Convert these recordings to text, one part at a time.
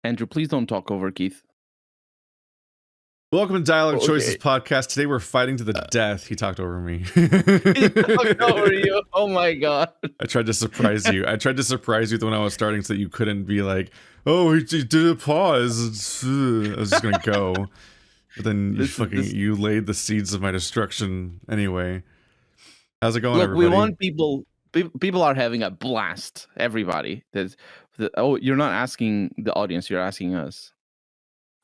Andrew, please don't talk over Keith. Welcome to Dialog Okay. Choices podcast. Today we're fighting to the death. He talked over me. He talked over you. Oh my god. I tried to surprise you. I tried to surprise you when I was starting so that you couldn't be like, oh, he did a pause. I was just going to go. But then you laid the seeds of my destruction anyway. How's it going, Look, everybody? we want people are having a blast. Everybody. You're not asking the audience, you're asking us.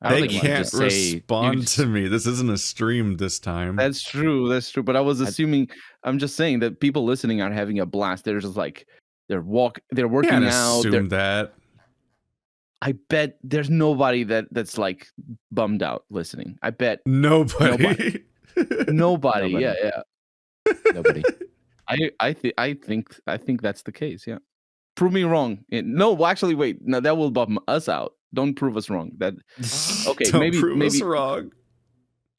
They can't respond to me. This isn't a stream this time. That's true. But I was assuming. I'm just saying that people listening are having a blast. They're just like they're working Can't out. Assume that. I bet there's nobody that's like bummed out listening. I bet nobody. Nobody. Yeah. Nobody. I think that's the case. Yeah. Prove me wrong. No, actually, wait. No, that will bum us out. Don't prove us wrong. Okay? Don't maybe prove us wrong.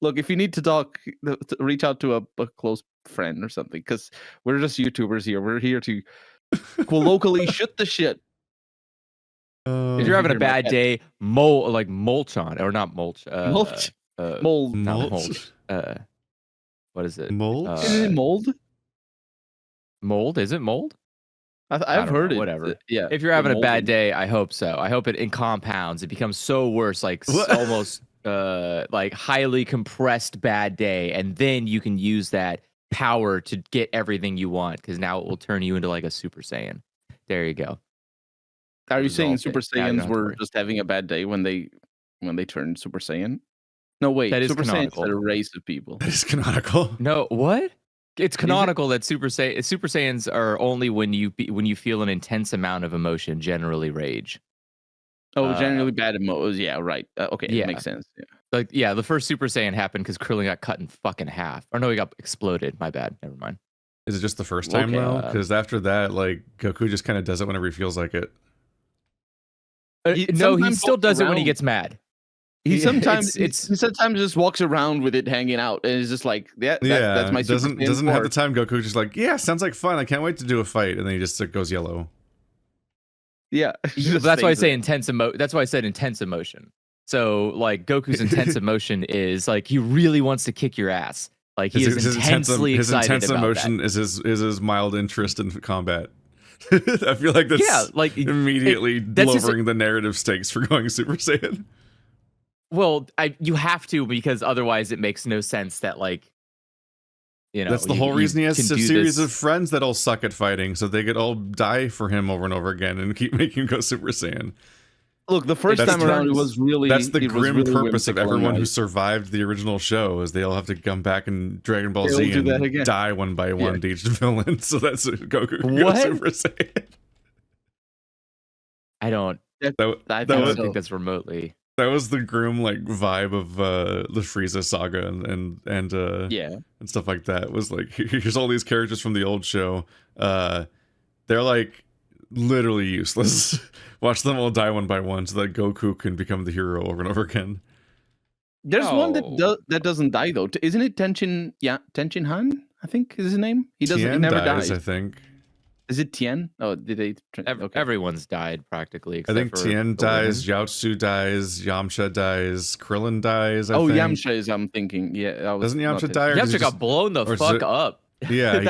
Look, if you need to talk, reach out to a close friend or something, because we're just YouTubers here. We're here to colloquially shoot the shit. If you're having a bad day, mulch on, or not mulch. Mulch. Mold. Not mulch. What is it? Mold? Is it mold? Mold? Is it mold? I've heard it. Whatever. Yeah. If you're having a bad day, I hope so. I hope it compounds. It becomes so worse, like almost like highly compressed bad day, and then you can use that power to get everything you want, because now it will turn you into like a Super Saiyan. There you go. Are you saying Super Saiyans were just having a bad day when they turned Super Saiyan? No, wait. That is Super canonical. Saiyans are a race of people. That is canonical. No, what? It's canonical that Super Saiyans are only when you feel an intense amount of emotion, generally rage. Oh, generally bad emotions. Yeah, right. Okay, yeah. It makes sense. Yeah. Like, yeah, the first Super Saiyan happened because Krillin got cut in fucking half. Or no, he got exploded. My bad. Never mind. Is it just the first time though? Because after that, like Goku just kind of does it whenever he feels like it. No, he still does it when he gets mad. He sometimes just walks around with it hanging out, and it's just like, that's my Super Saiyan doesn't have the time. Goku just like, yeah, sounds like fun. I can't wait to do a fight, and then he just goes yellow. Yeah, that's why I say intense That's why I said intense emotion. So like Goku's intense emotion is like he really wants to kick your ass. Like he is intensely excited. His intense emotion is his mild interest in combat. I feel like that's immediately lowering the narrative stakes for going Super Saiyan. Well, you have to, because otherwise it makes no sense that, like, you know, that's the whole reason he has a series of friends that all suck at fighting, so they could all die for him over and over again and keep making him go Super Saiyan. Look, the first time around, it was really... That's the grim purpose of everyone who survived the original show, is they all have to come back in Dragon Ball Z and die one by one to each villain, so that's Goku go Super Saiyan. I don't think that's remotely... That was the grim like vibe of the Frieza saga and stuff like that. It was like, here's all these characters from the old show. They're like literally useless. Watch them all die one by one so that Goku can become the hero over and over again. There's one that doesn't die though. Isn't it Tenshin? Yeah, Tenshin Han, I think is his name. He never dies. I think. Is it Tien? Oh, did they? Everyone's died practically. I think Tien dies, Yaotsu dies, Yamcha dies, Krillin dies. I think. Yamcha is. I'm thinking. Yeah, doesn't Yamcha die? Yamcha got blown the fuck up. Yeah, he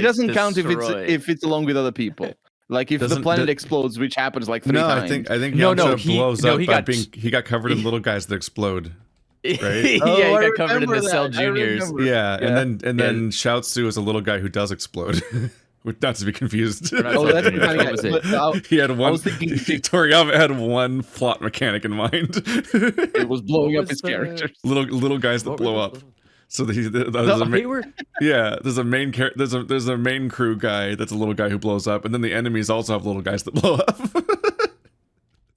doesn't count if it's along with other people. Like if the planet explodes, which happens like 3 times. I think Yamcha blows up by he got covered in little guys that explode. Right? He got covered in the Cell Juniors. Yeah, and then Shiaotsu is a little guy who does explode. Not to be confused. That's the kind of guy. He had one. Toriyama had one plot mechanic in mind. It was blowing up his characters. Little guys that blow up. So there's a main there's a main crew guy that's a little guy who blows up, and then the enemies also have little guys that blow up.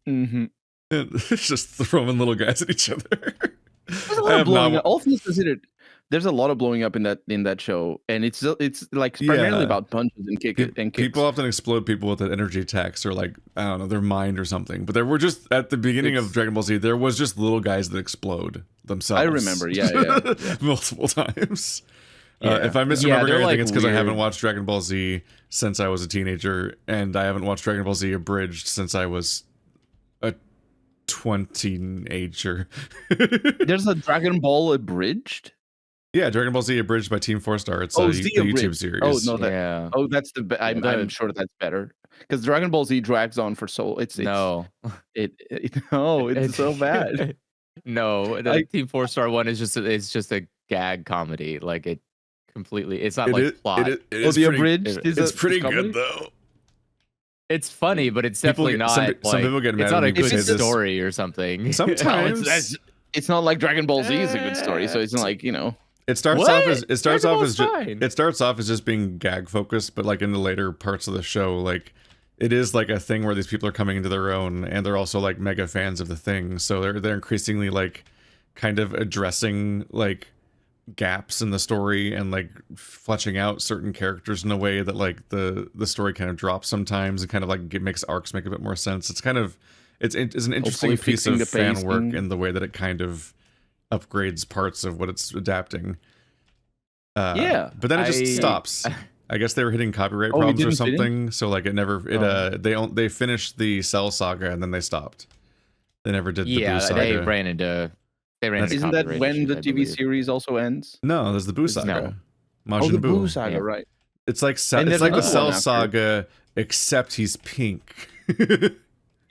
Mm-hmm. It's just throwing little guys at each other. There's a lot of blowing up. All things considered, there's a lot of blowing up in that show, and it's like primarily about punches and kicks. People often explode people with an energy attacks or like, I don't know, their mind or something. But there were just at the beginning of Dragon Ball Z, there was just little guys that explode themselves. I remember, yeah. Multiple times. If I misremember anything, it's because I haven't watched Dragon Ball Z since I was a teenager, and I haven't watched Dragon Ball Z abridged since I was 20-ager. There's a Dragon Ball abridged. Yeah, Dragon Ball Z abridged by Team 4-Star. It's a YouTube series. Oh no, that's I'm sure that's better because Dragon Ball Z drags on for so it's no, it's so bad. No, the Team 4-Star one is just a gag comedy. Like it completely. It's not plot. The abridged it's pretty good though. It's funny, but it's definitely not. Some people get mad. It's not a good story or something. Sometimes it's not like Dragon Ball Z is a good story, so it's not like It starts off as just being gag focused, but like in the later parts of the show, like it is like a thing where these people are coming into their own, and they're also like mega fans of the thing, so they're increasingly like kind of addressing like gaps in the story and like fleshing out certain characters in a way that like the story kind of drops sometimes and kind of like makes arcs make a bit more sense. It's kind of it's an interesting piece of fan work in the way that it kind of upgrades parts of what it's adapting. But then it just stops. I guess they were hitting copyright problems or something, so like it never they finished the Cell saga and then they stopped. They never did the Boo saga. They ran into Isn't that when the TV series also ends? No, there's the Boo saga. The Boo saga, right? It's like the Cell saga, except he's pink.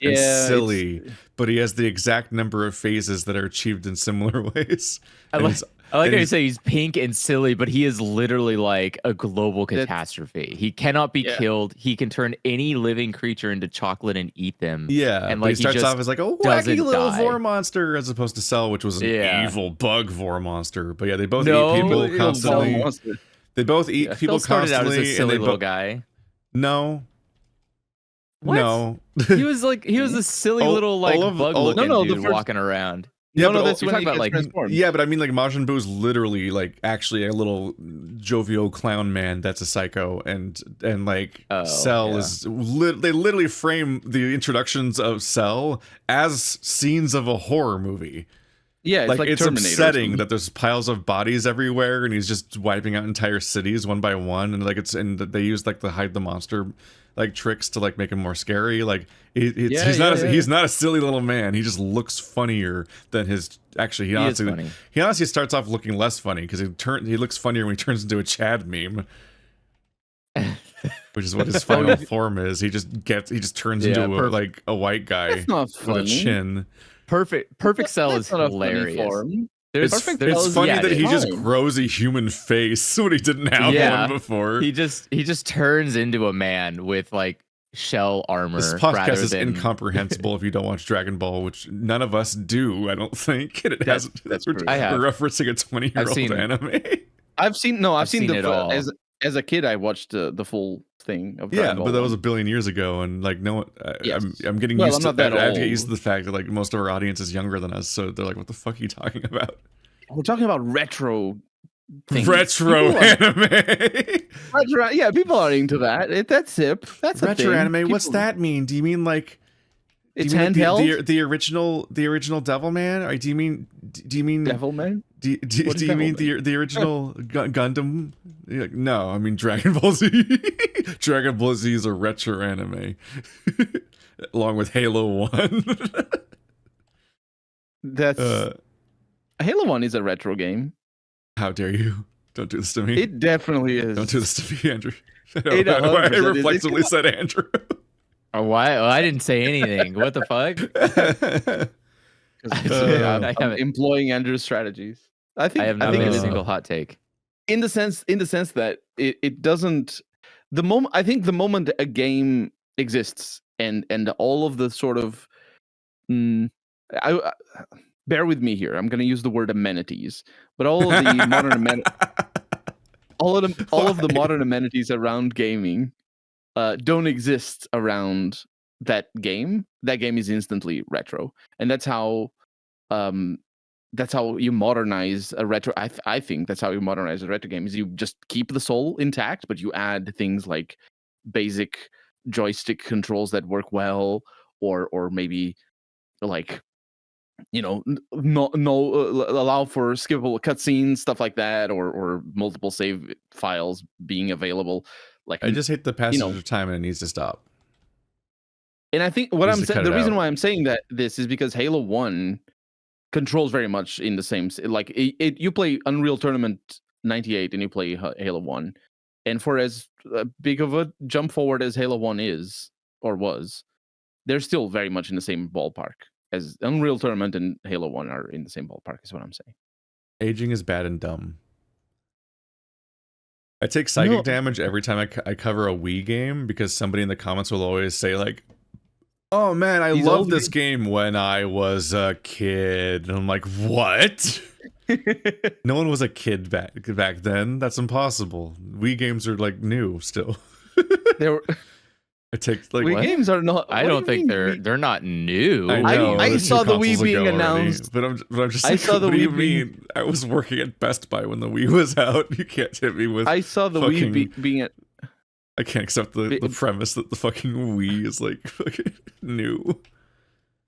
And silly, but he has the exact number of phases that are achieved in similar ways. I like how you say he's pink and silly, but he is literally like a global catastrophe. He cannot be killed. He can turn any living creature into chocolate and eat them. Yeah, and like he starts off as like a wacky little vor monster, as opposed to Cell, which was an evil bug vor monster. But yeah, they both eat people constantly. They both eat people constantly. Started out as a silly little guy. No. What? No, he was a silly little like bug looking dude walking around. Yeah, that's when he like transformed. Yeah, but I mean like Majin Buu's literally like actually a little jovial clown man that's a psycho, and like Cell is they literally frame the introductions of Cell as scenes of a horror movie. Yeah, it's upsetting that there's piles of bodies everywhere, and he's just wiping out entire cities one by one, and like they use like the hide the monster like tricks to like make him more scary. Like he's not a silly little man. He just looks funnier than his he honestly starts off looking less funny because he looks funnier when he turns into a Chad meme. Which is what his final form is. He just turns into a white guy with a chin. Perfect Cell is hilarious. It's funny that he just grows a human face when he didn't have one before. He just turns into a man with like shell armor. This podcast is incomprehensible if you don't watch Dragon Ball, which none of us do, I don't think. And that's we're referencing a 20-year-old anime. I've seen it all. As a kid, I watched the full thing of Dragon Ball. But that was a billion years ago, and like no, I'm getting used to that. I have to get used to the fact that like most of our audience is younger than us, so they're like, "What the fuck are you talking about?" We're talking about retro things. Retro anime. People are into that. That's hip. That's retro anime. What's that mean? Do you mean like it's handheld? The original Devilman? Or do you mean Devilman? Do you mean the original Gundam? No, I mean Dragon Ball Z. Dragon Ball Z is a retro anime, along with Halo 1. That's Halo 1 is a retro game. How dare you? Don't do this to me. It definitely is. Don't do this to me, Andrew. I reflexively said Andrew. Oh, why? Oh, I didn't say anything. What the fuck? I'm employing Andrew's strategies. I have not made a single hot take. In the sense that it doesn't. I think the moment a game exists and all of the sort of, bear with me here. I'm going to use the word amenities, but all of the modern all of the modern amenities around gaming don't exist around that game. That game is instantly retro, and that's how you modernize a retro. I think that's how you modernize a retro game. Is you just keep the soul intact, but you add things like basic joystick controls that work well, or maybe like allow for skippable cutscenes, stuff like that, or multiple save files being available. Like I just hate the passage of time and it needs to stop. And I think what I'm saying, the reason why I'm saying that this is because Halo 1 controls very much in the same, like you play Unreal Tournament 98 and you play Halo 1, and for as big of a jump forward as Halo 1 is or was, they're still very much in the same ballpark. As Unreal Tournament and Halo 1 are in the same ballpark, is what I'm saying. Aging is bad and dumb. I take psychic damage every time I cover a Wii game, because somebody in the comments will always say like, "Oh man, I loved this game when I was a kid." And I'm like, what? No one was a kid back then. That's impossible. Wii games are like new still. They were. I take like Wii games are not. I don't think they're not new. I saw the Wii being announced, but I'm just. I saw the Wii. What do you mean? I was working at Best Buy when the Wii was out. You can't hit me with. I saw the Wii being at. I can't accept the premise that the fucking Wii is like fucking new.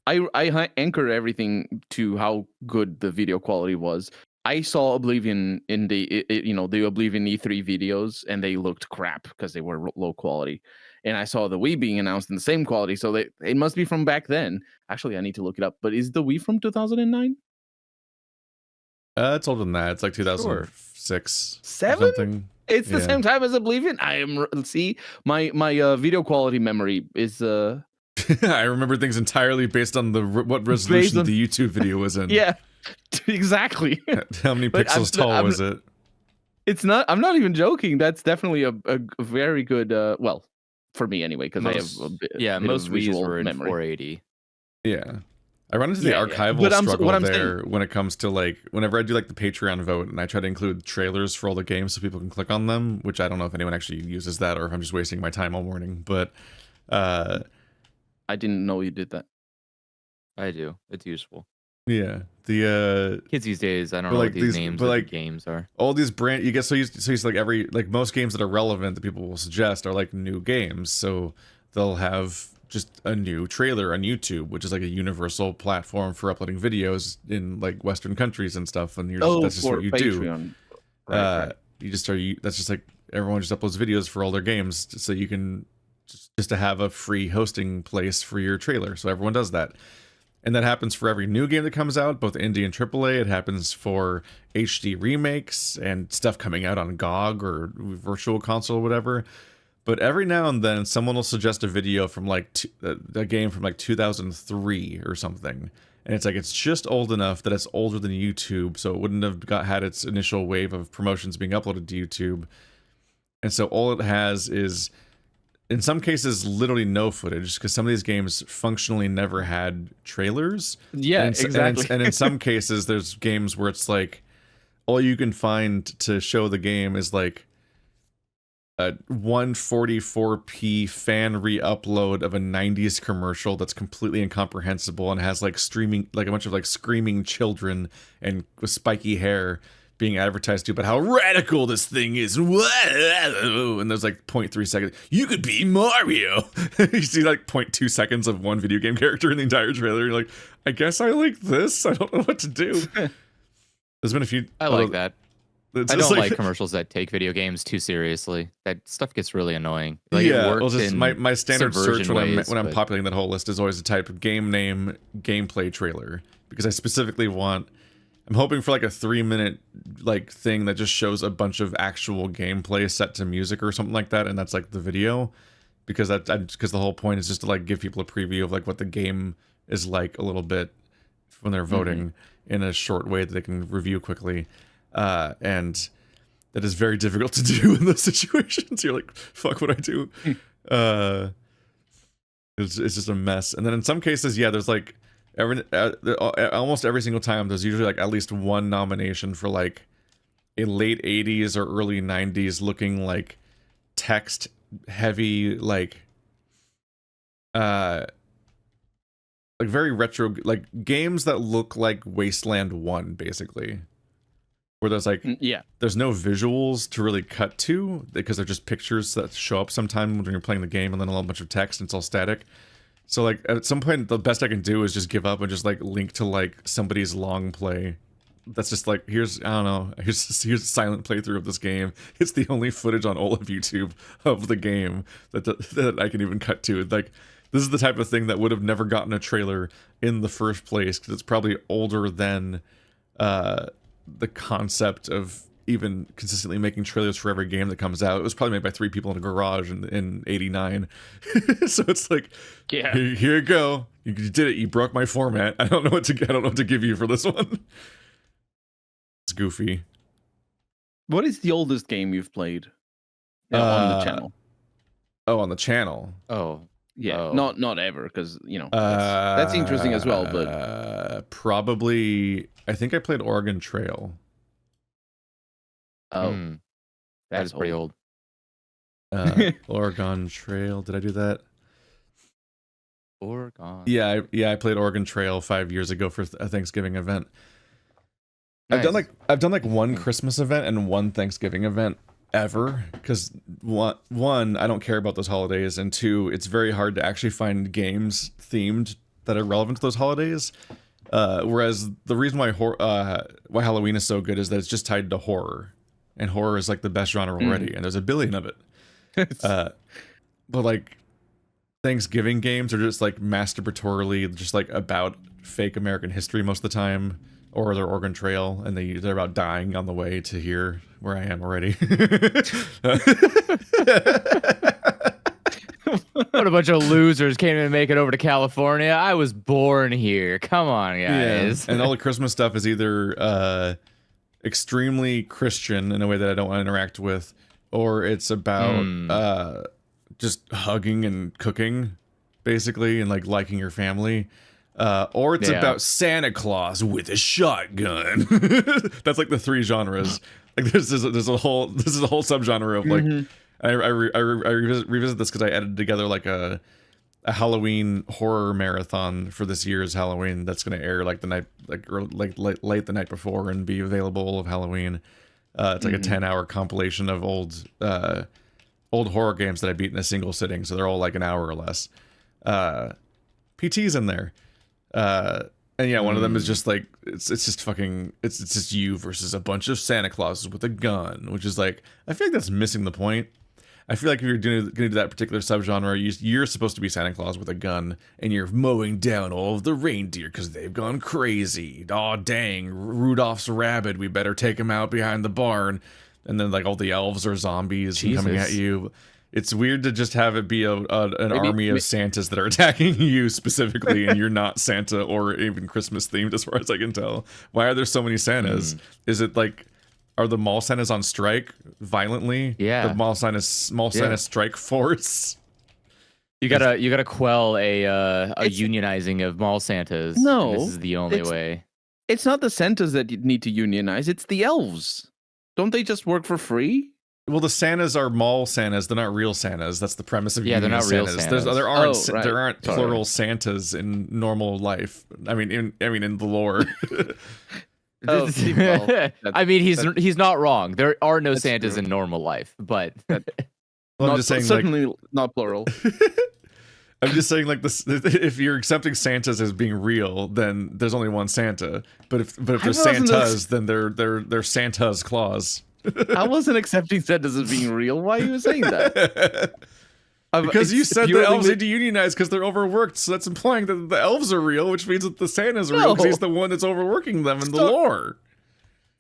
I anchor everything to how good the video quality was. I saw Oblivion in the Oblivion E3 videos, and they looked crap because they were low quality. And I saw the Wii being announced in the same quality, so it must be from back then. Actually, I need to look it up. But is the Wii from 2009? It's older than that. It's like 2006. 7? Something. It's the same time as Oblivion. My video quality memory is I remember things entirely based on what resolution the YouTube video was in. Yeah, exactly. How many pixels tall was it? It's not. I'm not even joking. That's definitely a very good. Well, for me anyway, because I have most Wii's were in 480. Yeah. I run into the archival struggle there when it comes to like whenever I do like the Patreon vote and I try to include trailers for all the games so people can click on them, which I don't know if anyone actually uses that or if I'm just wasting my time all morning. But I didn't know you did that. I do. It's useful. Yeah, the kids these days, I don't know what these names of the games are. All these you get so used like most games that are relevant that people will suggest are like new games, so they'll have just a new trailer on YouTube, which is like a universal platform for uploading videos in like Western countries and stuff. And that's just what you Patreon. Do. Right. You just start. That's just like everyone just uploads videos for all their games, so you can just to have a free hosting place for your trailer. So everyone does that. And that happens for every new game that comes out, both indie and AAA. It happens for HD remakes and stuff coming out on GOG or Virtual Console or whatever. But every now and then, someone will suggest a video from like a game from like 2003 or something. And it's like, it's just old enough that it's older than YouTube, so it wouldn't have had its initial wave of promotions being uploaded to YouTube. And so all it has is, in some cases, literally no footage, because some of these games functionally never had trailers. Yeah, exactly. And in some cases, there's games where it's like, all you can find to show the game is like a 144p fan re-upload of a 90s commercial that's completely incomprehensible and has like streaming, like a bunch of like screaming children and with spiky hair being advertised to about how radical this thing is. And there's like 0.3 seconds. You could be Mario. You see like 0.2 seconds of one video game character in the entire trailer. You're like, I guess I like this. I don't know what to do. There's been a few. I like that. I don't like commercials that take video games too seriously. That stuff gets really annoying. Like, yeah, well, just my standard search when I'm populating that whole list is always the type of game name gameplay trailer, because I specifically want. I'm hoping for like a 3-minute like thing that just shows a bunch of actual gameplay set to music or something like that, and that's like the video, because because the whole point is just to like give people a preview of like what the game is like a little bit when they're voting in a short way that they can review quickly. And that is very difficult to do in those situations. You're like, fuck, what I do? It's just a mess. And then in some cases, yeah, there's like almost every single time there's usually like at least one nomination for like a late 80s or early 90s looking like text heavy, like very retro, like games that look like Wasteland 1 basically. Where there's like, there's no visuals to really cut to, because they're just pictures that show up sometime when you're playing the game, and then a bunch of text and it's all static. So like at some point, the best I can do is just give up and just like link to like somebody's long play. That's just like, here's a silent playthrough of this game. It's the only footage on all of YouTube of the game that I can even cut to. Like This is the type of thing that would have never gotten a trailer in the first place because it's probably older than the concept of even consistently making trailers for every game that comes out. It was probably made by 3 people in a garage in '89. So it's like, yeah, here you go. You did it. You broke my format. I don't know what to give you for this one. It's goofy. What is the oldest game you've played on the channel? Oh, on the channel. Oh, yeah. Not ever, because that's interesting as well. But probably, I think I played Oregon Trail. Oh, that's pretty old. Oregon Trail. Did I do that? Oregon. Yeah, I played Oregon Trail 5 years ago for a Thanksgiving event. Nice. I've done like one Christmas event and one Thanksgiving event ever, because one, I don't care about those holidays, and 2, it's very hard to actually find games themed that are relevant to those holidays. Whereas the reason why Halloween is so good is that it's just tied to horror, and horror is like the best genre already, and there's a billion of it. But like Thanksgiving games are just like masturbatorily just like about fake American history most of the time, or they're Oregon Trail, and they're about dying on the way to here where I am already. What a bunch of losers can't even make it over to California. I was born here. Come on, guys. Yeah. And all the Christmas stuff is either extremely Christian in a way that I don't want to interact with, or it's about just hugging and cooking, basically, and like liking your family. Or it's about Santa Claus with a shotgun. That's like the 3 genres. Like there's a whole subgenre of like I revisit this because I edited together like a Halloween horror marathon for this year's Halloween that's going to air like the night late the night before and be available of Halloween. It's like a 10-hour compilation of old horror games that I beat in a single sitting, so they're all like an hour or less. PT's in there. And yeah, one of them is just like it's just you versus a bunch of Santa Clauses with a gun, which is like, I feel like that's missing the point. I feel like if you're gonna do that particular subgenre, you're supposed to be Santa Claus with a gun, and you're mowing down all of the reindeer because they've gone crazy. Aw, dang, Rudolph's rabid. We better take him out behind the barn. And then like all the elves are zombies coming at you. It's weird to just have it be an army of Santas that are attacking you specifically, and you're not Santa or even Christmas themed, as far as I can tell. Why are there so many Santas? Is it like, are the mall Santas on strike violently? Yeah, the mall Santa strike force. You gotta quell a unionizing of mall Santas. No, this is the only way. It's not the Santas that you need to unionize. It's the elves. Don't they just work for free? Well, the Santas are mall Santas. They're not real Santas. That's the premise of they're not real Santas. Santas. There aren't plural Santas in normal life. I mean, in the lore. I mean, he's not wrong. There are no Santas in normal life, but I'm just saying, certainly not plural. I'm just saying, like, this, if you're accepting Santas as being real, then there's only one Santa. But if there's Santas, then they're Santa's Claus. I wasn't accepting Santas as being real. Why are you saying that? Because you said the elves need to unionize because they're overworked, so that's implying that the elves are real, which means that the Santa's are real because he's the one that's overworking them in the lore.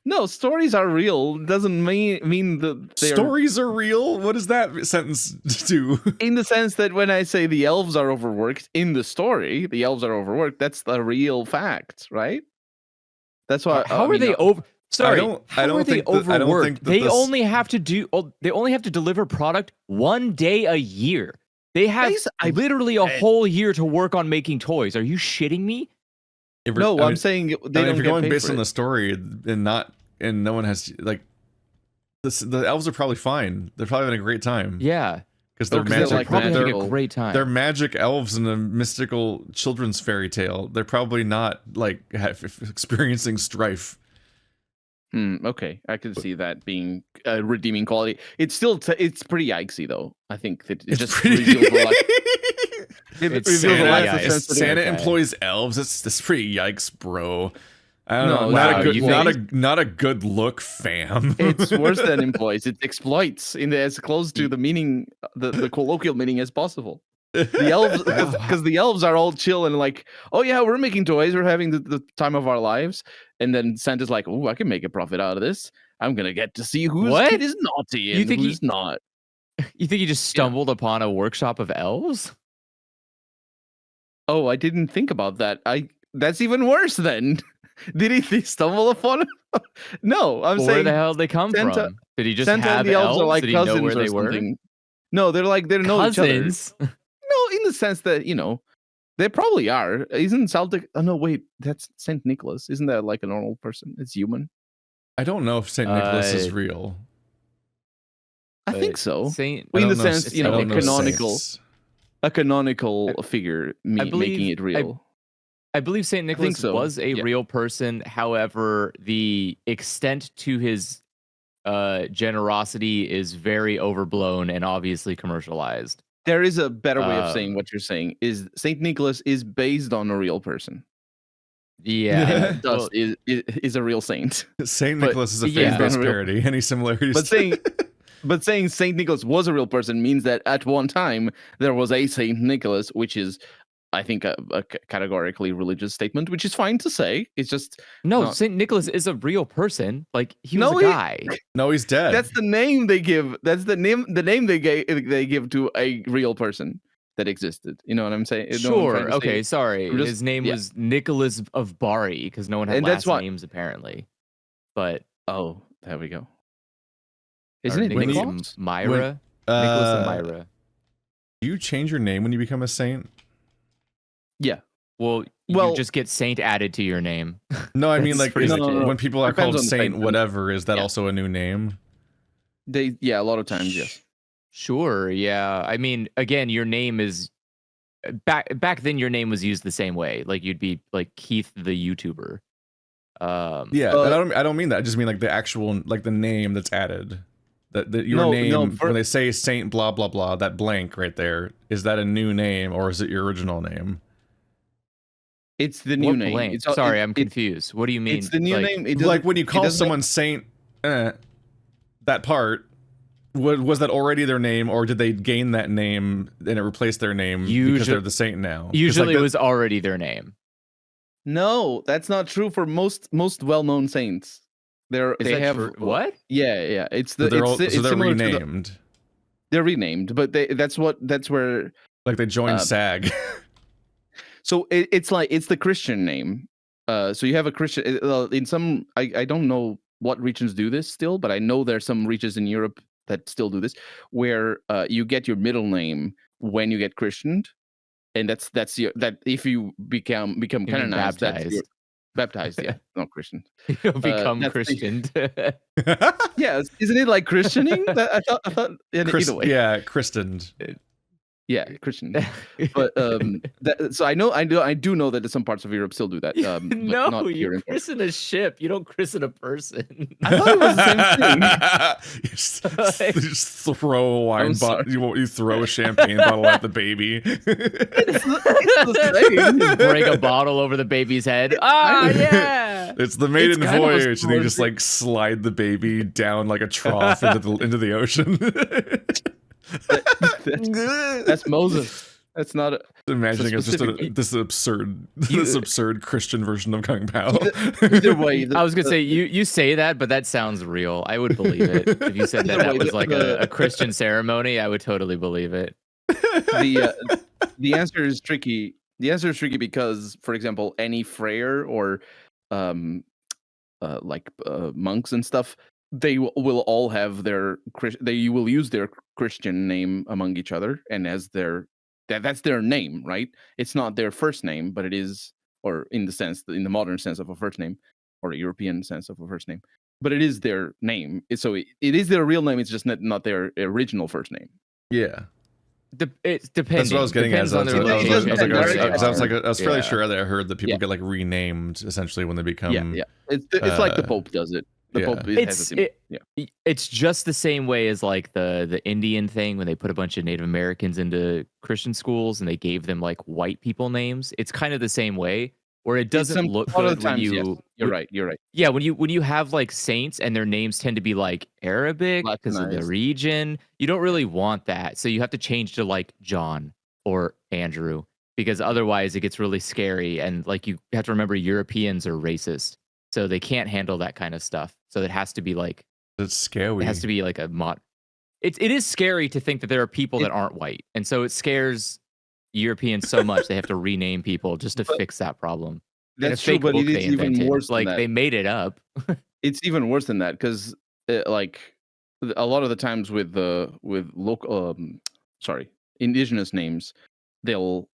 No, stories are real. Doesn't mean that stories are real. What does that sentence do? In the sense that when I say the elves are overworked in the story, the elves are overworked. That's the real fact, right? That's why. How are they over? Sorry, I don't think overworked. They only have to deliver product one day a year. They have literally a whole year to work on making toys. Are you shitting me? No, I'm saying they don't. If you're going based on the story and no one has like the elves are probably fine. They're probably having a great time. Yeah, because they're magic. They're a great time. They're magic elves in a mystical children's fairy tale. They're probably not like experiencing strife. Okay, I can see that being a redeeming quality. It's still it's pretty yikesy though. I think that it just reveals a lot. Santa employs elves. That's pretty yikes, bro. I don't know. Not a good look, fam. It's worse than employs. It exploits as close to the meaning, the colloquial meaning as possible. The elves, because the elves are all chill and like, oh yeah, we're making toys, we're having the time of our lives, and then Santa's like, oh, I can make a profit out of this. I'm gonna get to see whose kid is naughty and who's not. You think he just stumbled upon a workshop of elves? Oh, I didn't think about that. That's even worse then. Did he stumble upon it? No, I'm saying, where the hell did they come from? Did he just Santa have and the elves elves? are like Did he know where cousins they or were? something? No, they know each other. No, in the sense that, they probably are. Isn't Santa? Oh no, wait, that's Saint Nicholas. Isn't that like a normal person? It's human. I don't know if Saint Nicholas is real. I think so. Saint, in the sense, a canonical figure making it real. I believe Saint Nicholas was a real person. However, the extent to his generosity is very overblown and obviously commercialized. There is a better way of saying what you're saying. Is Saint Nicholas is based on a real person. Yeah, thus is a real saint. Saint Nicholas is a famous parody. Any similarities? But saying Saint Nicholas was a real person means that at one time there was a Saint Nicholas, which is, I think, a categorically religious statement, which is fine to say. It's just Saint Nicholas is a real person. Like he was a guy. No, he's dead. That's the name they give. That's the name they give to a real person that existed. You know what I'm saying? Sure. Okay. Sorry. His name was Nicholas of Bari because no one had last names apparently. But there we go. Isn't it Nicholas? Myra? Nicholas and Myra. Do you change your name when you become a saint? Yeah. Well, you just get saint added to your name. No, I mean like when people are called saint whatever, is that also a new name? A lot of times, yes. Sure, yeah. I mean, again, your name is back then your name was used the same way. Like you'd be like Keith the YouTuber. I don't mean that. I just mean like the actual the name that's added. Your name when they say Saint blah blah blah, that blank right there, is that a new name or is it your original name? It's the new name. Sorry, I'm confused. What do you mean? It's the new name. Like when you call someone Saint, that part, was that already their name, or did they gain that name and it replaced their name because they're the saint now? Usually it was already their name. No, that's not true for most well-known saints. They have what? Yeah. They're renamed. They're renamed, but that's where like they joined SAG. So it's the Christian name. So you have a Christian in some. I don't know what regions do this still, but I know there's some regions in Europe that still do this, where you get your middle name when you get christened, and that's if you become canonized, baptized. Baptized, yeah, not Christian. You'll become Christianed. Yeah, isn't it like christening? I thought either way. Yeah, christened. Yeah, Christian. But so I do know that some parts of Europe still do that. No, you christen a ship. You don't christen a person. I thought it was the same thing. You just throw a wine bottle. You throw a champagne bottle at the baby. It's the just break a bottle over the baby's head. Yeah. It's the maiden voyage, and you just like slide the baby down like a trough into the ocean. That's Moses. That's not. Imagining it's just this absurd Christian version of Kung Pao. Either way, I was gonna say you say that, but that sounds real. I would believe it if you said that was like a Christian ceremony. I would totally believe it. The answer is tricky. The answer is tricky because, for example, any frayer or monks and stuff, they will all have they will use their Christian name among each other, and as that's their name, right? It's not their first name, but it is, or in the modern sense of a first name, or a European sense of a first name, but it is their name. So it is their real name. It's just not their original first name. Yeah. It's depending. That's what I was getting at. I was fairly sure that I heard that people get like renamed essentially when they become. Yeah. It's like the Pope does it. It's just the same way as like the Indian thing when they put a bunch of Native Americans into Christian schools and they gave them like white people names. It's kind of the same way where it doesn't look good when you. Yes. You're right. Yeah, when you have like saints and their names tend to be like Arabic because of the region, you don't really want that. So you have to change to like John or Andrew, because otherwise it gets really scary. And like you have to remember, Europeans are racist, so they can't handle that kind of stuff. So it has to be like it's scary. It has to be like a mod. It is scary to think that there are people that aren't white, and so it scares Europeans so much they have to rename people just to fix that problem. That's true, but it is even worse than that. They made it up. It's even worse than that because, like, a lot of the times with local, indigenous names, they'll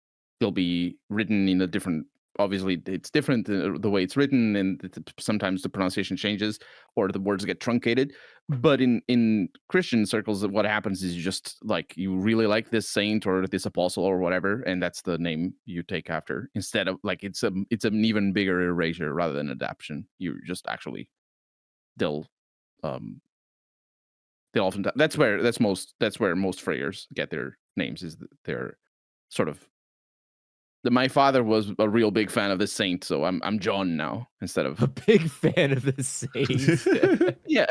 be written in a different. Obviously, it's different the way it's written, and sometimes the pronunciation changes or the words get truncated. But in Christian circles, what happens is you really like this saint or this apostle or whatever, and that's the name you take after. Instead of like it's an even bigger erasure rather than adaptation. You just actually they'll often that's where most frayers get their names, is they're sort of. My father was a real big fan of the saint, so I'm John now instead of a big fan of the Saints. Yeah,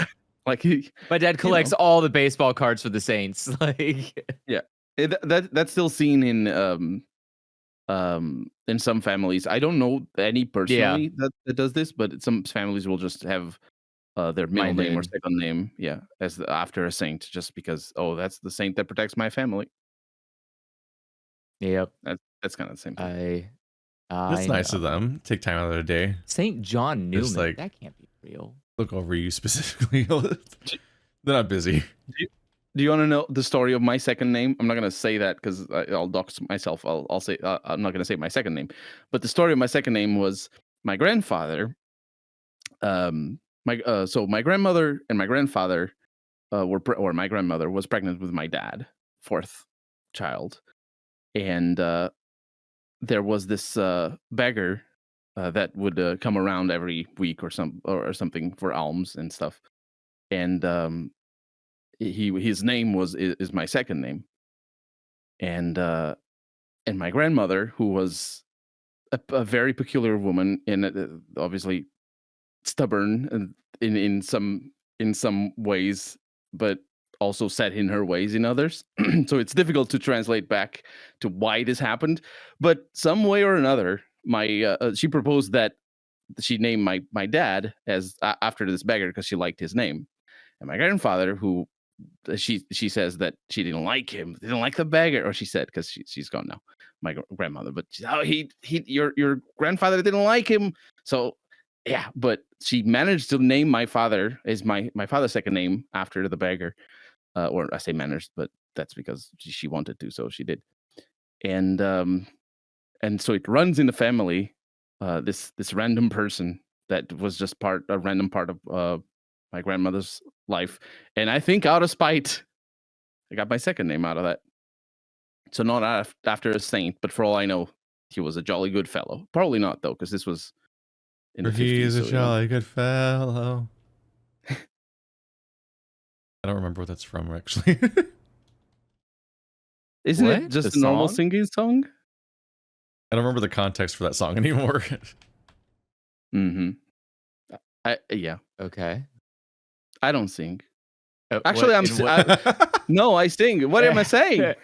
like my dad collects all the baseball cards for the Saints. Like, yeah, that's still seen in some families. I don't know any personally that does this, but some families will just have their middle name or second name, as after a saint, just because that's the saint that protects my family. Yep, that's kind of the same thing. That's nice of them. Take time out of their day. Saint John Newman. That can't be real. Look over you specifically. They're not busy. Do you want to know the story of my second name? I'm not going to say that because I'll dox myself. I'll say I'm not going to say my second name. But the story of my second name was my grandfather. So my grandmother and my grandfather or my grandmother was pregnant with my dad, fourth child. And there was this beggar that would come around every week or something for alms and stuff. And his name is my second name. And my grandmother, who was a very peculiar woman and obviously stubborn in some ways, but also set in her ways in others. So it's difficult to translate back to why this happened, but some way or another, she proposed that she name my dad as after this beggar because she liked his name. And my grandfather, who she says that she didn't like him, didn't like the beggar, or she said, because she's gone now, my grandmother, but your grandfather didn't like him, so yeah. But she managed to name my father as my father's second name after the beggar. Or I say managed, but that's because she wanted to, so she did. And so it runs in the family. This random person that was just a random part of my grandmother's life, and I think out of spite, I got my second name out of that. So not after a saint, but for all I know, he was a jolly good fellow. Probably not though, because this was in the 50s. He's a jolly good fellow. I don't remember what that's from, actually. Isn't it just a normal singing song? I don't remember the context for that song anymore. Mm-hmm. Yeah. Okay. I don't sing. Actually, no, I sing. What am I saying?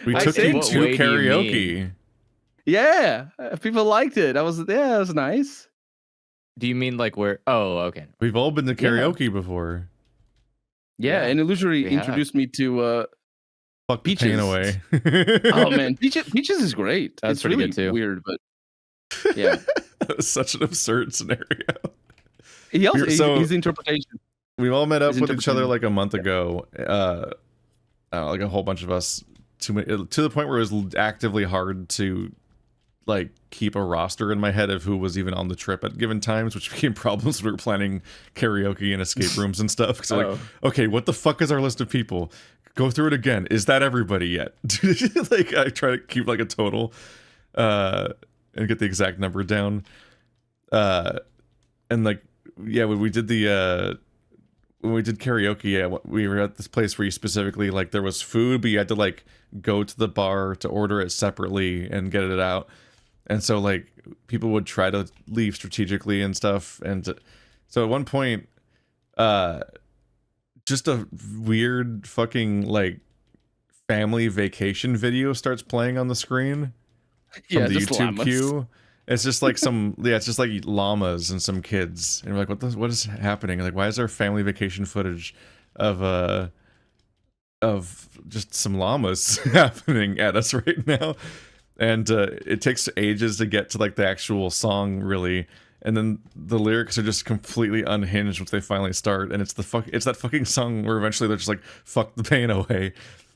We took you to karaoke. Yeah, people liked it. It was nice. Do you mean like where? Oh, okay. We've all been to karaoke before. Yeah, and Illusory introduced me to Fuck Peaches. Pain away. Oh man, Peaches is great. That's pretty really good too. Weird, but yeah, that was such an absurd scenario. His interpretation. We all met up with each other like a month ago. Like a whole bunch of us to the point where it was actively hard to like keep a roster in my head of who was even on the trip at given times, which became problems when we were planning karaoke and escape rooms and stuff. So like, okay, what the fuck is our list of people? Go through it again. Is that everybody yet? Like I try to keep like a total and get the exact number down. And like, yeah, when we did karaoke, we were at this place where you specifically like there was food, but you had to like go to the bar to order it separately and get it out. And so like people would try to leave strategically and stuff. And so at one point, just a weird fucking like family vacation video starts playing on the screen from the YouTube llamas. queue. It's just like it's just like llamas and some kids, and we're like, what is happening? Like, why is there family vacation footage of just some llamas happening at us right now? And it takes ages to get to like the actual song, really, and then the lyrics are just completely unhinged once they finally start, and it's that fucking song where eventually they're just like, fuck the pain away.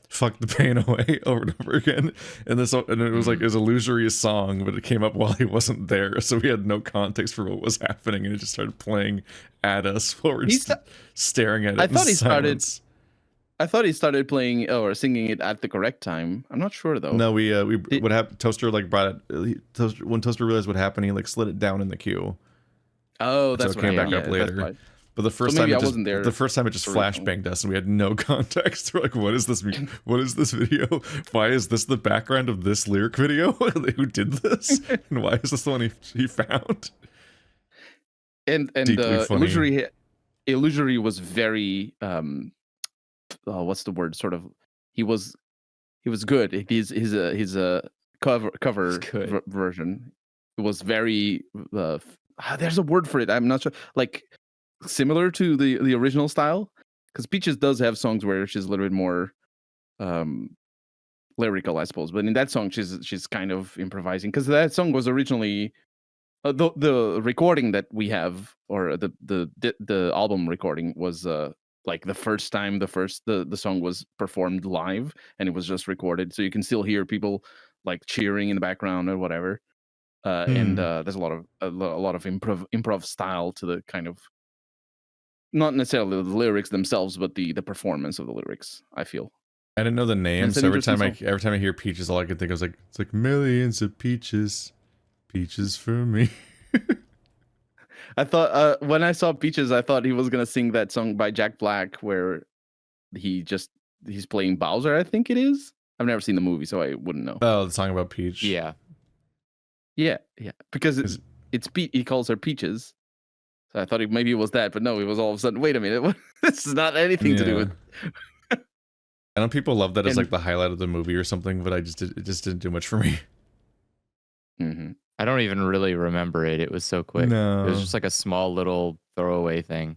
Fuck the pain away over and over again, and it was like it was illusory song, but it came up while he wasn't there, so we had no context for what was happening, and it just started playing at us while we're just staring at it. I thought he started playing or singing it at the correct time. I'm not sure though. No, what happened? Toaster like brought it. When Toaster realized what happened, he like slid it down in the queue. Oh, that's so it came back up later. But the first time it just flashbanged us, and we had no context. We're like, what is this? What is this video? Why is this the background of this lyric video? Who did this? And why is this the one he found? And Illusory was very what's the word? Sort of, he was good. He's a cover version. It was very there's a word for it. I'm not sure. Like, similar to the original style, because Peaches does have songs where she's a little bit more lyrical, I suppose, but in that song she's kind of improvising, because that song was originally the recording that we have, or the album recording was like the first time the song was performed live, and it was just recorded, so you can still hear people like cheering in the background or whatever. And there's a lot of improv style to the kind of, not necessarily the lyrics themselves, but the performance of the lyrics, I feel. I didn't know the name, so every time I hear Peaches, all I can think of is like, it's like millions of peaches, peaches for me. I thought when I saw Peaches, I thought he was gonna sing that song by Jack Black where he's playing Bowser, I think it is. I've never seen the movie, so I wouldn't know. Oh, the song about Peach. Yeah, because it's Pete. He calls her Peaches. So I thought maybe it was that, but no, it was all of a sudden, wait a minute, this is not anything to do with. I know people love that as like the highlight of the movie or something, but it just didn't do much for me. Mm-hmm. I don't even really remember it. It was so quick. No. It was just like a small little throwaway thing.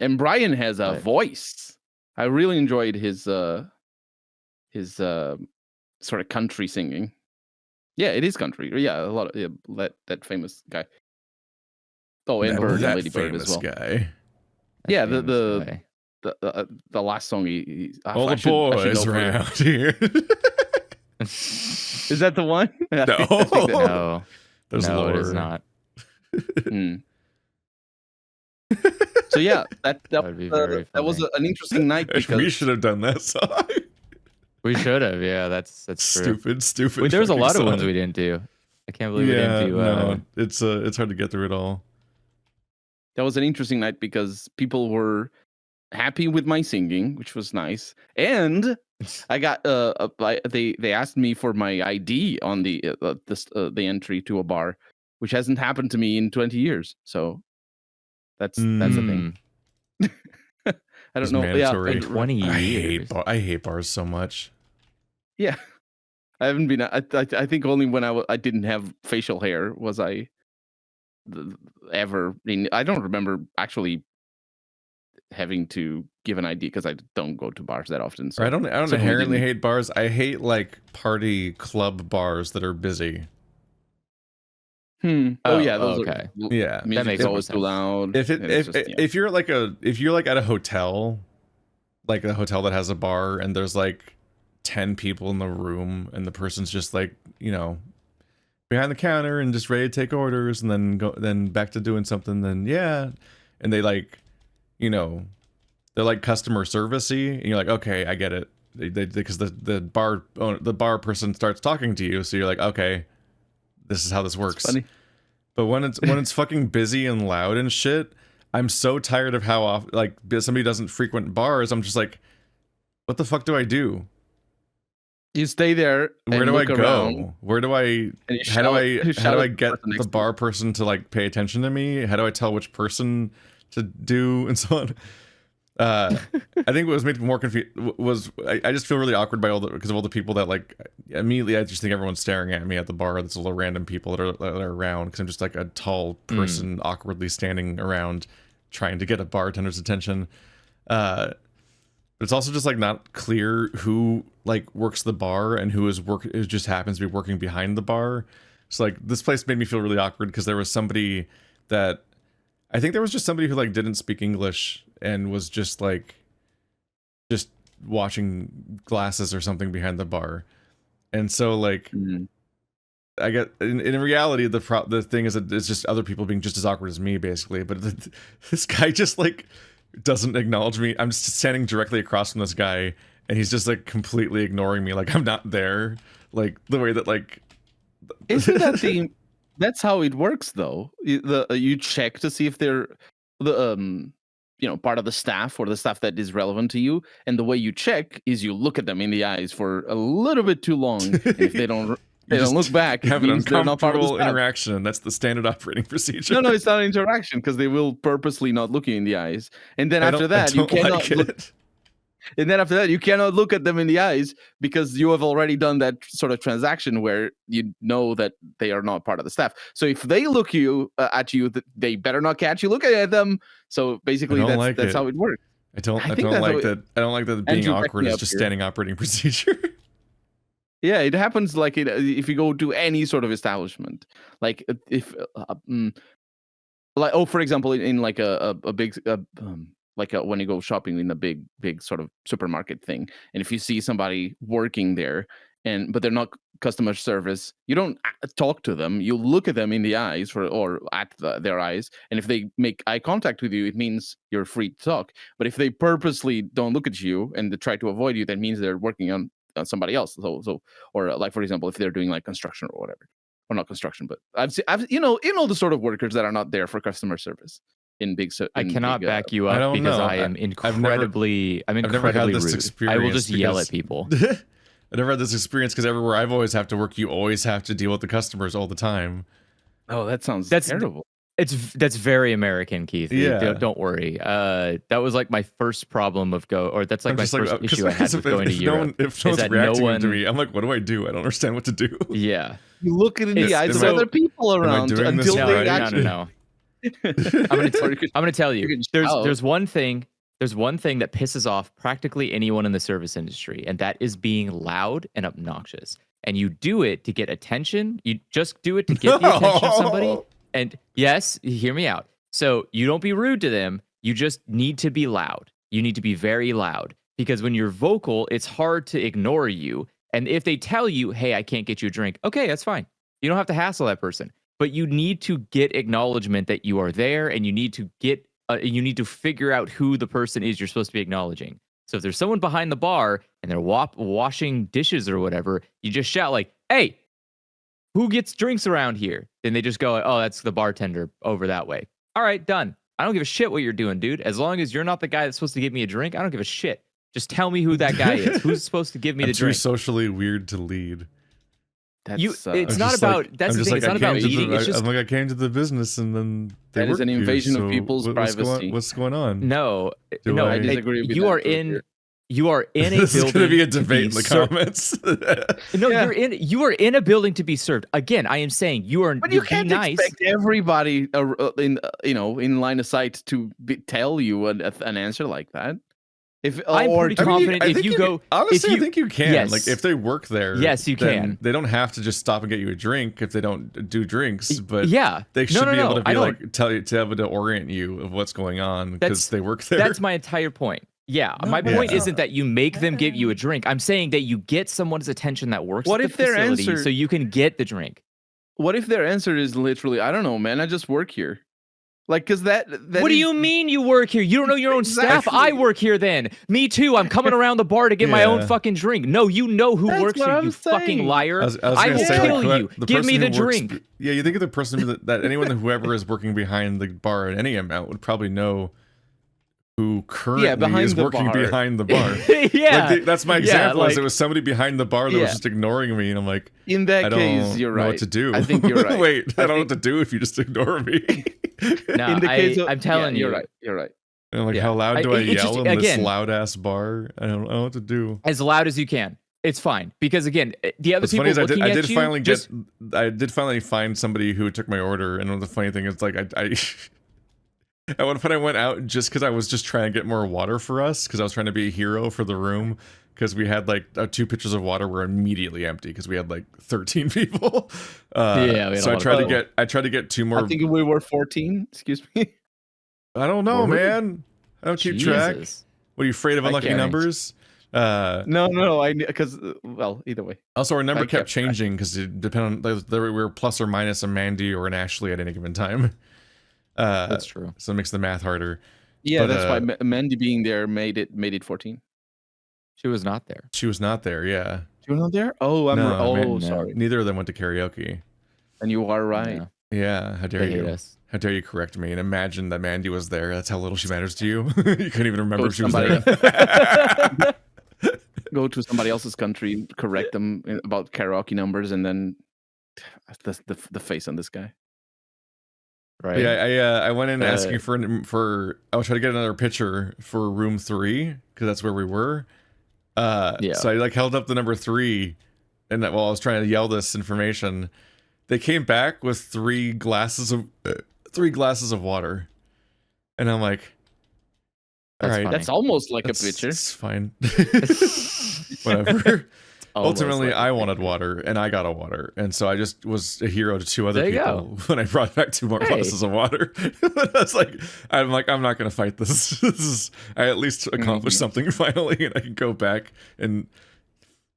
And Brian has a voice. I really enjoyed his sort of country singing. Yeah, it is country. Yeah, a lot of that famous guy. Oh, and Bird and Lady Bird as well. Guy. Yeah, the last song all the boys around here. Is that the one? No. There's no, lower. It is not. So yeah, that was an interesting night. Because we should have done that song. We should have. Yeah, that's stupid. There was a lot of ones we didn't do. I can't believe we didn't do. No, it's hard to get through it all. That was an interesting night because people were happy with my singing, which was nice, and I got they asked me for my ID on the entry to a bar, which hasn't happened to me in 20 years. So that's a thing. I don't know. Mandatory. Yeah, 20 years. I hate bars so much. Yeah, I haven't been. I think only when I didn't have facial hair was I ever. I don't remember actually having to give an ID because I don't go to bars that often. So I don't inherently hate bars. I hate like party club bars that are busy. Oh yeah, those okay. Yeah, that makes always too loud. If you're like at a hotel, like a hotel that has a bar and there's like 10 people in the room and the person's just like, you know, behind the counter and just ready to take orders and then back to doing something, then yeah, and they like, you know, they're like customer servicey, and you're like, okay, I get it. Because the bar person starts talking to you, so you're like, okay, this is how this works. Funny. But when it's fucking busy and loud and shit, I'm so tired of how often like somebody doesn't frequent bars. I'm just like, what the fuck do I do? You stay there. Where do I go? Around, How do I get the bar person to like pay attention to me? How do I tell which person to do and so on? I think what was making me more confused was I just feel really awkward by because of all the people that like immediately I just think everyone's staring at me at the bar. That's all the random people that are around because I'm just like a tall person awkwardly standing around trying to get a bartender's attention. But it's also just like not clear who like works the bar and who just happens to be working behind the bar. So like this place made me feel really awkward because there was somebody that I think there was just somebody who like didn't speak English and was just washing glasses or something behind the bar. And so like I get in reality the thing is that it's just other people being just as awkward as me basically, but this guy just like doesn't acknowledge me. I'm just standing directly across from this guy and he's just like completely ignoring me like I'm not there, like the way that like isn't that that's how it works though. You check to see if they're the part of the staff or the staff that is relevant to you, and the way you check is you look at them in the eyes for a little bit too long, and if they don't look back, have an uncomfortable interaction. That's the standard operating procedure. No, it's not an interaction because they will purposely not look you in the eyes, and then after that you cannot look. And then after that, you cannot look at them in the eyes because you have already done that sort of transaction where you know that they are not part of the staff. So if they look at you, they better not catch you looking at them. So basically, that's how it works. I don't like that being awkward is just standing operating procedure. Yeah, it happens like if you go to any sort of establishment, like if for example, in like a big. When you go shopping in a big sort of supermarket thing, and if you see somebody working there but they're not customer service, you don't talk to them. You look at them in the eyes or at their eyes, and if they make eye contact with you, it means you're free to talk. But if they purposely don't look at you and they try to avoid you, that means they're working on somebody else. So or like for example, if they're doing like construction or whatever, or not construction, but I've the sort of workers that are not there for customer service. I cannot back you up because I am incredibly rude. I will just yell at people. I never had this experience because everywhere I've always have to work, you always have to deal with the customers all the time. Oh, that sounds terrible. That's very American, Keith. Yeah. Don't worry. That was like my first problem that's like my first issue I had with going to Europe. If no one's reacting to me, I'm like, what do I do? I don't understand what to do. Yeah. You look in the eyes of other people around until they actually... No. I'm gonna tell you. There's one thing that pisses off practically anyone in the service industry, and that is being loud and obnoxious. And you do it to get attention. You just do it to get the attention of somebody. And yes, hear me out. So you don't be rude to them. You just need to be loud. You need to be very loud because when you're vocal, it's hard to ignore you. And if they tell you, "Hey, I can't get you a drink," okay, that's fine. You don't have to hassle that person. But you need to get acknowledgement that you are there, and you need to figure out who the person is you're supposed to be acknowledging. So if there's someone behind the bar and they're washing dishes or whatever, you just shout like, "Hey, who gets drinks around here?" Then they just go, "Oh, that's the bartender over that way." All right, done. I don't give a shit what you're doing, dude. As long as you're not the guy that's supposed to give me a drink, I don't give a shit. Just tell me who that guy is. Who's supposed to give me the drink? Too socially weird to lead. It's not about. That's the thing. It's not about leading. I'm like, I came to the business, and then that is an invasion of people's privacy. What's going on? No, I disagree with you. You are in a building. This is going to be a debate in the comments. No, you are in a building to be served. Again, I am saying you are. But you can't expect everybody in line of sight to tell you an answer like that. I'm pretty confident if you go. Honestly, I think you can. Yes. Like if they work there, yes, you can. They don't have to just stop and get you a drink if they don't do drinks. But yeah, they should be able to be able to orient you of what's going on because they work there. That's my entire point. Yeah, my point isn't that you make them give you a drink. I'm saying that you get someone's attention that works at the facility so you can get the drink. What if their answer is literally, "I don't know, man, I just work here"? Like, because that what do you mean you work here? You don't know your own staff? I work here then. Me too. I'm coming around the bar to get my own fucking drink. No, you know who works here, you fucking liar. I will kill you. Give me the drink. Yeah, you think of the person that anyone, whoever is working behind the bar at any amount would probably know who currently is working behind the bar. Yeah. Like that's my example. It was somebody behind the bar that was just ignoring me, and I'm like, in that case, you're right. Know what to do. I think you're right. Wait, I don't know what to do if you just ignore me. No, I'm telling you, you're right. And like, how loud do I yell in this loud ass bar? I don't know what to do. As loud as you can. It's fine because again, the other people looking at you. I did finally find somebody who took my order, and the funny thing is, like, at one point I went out just because I was just trying to get more water for us because I was trying to be a hero for the room because we had like 2 pitchers of water were immediately empty because we had like 13 people. So I tried to get 2 more. I think we were 14. Excuse me. I don't know, man. I don't keep track. What, are you afraid of unlucky numbers? No, because well, either way. Also, our number kept changing because it depended on we were plus or minus a Mandy or an Ashley at any given time. That's true. So it makes the math harder. Yeah, but, that's why Mandy being there made it 14. She was not there. She was not there. Yeah. She was not there. Oh, sorry. Neither of them went to karaoke. And you are right. Yeah. How dare you? How dare you correct me and imagine that Mandy was there? That's how little she matters to you. You couldn't even remember if she was there. Go to somebody else's country, correct them about karaoke numbers, and then the face on this guy. Right. Yeah, I went in asking for I was trying to get another picture for room 3 because that's where we were. So I like held up the number 3, and while I was trying to yell this information, they came back with 3 glasses of water, and I'm like, all right, that's almost like a pitcher. It's fine. Whatever. Ultimately, I wanted water, and I got a water, and so I just was a hero to 2 other people when I brought back 2 more glasses of water. I'm not going to fight this. I at least accomplished something finally, and I can go back. And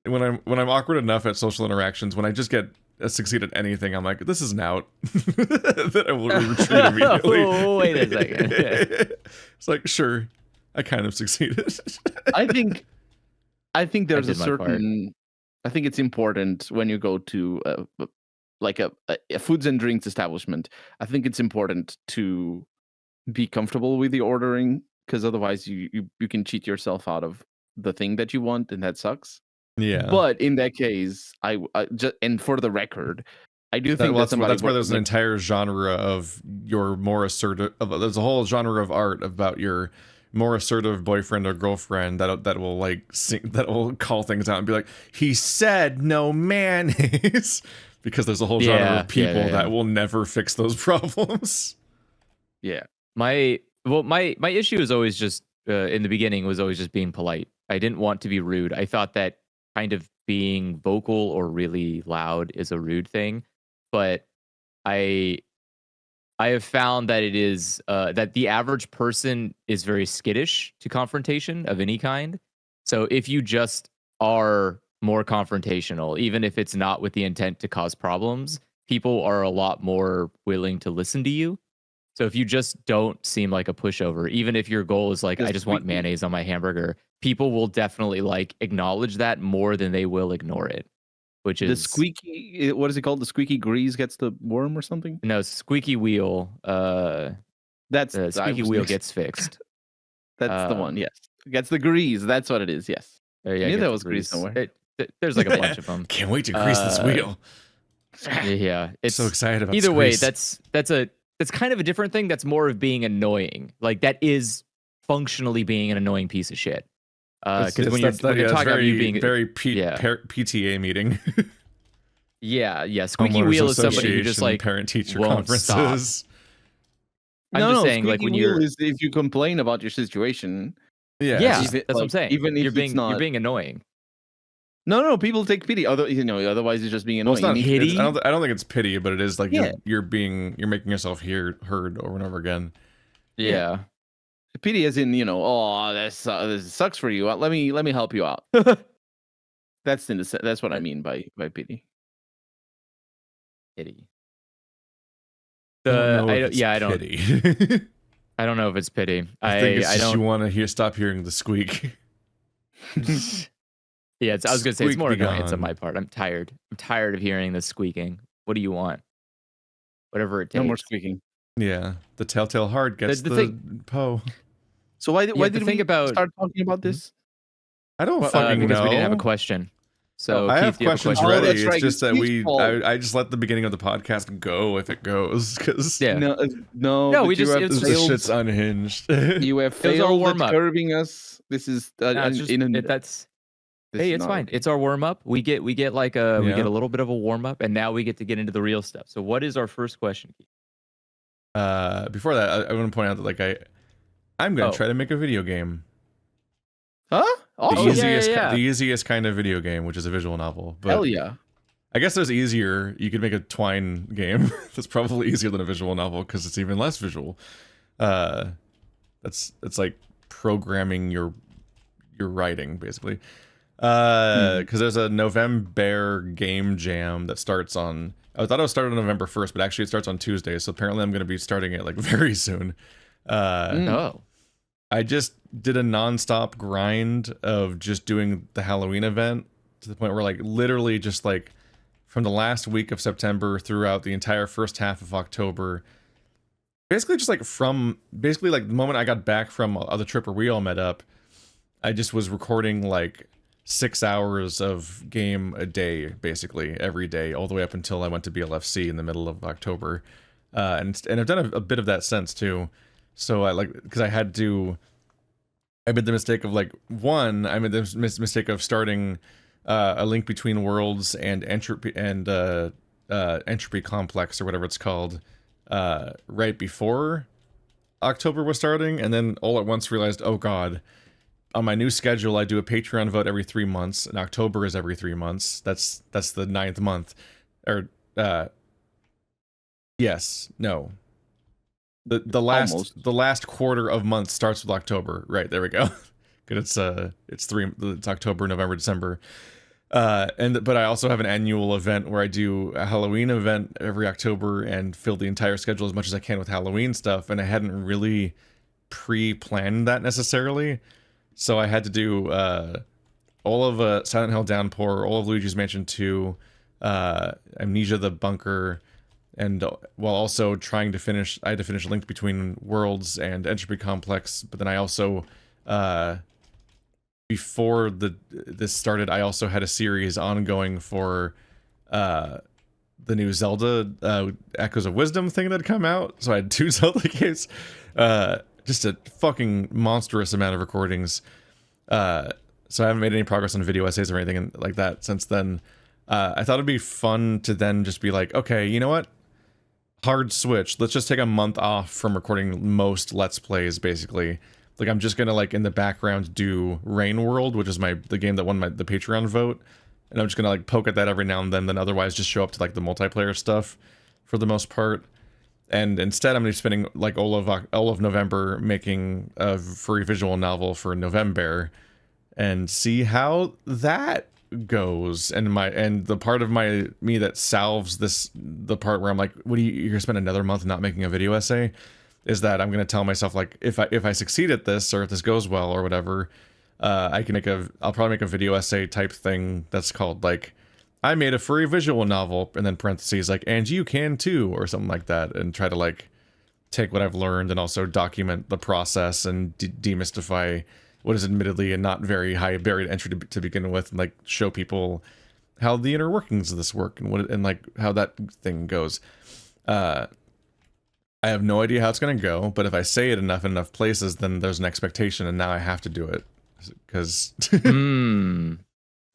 when I'm awkward enough at social interactions, when I just get succeed at anything, I'm like, this is an out. That I will retreat immediately. Oh, wait a second. It's like, sure, I kind of succeeded. I think there's a certain. I think it's important when you go to a foods and drinks establishment. I think it's important to be comfortable with the ordering because otherwise you can cheat yourself out of the thing that you want, and that sucks. Yeah. But in that case, I just, and for the record, I do think that's where there's an entire genre of your more assertive. There's a whole genre of art about your more assertive boyfriend or girlfriend that will like that will call things out and be like, he said no mayonnaise, because there's a whole genre of people that will never fix those problems. Yeah. My issue is always just in the beginning was always just being polite. I didn't want to be rude. I thought that kind of being vocal or really loud is a rude thing, but I have found that it is that the average person is very skittish to confrontation of any kind. So if you just are more confrontational, even if it's not with the intent to cause problems, people are a lot more willing to listen to you. So if you just don't seem like a pushover, even if your goal is like, I just want mayonnaise on my hamburger, people will definitely like acknowledge that more than they will ignore it. Which is the squeaky, what is it called? The squeaky grease gets the worm or something? No, squeaky wheel. That's squeaky wheel gets fixed. That's the one. Yes, gets the grease. That's what it is. Yes. Yeah, I knew there was grease somewhere. There's like a bunch of them. Can't wait to grease this wheel. Yeah, it's so excited about either way. That's kind of a different thing. That's more of being annoying. Like that is functionally being an annoying piece of shit. Because when you're talking about you being very PTA meeting. Yeah. Squeaky wheel is somebody who just like parent-teacher won't conferences. Stop. I'm just saying, like when you're if you complain about your situation. Yeah, that's what I'm saying. Even if you're being annoying. No, people take pity. Otherwise it's just being annoying. Well, it's not, I don't think it's pity, but it is like you're making yourself heard over and over again. Yeah. Pity as in, this sucks for you. Let me help you out. That's what I mean by pity. Pity. I don't. Pity. I don't know if it's pity. I think it's just you want to stop hearing the squeak. Yeah, I was gonna say it's more annoyance on my part. I'm tired. I'm tired of hearing the squeaking. What do you want? Whatever it takes. No more squeaking. Yeah, the telltale heart gets the Poe. So why did we start talking about this? I don't fucking know. Because we didn't have a question. So I Keith, have do you questions a question? ready. right. It's just that Keith's I just let the beginning of the podcast go if it goes, because Yeah. No, No, we but you just- have it's- this failed. shit's unhinged. You have was our failed at warm-up. curving us. This is No, it's just, hey, it's fine. okay. It's our warm up. We get like we Yeah. get a little bit of a warm up, and now we get to get into the real stuff. So, what is our first question, Keith? Before that, I want to point out that like I'm gonna Oh. try to make a video game. Huh? The Awesome. yeah. easiest kind of video game, which is a visual novel. But Hell yeah. I guess there's easier. You could make a Twine game that's probably easier than a visual novel because it's even less visual. It's like programming your writing basically. Because there's a November game jam that starts on. I thought it was started on November 1st, but actually it starts on Tuesday. So apparently I'm going to be starting it like very soon. Oh, I just did a nonstop grind of just doing the Halloween event to the point where like literally just like from the last week of September throughout the entire first half of October, basically just like from basically like the moment I got back from the trip where we all met up, I just was recording like 6 hours of game a day, basically every day, all the way up until I went to BLFC in the middle of October. And I've done a bit of that since too. So I like, because I made the mistake of like, I made the mistake of starting a link between worlds and entropy complex or whatever it's called, right before October was starting, and then all at once realized, oh god, on my new schedule I do a Patreon vote every 3 months, and October is every 3 months. That's the 9th month, or yes, no. The last quarter of month starts with October. Right, there we go. It's October, November, December. But I also have an annual event where I do a Halloween event every October and fill the entire schedule as much as I can with Halloween stuff, and I hadn't really pre-planned that necessarily. So I had to do all of Silent Hill Downpour, all of Luigi's Mansion 2, Amnesia the Bunker, and while also trying to finish, I had to finish Link Between Worlds and Entropy Complex, but then I also, before this started, I also had a series ongoing for the new Zelda Echoes of Wisdom thing that had come out, so I had 2 Zelda games, just a fucking monstrous amount of recordings, so I haven't made any progress on video essays or anything like that since then. I thought it'd be fun to then just be like, okay, you know what? Hard switch. Let's just take a month off from recording most Let's Plays, basically. Like, I'm just gonna, like, in the background do Rain World, which is the game that won the Patreon vote. And I'm just gonna, like, poke at that every now and then otherwise just show up to, like, the multiplayer stuff for the most part. And instead, I'm gonna be spending, like, all of November making a free visual novel for November and see how that goes. And the part of me that salves the part where I'm like, you're gonna spend another month not making a video essay, is that I'm gonna tell myself, like, if I succeed at this, or if this goes well or whatever, I'll probably make a video essay type thing that's called like, I made a free visual novel, and then parentheses like, and you can too, or something like that, and try to like take what I've learned and also document the process and demystify what is admittedly a not very high barrier to entry to begin with, and like show people how the inner workings of this work and like how that thing goes. I have no idea how it's gonna go, but if I say it enough places, then there's an expectation, and now I have to do it because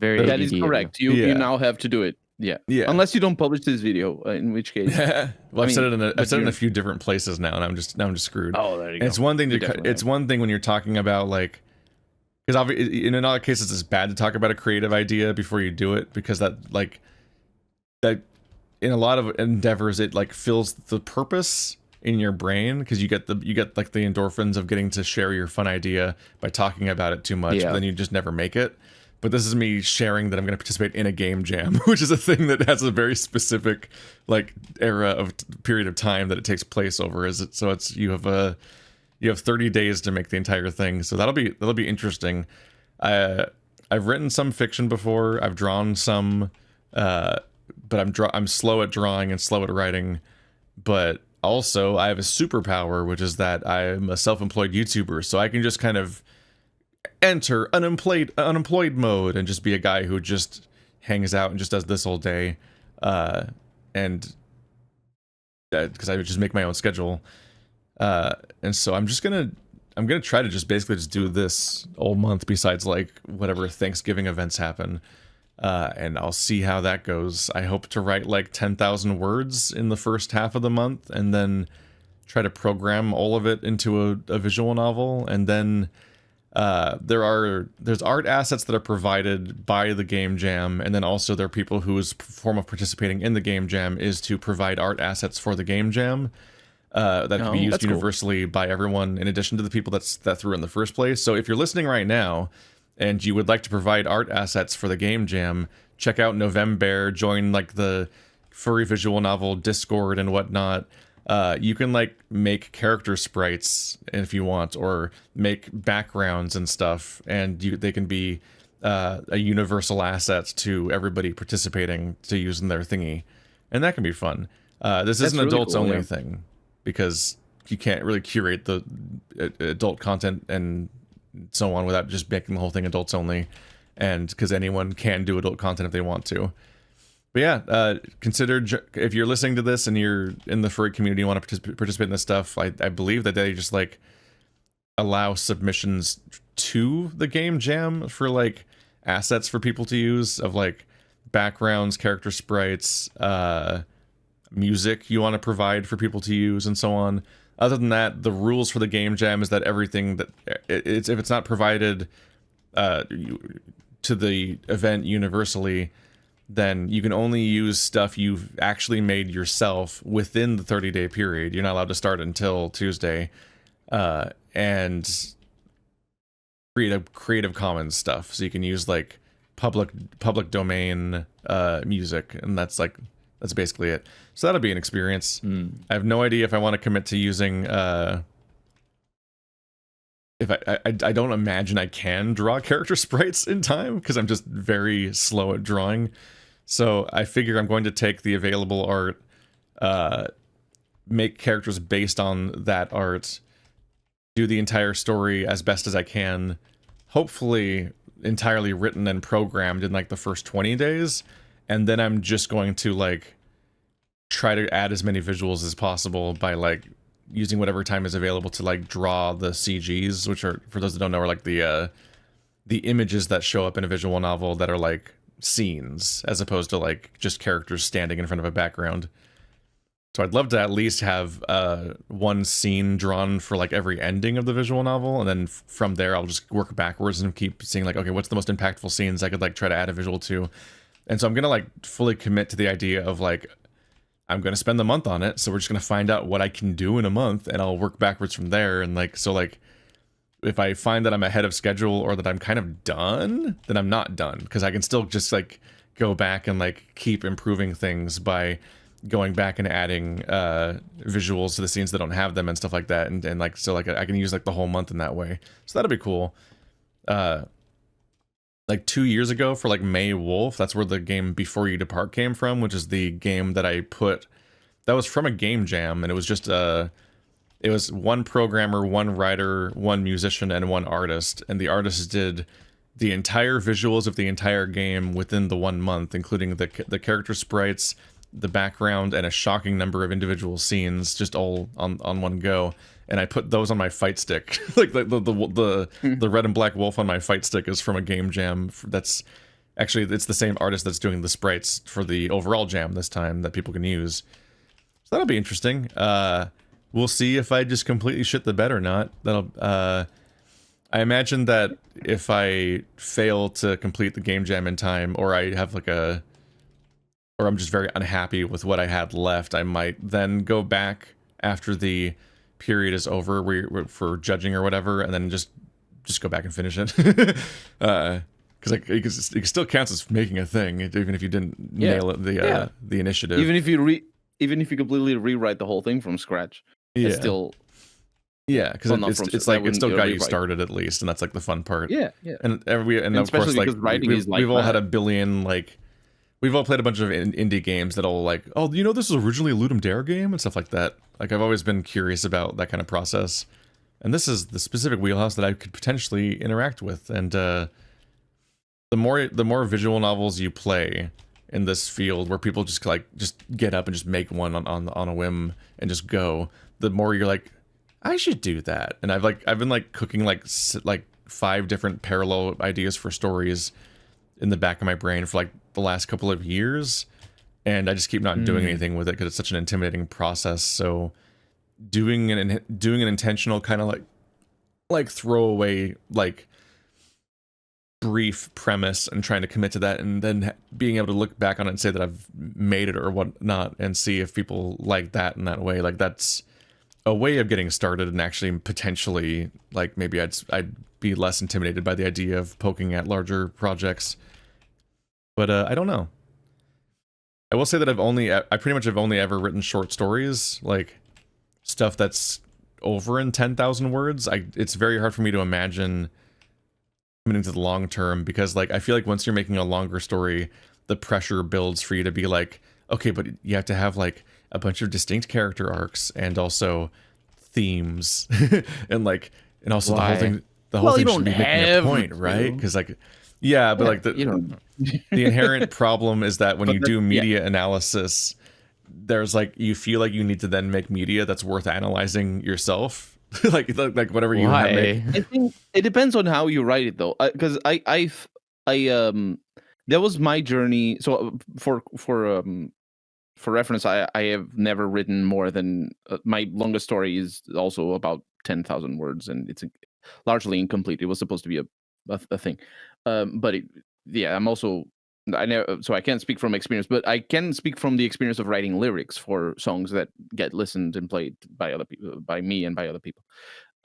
very that is correct. You now have to do it. Yeah. Unless you don't publish this video, in which case. Well, I've said it in a few different places now, and I'm just screwed. Oh, there you go. It's one thing one thing when you're talking about like, because obviously in a lot of cases it's bad to talk about a creative idea before you do it, because that in a lot of endeavors it like fills the purpose in your brain, because you get like the endorphins of getting to share your fun idea by talking about it too much, but then you just never make it. But this is me sharing that I'm going to participate in a game jam, which is a thing that has a very specific like period of time that it takes place over. You have 30 days to make the entire thing, so that'll be interesting. I've written some fiction before. I've drawn some, but I'm slow at drawing and slow at writing. But also, I have a superpower, which is that I'm a self-employed YouTuber, so I can just kind of enter unemployed mode and just be a guy who just hangs out and just does this all day, and because I would just make my own schedule, and so I'm gonna try to just basically just do this all month, besides like whatever Thanksgiving events happen, and I'll see how that goes. I hope to write like 10,000 words in the first half of the month, and then try to program all of it into a visual novel, and then there's art assets that are provided by the game jam, and then also there are people whose form of participating in the game jam is to provide art assets for the game jam that can be used universally by everyone, in addition to the people that threw in the first place. So if you're listening right now and you would like to provide art assets for the game jam, check out November, join like the furry visual novel Discord and whatnot. You can like make character sprites if you want, or make backgrounds and stuff, and they can be a universal asset to everybody participating to use in their thingy, and that can be fun. This is an really adults only thing, because you can't really curate the adult content and so on without just making the whole thing adults only, and because anyone can do adult content if they want to. But yeah, consider, if you're listening to this and you're in the furry community, you want to participate in this stuff, I believe that they just like allow submissions to the game jam for like assets for people to use, of like backgrounds, character sprites, music you want to provide for people to use, and so on. Other than that, the rules for the game jam is that everything that if it's not provided to the event universally, then you can only use stuff you've actually made yourself within the 30-day period. You're not allowed to start until Tuesday, and Creative Commons stuff, so you can use like public domain music, and that's basically it. So that'll be an experience. I have no idea if I want to commit to using if I don't imagine I can draw character sprites in time, because I'm just very slow at drawing. So I figure I'm going to take the available art, make characters based on that art, do the entire story as best as I can, hopefully entirely written and programmed in like the first 20 days, and then I'm just going to like try to add as many visuals as possible by like using whatever time is available to like draw the CGs, which are, for those that don't know, are like the images that show up in a visual novel that are like scenes, as opposed to like just characters standing in front of a background. So I'd love to at least have one scene drawn for like every ending of the visual novel, and then from there I'll just work backwards and keep seeing like, okay, what's the most impactful scenes I could like try to add a visual to. And so I'm gonna like fully commit to the idea of like, I'm going to spend the month on it, so we're just going to find out what I can do in a month, and I'll work backwards from there. And like, so like, if I find that I'm ahead of schedule, or that I'm kind of done, then I'm not done, because I can still just like go back and like keep improving things by going back and adding visuals to the scenes that don't have them and stuff like that. And like, so like I can use like the whole month in that way. So that'll be cool. Like 2 years ago for like May Wolf, that's where the game Before You Depart came from, which is the game that I put, that was from a game jam, and it was just it was one programmer, one writer, one musician, and one artist, and the artist did the entire visuals of the entire game within the 1 month, including the character sprites, the background, and a shocking number of individual scenes, just all on one go. And I put those on my fight stick. Like the red and black wolf on my fight stick is from a game jam. That's actually, it's the same artist that's doing the sprites for the overall jam this time that people can use. So that'll be interesting. We'll see if I just completely shit the bed or not. That'll. I imagine that if I fail to complete the game jam in time, or I have like or I'm just very unhappy with what I had left, I might then go back after the period is over for judging or whatever, and then just go back and finish it. Because like it still counts as making a thing, even if you didn't nail it, the initiative. Even if you completely rewrite the whole thing from scratch, it's still because it's like it still got you started at least, and that's like the fun part. And of course, like we've all had a billion like. We've all played a bunch of indie games that'll like, oh, you know, this was originally a Ludum Dare game and stuff like that. Like, I've always been curious about that kind of process. And this is the specific wheelhouse that I could potentially interact with. And the more visual novels you play in this field, where people just get up and just make one on a whim and just go, the more you're like, I should do that. And I've been like cooking like 5 different parallel ideas for stories in the back of my brain for like the last couple of years, and I just keep not doing anything with it because it's such an intimidating process. So doing an intentional kind of like throwaway, like brief premise and trying to commit to that, and then being able to look back on it and say that I've made it or whatnot, and see if people like that in that way, like that's a way of getting started, and actually potentially like maybe I'd be less intimidated by the idea of poking at larger projects. But I don't know. I will say that I pretty much have only ever written short stories, like stuff that's over in 10,000 words. It's very hard for me to imagine coming into the long term, because like I feel like once you're making a longer story, the pressure builds for you to be like, okay, but you have to have like a bunch of distinct character arcs and also themes and also the whole thing should be making a point, right? Because like, yeah, but like the inherent problem is that when you do media analysis, there's like, you feel like you need to then make media that's worth analyzing yourself. like whatever you have make. I think it depends on how you write it though, because I that was my journey. So for reference, I have never written more than my longest story is also about 10,000 words, and it's largely incomplete. It was supposed to be a thing, but I'm also, I know, so I can't speak from experience, but I can speak from the experience of writing lyrics for songs that get listened and played by other people, by me and by other people.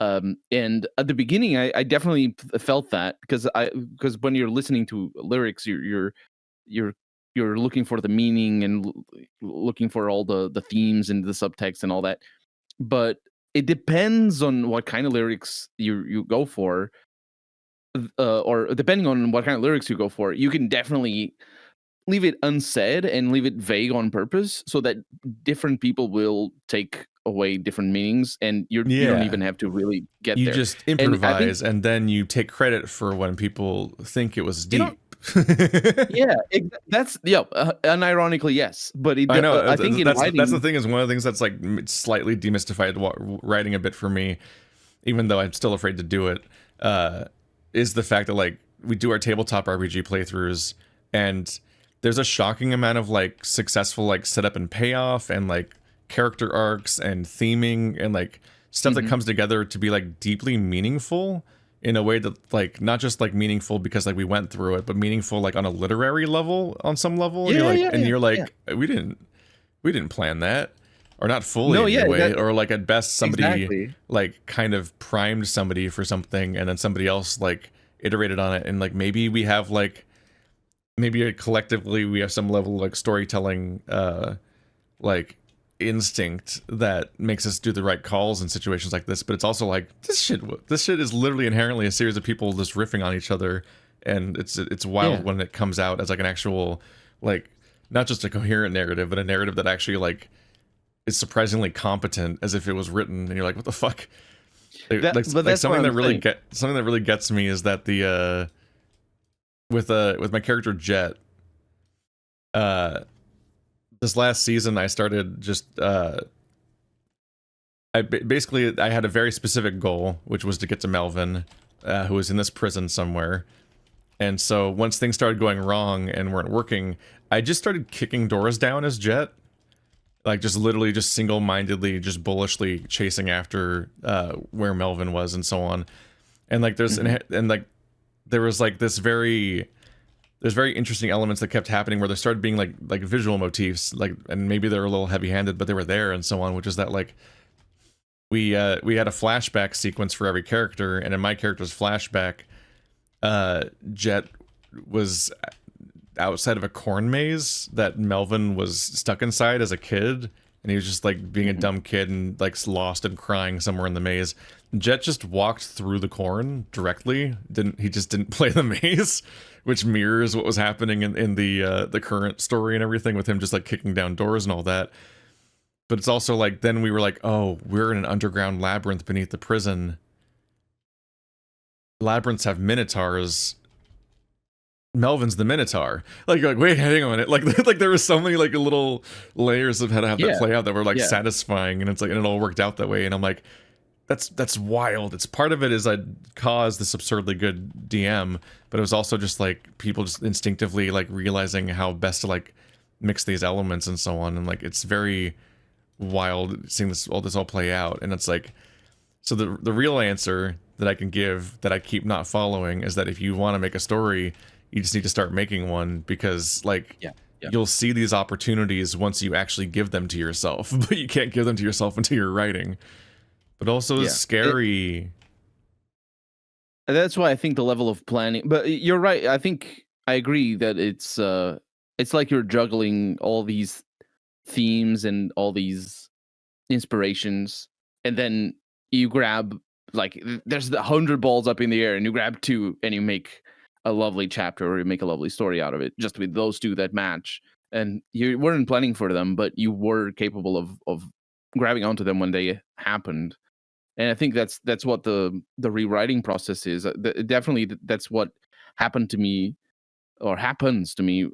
And at the beginning, I definitely felt that, because when you're listening to lyrics, you're looking for the meaning and looking for all the themes and the subtext and all that. But it depends on what kind of lyrics you go for. Or depending on what kind of lyrics you go for, you can definitely leave it unsaid and leave it vague on purpose, so that different people will take away different meanings, and you don't even have to really get there. You just improvise, and then you take credit for when people think it was deep. That's unironically, yes. But I know. I think that's the thing, is one of the things that's like slightly demystified writing a bit for me, even though I'm still afraid to do it. Is the fact that like we do our tabletop RPG playthroughs, and there's a shocking amount of like successful like setup and payoff, and like character arcs and theming, and like stuff that comes together to be like deeply meaningful in a way that like not just like meaningful because like we went through it, but meaningful like on a literary level, on some level. We didn't plan that. Or not fully anyway, or like at best somebody like kind of primed somebody for something, and then somebody else like iterated on it, and like maybe we have like collectively we have some level of like storytelling like instinct that makes us do the right calls in situations like this. But it's also like this shit is literally inherently a series of people just riffing on each other, and it's wild when it comes out as like an actual, like, not just a coherent narrative, but a narrative that actually like is surprisingly competent, as if it was written, and you're like, what the fuck? Something that really gets me is that the with my character Jet, this last season I started just I had a very specific goal, which was to get to Melvin, who was in this prison somewhere. And so once things started going wrong and weren't working, I just started kicking doors down as Jet. Like just literally just single-mindedly, just bullishly chasing after where Melvin was and so on. And like there's and like there was like there's very interesting elements that kept happening where there started being like visual motifs, like, and maybe they were a little heavy-handed, but they were there and so on, which is that like we had a flashback sequence for every character, and in my character's flashback, Jet was outside of a corn maze that Melvin was stuck inside as a kid, and he was just like being a dumb kid and like lost and crying somewhere in the maze. Jet just walked through the corn directly. He just didn't play the maze, which mirrors what was happening in the current story and everything, with him just like kicking down doors and all that. But it's also like, then we were like, oh, we're in an underground labyrinth beneath the prison. Labyrinths have minotaurs. Melvin's the Minotaur. Like wait, hang on a minute. Like there were so many like little layers of how to have that play out that were like satisfying, and it's like, and it all worked out that way. And I'm like, that's wild. It's part of it is I caused this absurdly good DM, but it was also just like people just instinctively like realizing how best to like mix these elements and so on. And like it's very wild seeing this all play out. And it's like, so the real answer that I can give that I keep not following is that if you want to make a story, you just need to start making one, because like you'll see these opportunities once you actually give them to yourself, but you can't give them to yourself until you're writing. But also it's scary. That's why I think the level of planning, but you're right. I think I agree that it's like you're juggling all these themes and all these inspirations, and then you grab, like, there's 100 balls up in the air and you grab 2 and you make a lovely chapter, or you make a lovely story out of it, just with those 2 that match. And you weren't planning for them, but you were capable of grabbing onto them when they happened. And I think that's what the rewriting process is. Definitely, that's what happened to me, or happens to me.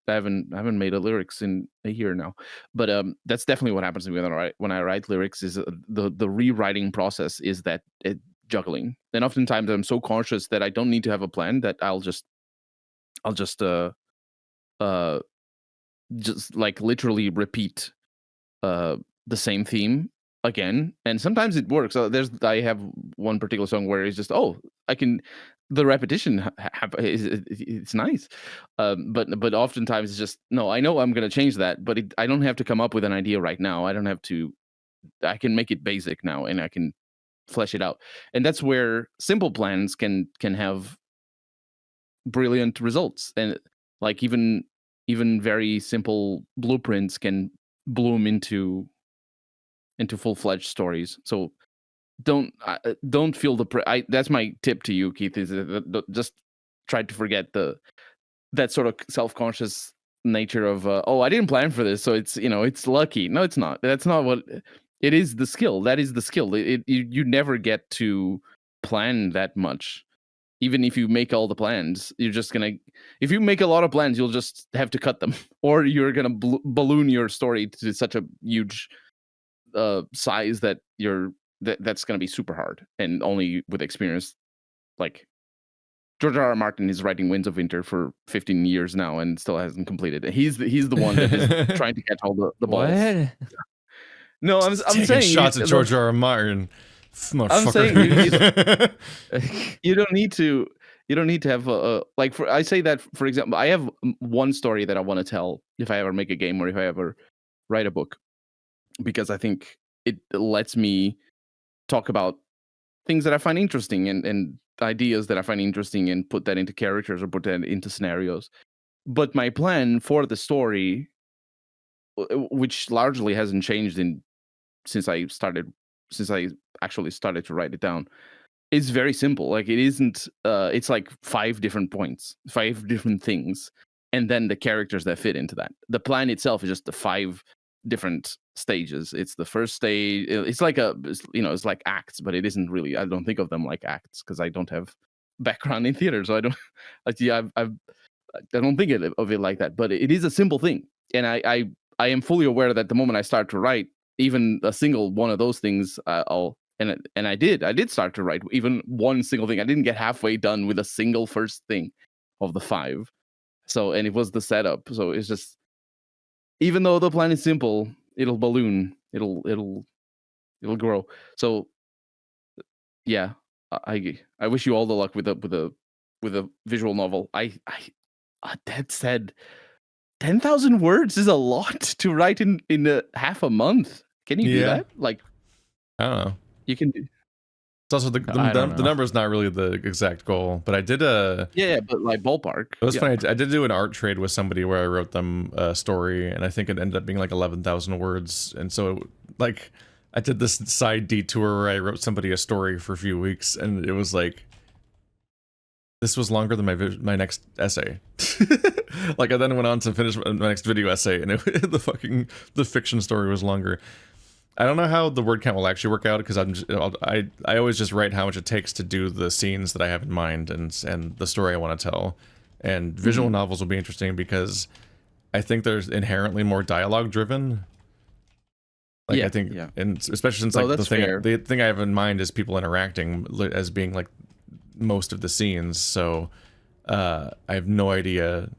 I haven't made a lyrics in a year now, but that's definitely what happens to me when I write lyrics. Is the rewriting process is that juggling. And oftentimes I'm so conscious that I don't need to have a plan, that I'll just like literally repeat the same theme again, and sometimes it works. I have one particular song where it's just, the repetition it's nice, but oftentimes it's just, no, I know I'm going to change that, but I don't have to come up with an idea right now. I can make it basic now, and I can flesh it out. And that's where simple plans can have brilliant results, and like even very simple blueprints can bloom into full-fledged stories. So don't feel that's my tip to you, Keith, is just try to forget that sort of self-conscious nature of I didn't plan for this, so it's lucky. No, it's not. That's not what it is. The skill, that is the skill. You never get to plan that much. Even if you make all the plans, you're just gonna, if you make a lot of plans, you'll just have to cut them, or you're gonna balloon your story to such a huge size that that's going to be super hard, and only with experience. Like George R.R. Martin is writing Winds of Winter for 15 years now and still hasn't completed it. He's the one that is trying to catch all the balls. What? No, I'm saying shots at George R.R. Martin. I'm saying you don't need to have I say that, for example, I have one story that I want to tell if I ever make a game, or if I ever write a book, because I think it lets me talk about things that I find interesting, and ideas that I find interesting, and put that into characters or put that into scenarios. But my plan for the story, which largely hasn't changed since I actually started to write it down, is very simple. Like, it isn't it's like 5 different points, 5 different things, and then the characters that fit into that. The plan itself is just the 5 different stages. It's the first stage. It's like it's like acts, but it isn't really. I don't think of them like acts because I don't have background in theater, so I don't. I don't think of it like that. But it is a simple thing, and I am fully aware that the moment I start to write, even a single one of those things, and I did start to write even one single thing. I didn't get halfway done with a single first thing of the 5. So, and it was the setup. So it's just, even though the plan is simple, it'll balloon. It'll grow. So yeah, I wish you all the luck with a visual novel. That said, 10,000 words is a lot to write in half a month. Can you do that? Like, I don't know. You can do. It's also the number is not really the exact goal, but I did but like ballpark. It was funny. I did do an art trade with somebody where I wrote them a story, and I think it ended up being like 11,000 words. And so like I did this side detour where I wrote somebody a story for a few weeks, and it was like, this was longer than my next essay. Like, I then went on to finish my next video essay, and the fiction story was longer. I don't know how the word count will actually work out because I always just write how much it takes to do the scenes that I have in mind and the story I want to tell. And visual novels will be interesting because I think there's inherently more dialogue driven. Like I think, and especially since like the thing I have in mind is people interacting as being like most of the scenes. So I have no idea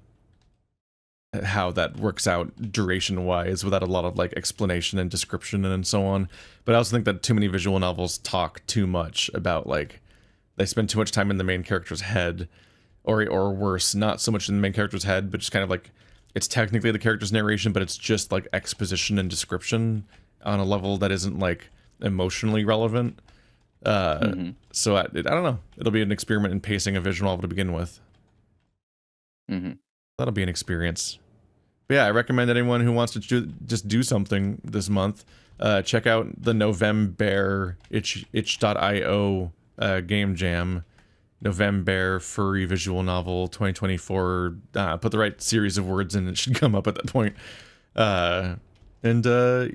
how that works out duration wise without a lot of like explanation and description and so on. But I also think that too many visual novels talk too much about like they spend too much time in the main character's head, or worse, not so much in the main character's head, but just kind of like it's technically the character's narration, but it's just like exposition and description on a level that isn't like emotionally relevant. So I don't know. It'll be an experiment in pacing a visual novel to begin with. That'll be an experience. But yeah, I recommend anyone who wants to just do something this month, check out the November itch.io game jam. November furry visual novel 2024. Put the right series of words in, it should come up at that point. And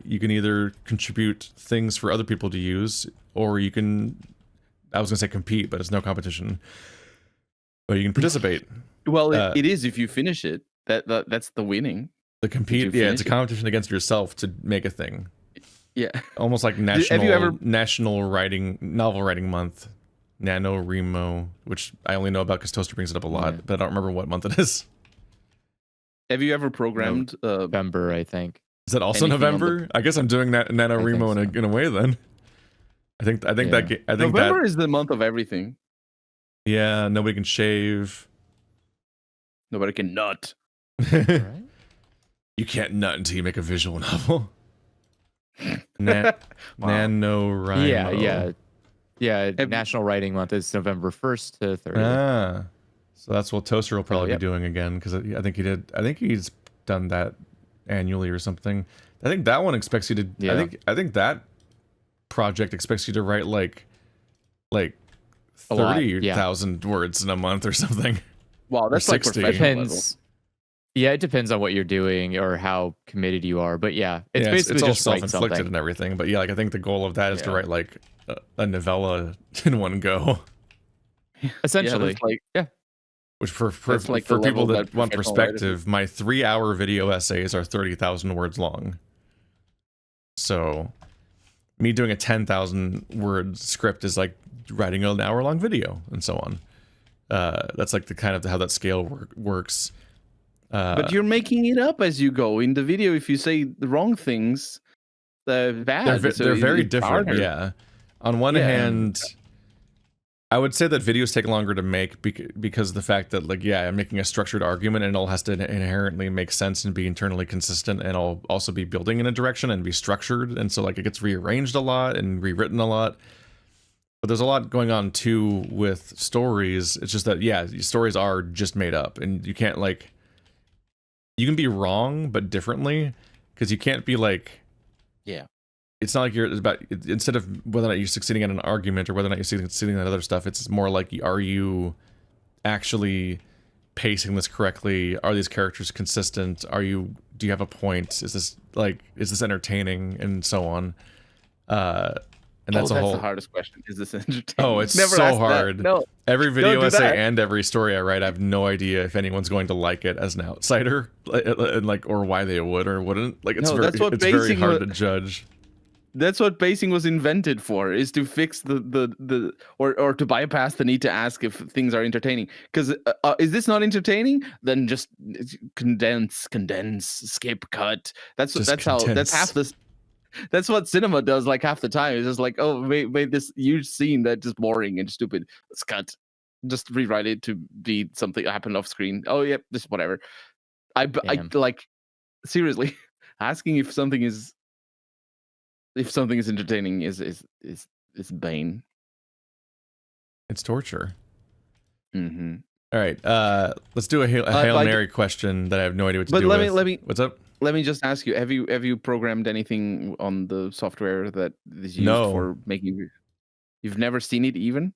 you can either contribute things for other people to use, or you can, I was gonna say compete, but it's no competition. But you can participate. Well, it is if you finish it. That's the winning. The compete, yeah, it's a competition against yourself to make a thing. Yeah, almost like national novel writing month, NaNoWriMo, which I only know about because Toaster brings it up a lot, but I don't remember what month it is. Have you ever programmed November? I think. Is that also November? I guess I'm doing NaNoWriMo in a way then. I think November is the month of everything. Yeah, nobody can shave. Nobody can nut. Right? You can't nut until you make a visual novel. NaNoWriMo. Yeah. National Writing Month is November 1st to 30th. So that's what Toaster will probably be doing again, because I think he did. I think he's done that annually or something. I think that one expects you to. Yeah. I think that project expects you to write like 30,000 words in a month or something. Wow, that's like professional level. Yeah, it depends on what you're doing or how committed you are. But yeah, it's basically it's all just self-inflicted and everything. But yeah, like I think the goal of that is to write like a novella in one go. Essentially, Which for people that want perspective, my 3-hour video essays are 30,000 words long. So me doing a 10,000 word script is like writing an hour-long video and so on. That's like the kind of how that scale works. But you're making it up as you go in the video. If you say the wrong things, they're bad. They're very different. Harder. Yeah. On one hand, I would say that videos take longer to make because of the fact that, like, I'm making a structured argument and it all has to inherently make sense and be internally consistent, and I'll also be building in a direction and be structured, and so like it gets rearranged a lot and rewritten a lot. But there's a lot going on too with stories. It's just that stories are just made up, and you can't like. You can be wrong, but differently, because you can't be like. Yeah. It's not like instead of whether or not you're succeeding at an argument or whether or not you're succeeding at other stuff, it's more like, are you actually pacing this correctly? Are these characters consistent? Do you have a point? Is this entertaining? And so on. And that's the hardest question. Is this entertaining? Oh, it's never so hard. No. Every video essay and every story I write, I have no idea if anyone's going to like it as an outsider, or why they would or wouldn't. Like it's very hard to judge. That's what pacing was invented for, is to fix or to bypass the need to ask if things are entertaining. Because is this not entertaining? Then just condense, skip, cut. That's half this. That's what cinema does like half the time. It's just like, oh, made this huge scene that's just boring and stupid. Let's cut. Just rewrite it to be something that happened off screen. Oh, yeah, just whatever. I like, seriously, asking if something is entertaining is bane. It's torture. Mm-hmm. All right, let's do a Hail Mary question that I have no idea what to do with. Let me. What's up? Let me just ask you: Have you programmed anything on the software that is used for making? You've never seen it even?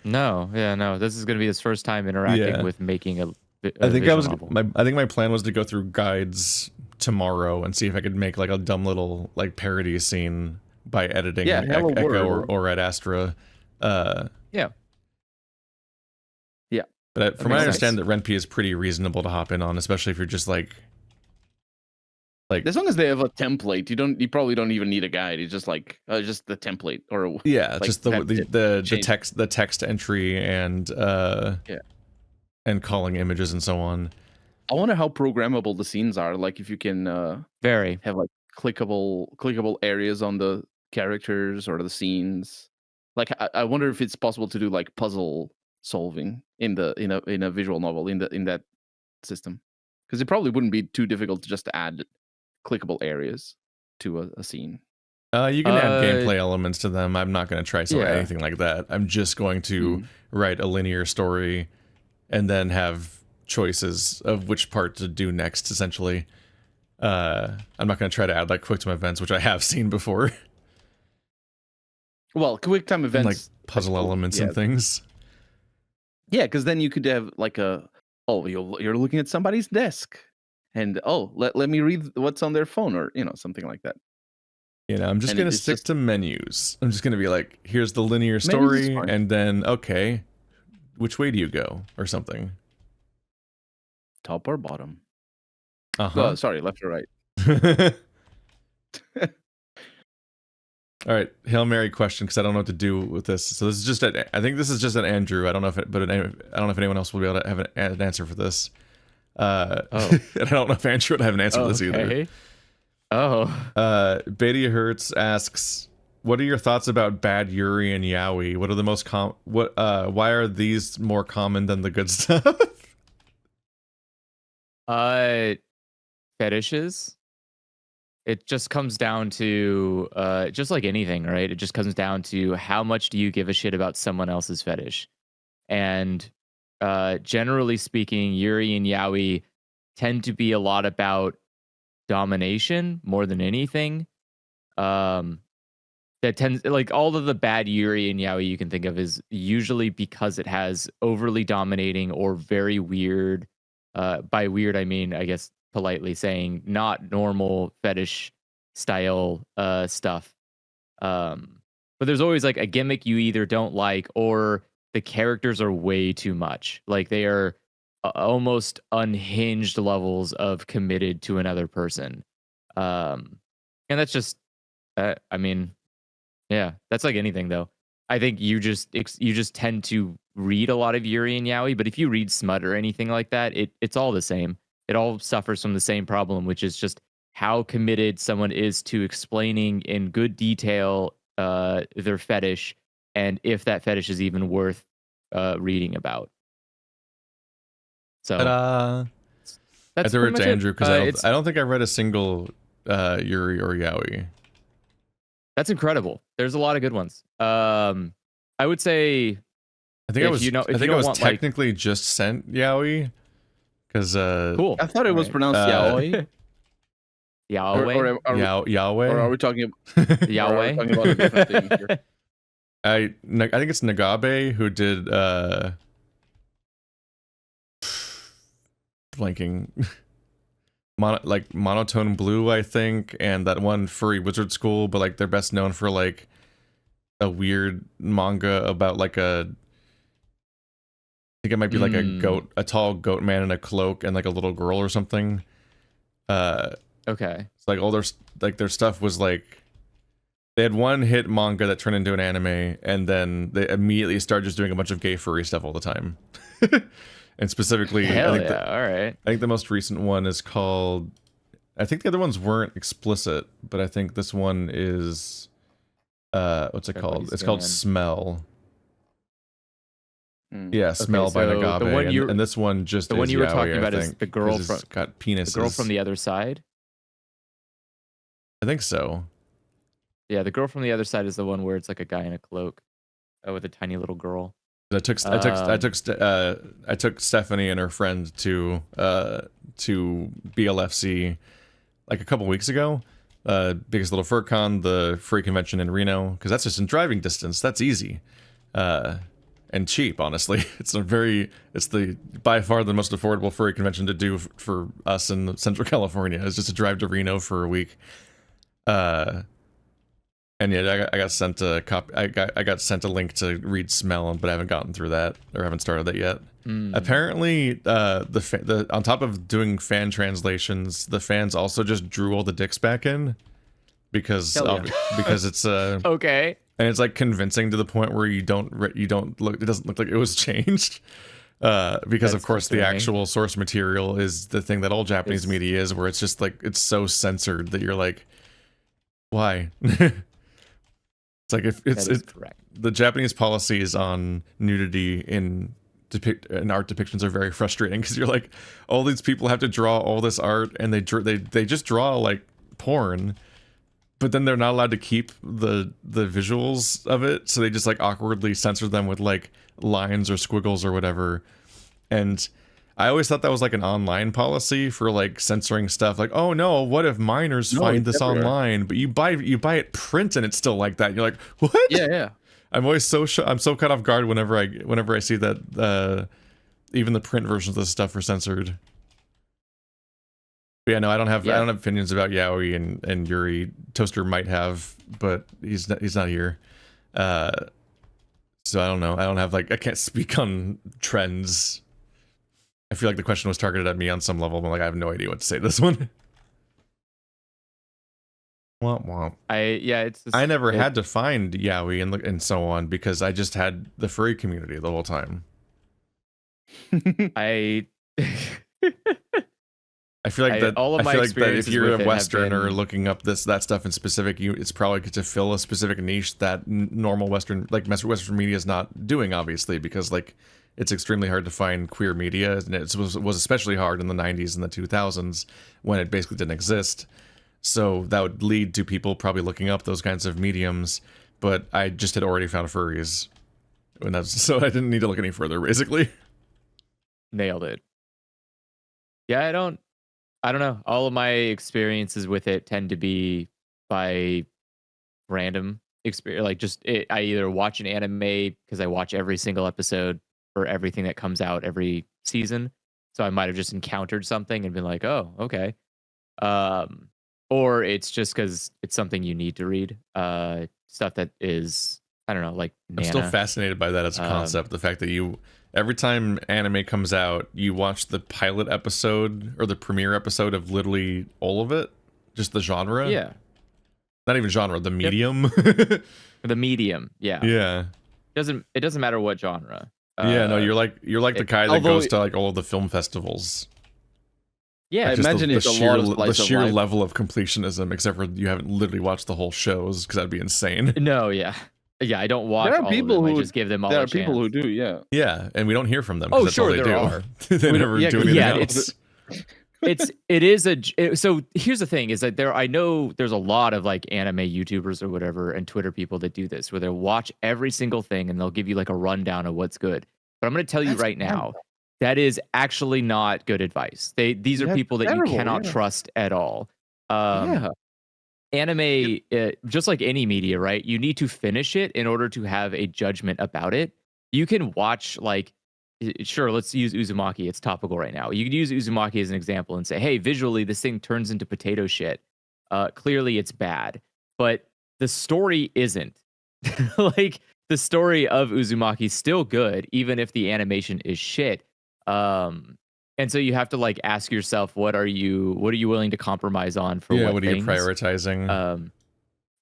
No. This is going to be his first time interacting with making a I think my plan was to go through guides tomorrow and see if I could make like a dumb little like parody scene by editing Hello Echo World. or Red Astra. Yeah. But from what I understand, that Ren'Py is pretty reasonable to hop in on, especially if you're just like as long as they have a template, you probably don't even need a guide. It's just like just the template or just the text entry and and calling images and so on. I wonder how programmable the scenes are. Like if you can have like clickable areas on the characters or the scenes. Like I wonder if it's possible to do like puzzle solving in a visual novel in that system, because it probably wouldn't be too difficult to just add clickable areas to a scene. You can add gameplay elements to them. I'm not going to try anything like that. I'm just going to write a linear story and then have choices of which part to do next, essentially. I'm not going to try to add like QuickTime events, which I have seen before. Well, QuickTime events, and, like puzzle elements and things. Yeah, because then you could have like you're looking at somebody's desk, and let me read what's on their phone, or something like that. I'm just gonna stick to menus. I'm just gonna be like, here's the linear story, and then okay, which way do you go, or something. Top or bottom? Sorry, left or right. All right, Hail Mary question, because I don't know what to do with this. So this is just I think this is just an Andrew. I don't know if anyone else will be able to have an answer for this. And I don't know if Andrew would have an answer for this either. Beta Hertz asks, what are your thoughts about bad Yuri and Yaoi? What are the most why are these more common than the good stuff? Fetishes. It just comes down to just like anything, right? It just comes down to how much do you give a shit about someone else's fetish. And generally speaking, Yuri and Yaoi tend to be a lot about domination more than anything. That tends, like, all of the bad Yuri and Yaoi you can think of is usually because it has overly dominating or very weird. By weird, I mean, I guess politely saying not normal fetish style stuff. But there's always like a gimmick you either don't like, or the characters are way too much. Like they are almost unhinged levels of committed to another person. And that's just, I mean, yeah, that's like anything though. I think you just tend to read a lot of Yuri and Yaoi, but if you read smut or anything like that, it's all the same. It all suffers from the same problem, which is just how committed someone is to explaining in good detail their fetish, and if that fetish is even worth reading about. So that's pretty much Andrew, because I don't think I read a single Yuri or Yaoi. That's incredible. There's a lot of good ones. I would say, I think I was technically just sent Yaoi. Because cool. I thought it was pronounced Yaoi. Yaoi. Yaoi. Or are we talking about Yaoi? Talking about a different thing here? I think it's Nagabe who did blanking Monotone Blue, I think, and that one Furry Wizard School, but like they're best known for like a weird manga about like I think it might be like a tall goat man in a cloak and like a little girl or something. Okay. It's like all their stuff was like, they had one hit manga that turned into an anime, and then they immediately started just doing a bunch of gay furry stuff all the time. And specifically, all right. I think the most recent one is called, I think the other ones weren't explicit, but I think this one is, what's it called? It's called Smell. Yeah, Smell by Nagabe. And this one just the is one you were Yaoi, talking about is the girl from got penises. The girl from the other side. I think so. Yeah, the girl from the other side is the one where it's like a guy in a cloak with a tiny little girl. I took Stephanie and her friend to BLFC like a couple weeks ago. Biggest Little Fur Con, the free convention in Reno, because that's just in driving distance. That's easy. And and cheap. Honestly, it's the by far the most affordable furry convention to do for us in Central California. It's just to drive to Reno for a week. And yeah, I got sent a copy. I got sent a link to read Smell, but I haven't gotten through that or haven't started that yet. Apparently, on top of doing fan translations, the fans also just drew all the dicks back in because it's okay, and it's like convincing to the point where you don't look. It doesn't look like it was changed. Because that's of course the actual source material is the thing that all Japanese media is, where it's just like it's so censored that you're like, why? It's like if it's correct. The Japanese policies on nudity in art depictions are very frustrating because you're like, all these people have to draw all this art and they just draw like porn, but then they're not allowed to keep the visuals of it, so they just like awkwardly censor them with like lines or squiggles or whatever. And I always thought that was like an online policy for like censoring stuff. Like, oh no, what if minors find this online? But you buy it print and it's still like that. You're like, what? Yeah. I'm always I'm so caught off guard whenever I see that even the print versions of this stuff are censored. But yeah, no, I don't have opinions about Yaoi and Yuri. Toaster might have, but he's not here. So I don't know. I can't speak on trends. I feel like the question was targeted at me on some level, but like I have no idea what to say to this one. Womp womp. I never had to find Yaoi and so on because I just had the furry community the whole time. I feel like that if you're a Westerner looking up that stuff in specific, it's probably to fill a specific niche that normal Western media is not doing, obviously, because like it's extremely hard to find queer media, and it was especially hard in the 90s and the 2000s when it basically didn't exist. So that would lead to people probably looking up those kinds of mediums, but I just had already found furries, so I didn't need to look any further, basically. Nailed it. Yeah, I don't know. All of my experiences with it tend to be by random experience. Like I either watch an anime because I watch every single episode for everything that comes out every season. So I might have just encountered something and been like, oh, okay. Or it's just because it's something you need to read. Stuff that is, I don't know, like Nana. I'm still fascinated by that as a concept. The fact that every time anime comes out, you watch the pilot episode or the premiere episode of literally all of it, just the genre. Yeah. Not even genre, the medium. Yep. The medium, yeah. Yeah. It doesn't matter what genre. Yeah, no, you're like the guy that goes to like all of the film festivals. Yeah, like I imagine it's the sheer level of completionism, except for you haven't literally watched the whole shows because that'd be insane. No, yeah. Yeah, I don't watch all of them. I just give them all a chance. There are people who do, yeah. Yeah, and we don't hear from them. Oh, sure, there are. They never do anything else. So here's the thing: is that I know there's a lot of like anime YouTubers or whatever and Twitter people that do this, where they'll watch every single thing and they'll give you like a rundown of what's good. But I'm going to tell you right now, that is actually not good advice. These are people that you cannot trust at all. Anime, just like any media, right? You need to finish it in order to have a judgment about it. You can watch like, sure, let's use Uzumaki. It's topical right now. You could use Uzumaki as an example and say, hey, visually, this thing turns into potato shit. Clearly, it's bad. But the story isn't. Like, the story of Uzumaki is still good, even if the animation is shit. And so you have to like ask yourself, what are you willing to compromise on for what are things? You prioritizing?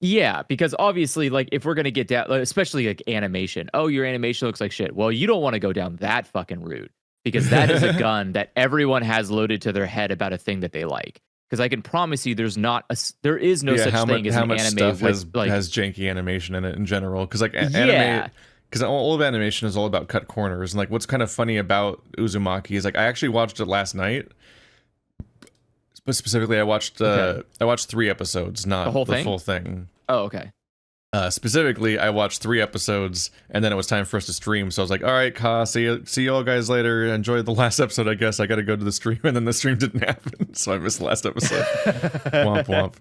Yeah, because obviously, like, if we're gonna get down, especially like animation, oh, your animation looks like shit. Well, you don't want to go down that fucking route because that is a gun that everyone has loaded to their head about a thing that they like. Because I can promise you, there is no such thing as an anime stuff has janky animation in it in general. Because like anime. Because all of animation is all about cut corners, and like what's kind of funny about Uzumaki is like I actually watched it last night, but specifically I watched 3 episodes, not the full thing. Oh, okay. Specifically, I watched 3 episodes, and then it was time for us to stream. So I was like, "All right, Ka, see you all guys later. Enjoy the last episode, I guess. I got to go to the stream," and then the stream didn't happen, so I missed the last episode. Womp womp.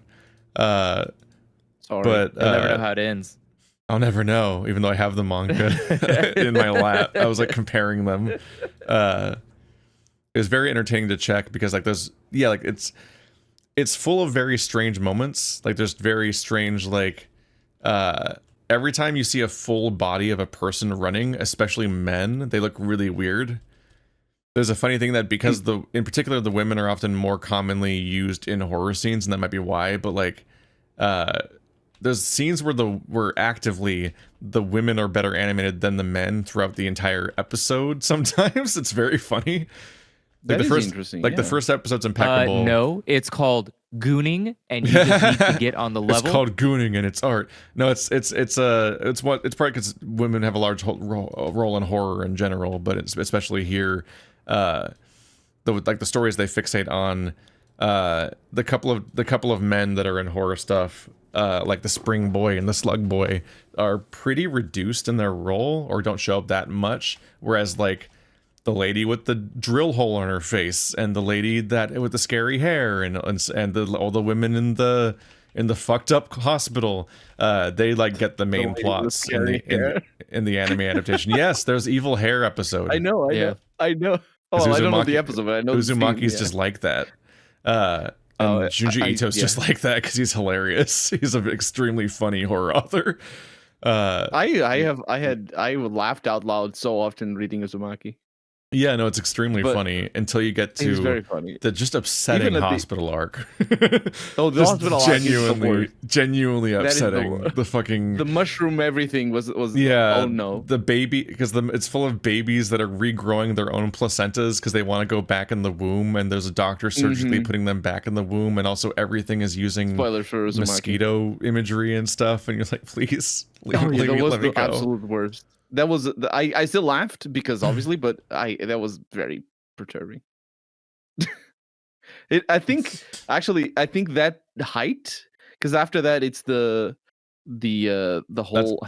Sorry, but you'll never know how it ends. I'll never know, even though I have the manga in my lap. I was like comparing them. It was very entertaining to check because like there's like it's full of very strange moments. Like there's very strange like every time you see a full body of a person running, especially men, they look really weird. There's a funny thing that because in particular the women are often more commonly used in horror scenes, and that might be why, but like there's scenes where actively the women are better animated than the men throughout the entire episode. Sometimes it's very funny. Like that is interesting. Like the first episode's impeccable. No, it's called gooning, and you just need to get on the level. It's called gooning, and it's art. No, it's probably because women have a large role in horror in general, but it's especially here. The stories they fixate on, the couple of men that are in horror stuff. Like the Spring Boy and the Slug Boy are pretty reduced in their role or don't show up that much, whereas like the lady with the drill hole on her face and the lady with the scary hair and all the women in the fucked up hospital, they like get the main plots in the anime adaptation. Yes, there's evil hair episode. I know. Oh, I don't know the episode, but I know Uzumaki's just like that. And Junji Ito's just like that because he's hilarious. He's an extremely funny horror author. I laughed out loud so often reading Uzumaki. Yeah, no, it's extremely funny until you get to very funny. The just upsetting hospital arc. Oh, the hospital arc is genuinely upsetting. The mushroom everything was yeah. Oh no, the baby because it's full of babies that are regrowing their own placentas because they want to go back in the womb, and there's a doctor surgically putting them back in the womb, and also everything is using spoilers for Uzumaki. Mosquito imagery and stuff, and you're like, please, that was the absolute worst. That was I still laughed because obviously, but that was very perturbing. I think that height, because after that it's the whole.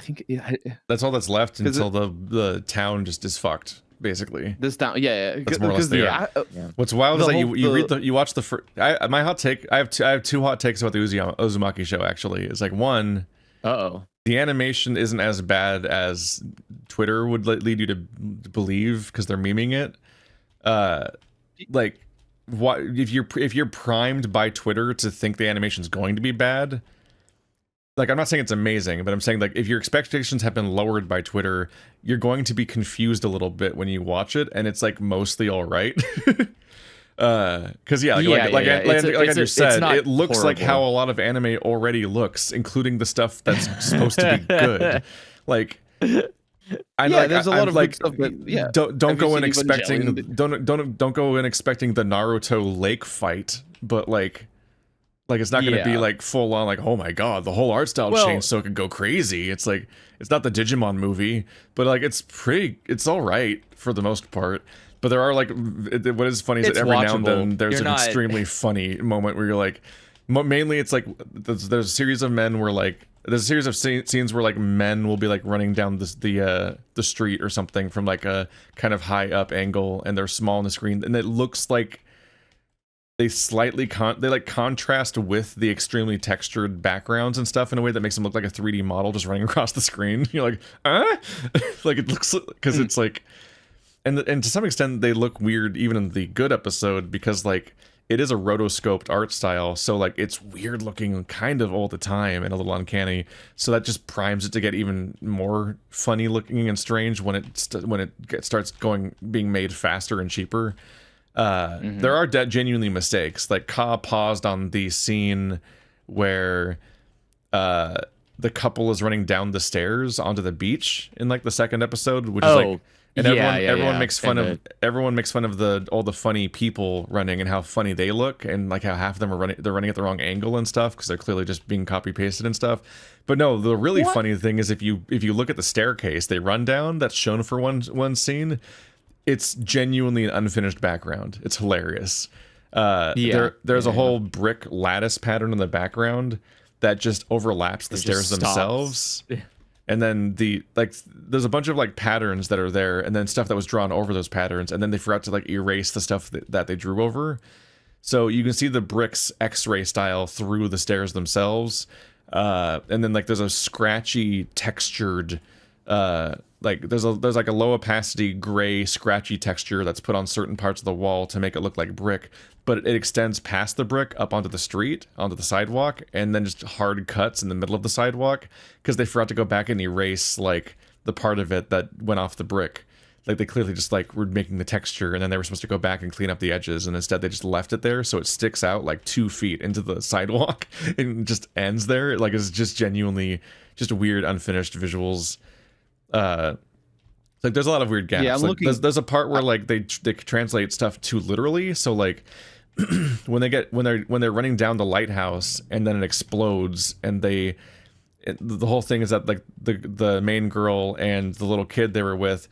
That's all that's left until the town just is fucked. Basically, this town, yeah. That's more or less there. What's wild is that you watch the first. My hot take. I have two hot takes about the Uzumaki show. Actually, it's like one. The animation isn't as bad as Twitter would lead you to believe because they're memeing it. Like, what if you're primed by Twitter to think the animation's going to be bad? Like, I'm not saying it's amazing, but I'm saying like if your expectations have been lowered by Twitter, you're going to be confused a little bit when you watch it, and it's like mostly all right. Because like Andrew said, it looks horrible. Like how a lot of anime already looks, including the stuff that's supposed to be good. Like, there's a lot of good stuff. That, don't go in expecting don't go in expecting the Naruto lake fight, but like it's not going to be like full on like, oh my god, the whole art style changed so it could go crazy. It's like it's not the Digimon movie, but like it's all right for the most part. But there are like, what is funny is that every now and then there's an extremely funny moment where you're like, mainly it's like there's a series of men where like there's a series of scenes where like men will be like running down the street or something from like a kind of high up angle, and they're small on the screen, and it looks like they slightly contrast with the extremely textured backgrounds and stuff in a way that makes them look like a 3D model just running across the screen. You're like, like it looks because it's like. And to some extent, they look weird even in the good episode because, like, it is a rotoscoped art style. So, like, it's weird looking kind of all the time and a little uncanny. So that just primes it to get even more funny looking and strange when it starts being made faster and cheaper. There are genuinely mistakes. Like, Ka paused on the scene where the couple is running down the stairs onto the beach in, like, the second episode, which is, like... And everyone makes fun of all the funny people running and how funny they look, and like how half of them are running at the wrong angle and stuff because they're clearly just being copy pasted and stuff. But no, the really funny thing is if you look at the staircase they run down that's shown for one scene, it's genuinely an unfinished background. It's hilarious. There's a whole brick lattice pattern in the background that just overlaps the stairs themselves. And then there's a bunch of like patterns that are there, and then stuff that was drawn over those patterns, and then they forgot to like erase the stuff that they drew over. So you can see the bricks X-ray style through the stairs themselves. And then like there's a scratchy textured like there's like a low opacity gray scratchy texture that's put on certain parts of the wall to make it look like brick, but it extends past the brick up onto the street, onto the sidewalk, and then just hard cuts in the middle of the sidewalk because they forgot to go back and erase like the part of it that went off the brick. Like they clearly just like were making the texture, and then they were supposed to go back and clean up the edges, and instead they just left it there so it sticks out like 2 feet into the sidewalk and just ends there. Like it's just genuinely just weird unfinished visuals. Like there's a lot of weird gaps. Yeah, I'm like, looking. There's a part where like they translate stuff too literally. So like when they're running down the lighthouse and then it explodes and the whole thing is that like the main girl and the little kid they were with,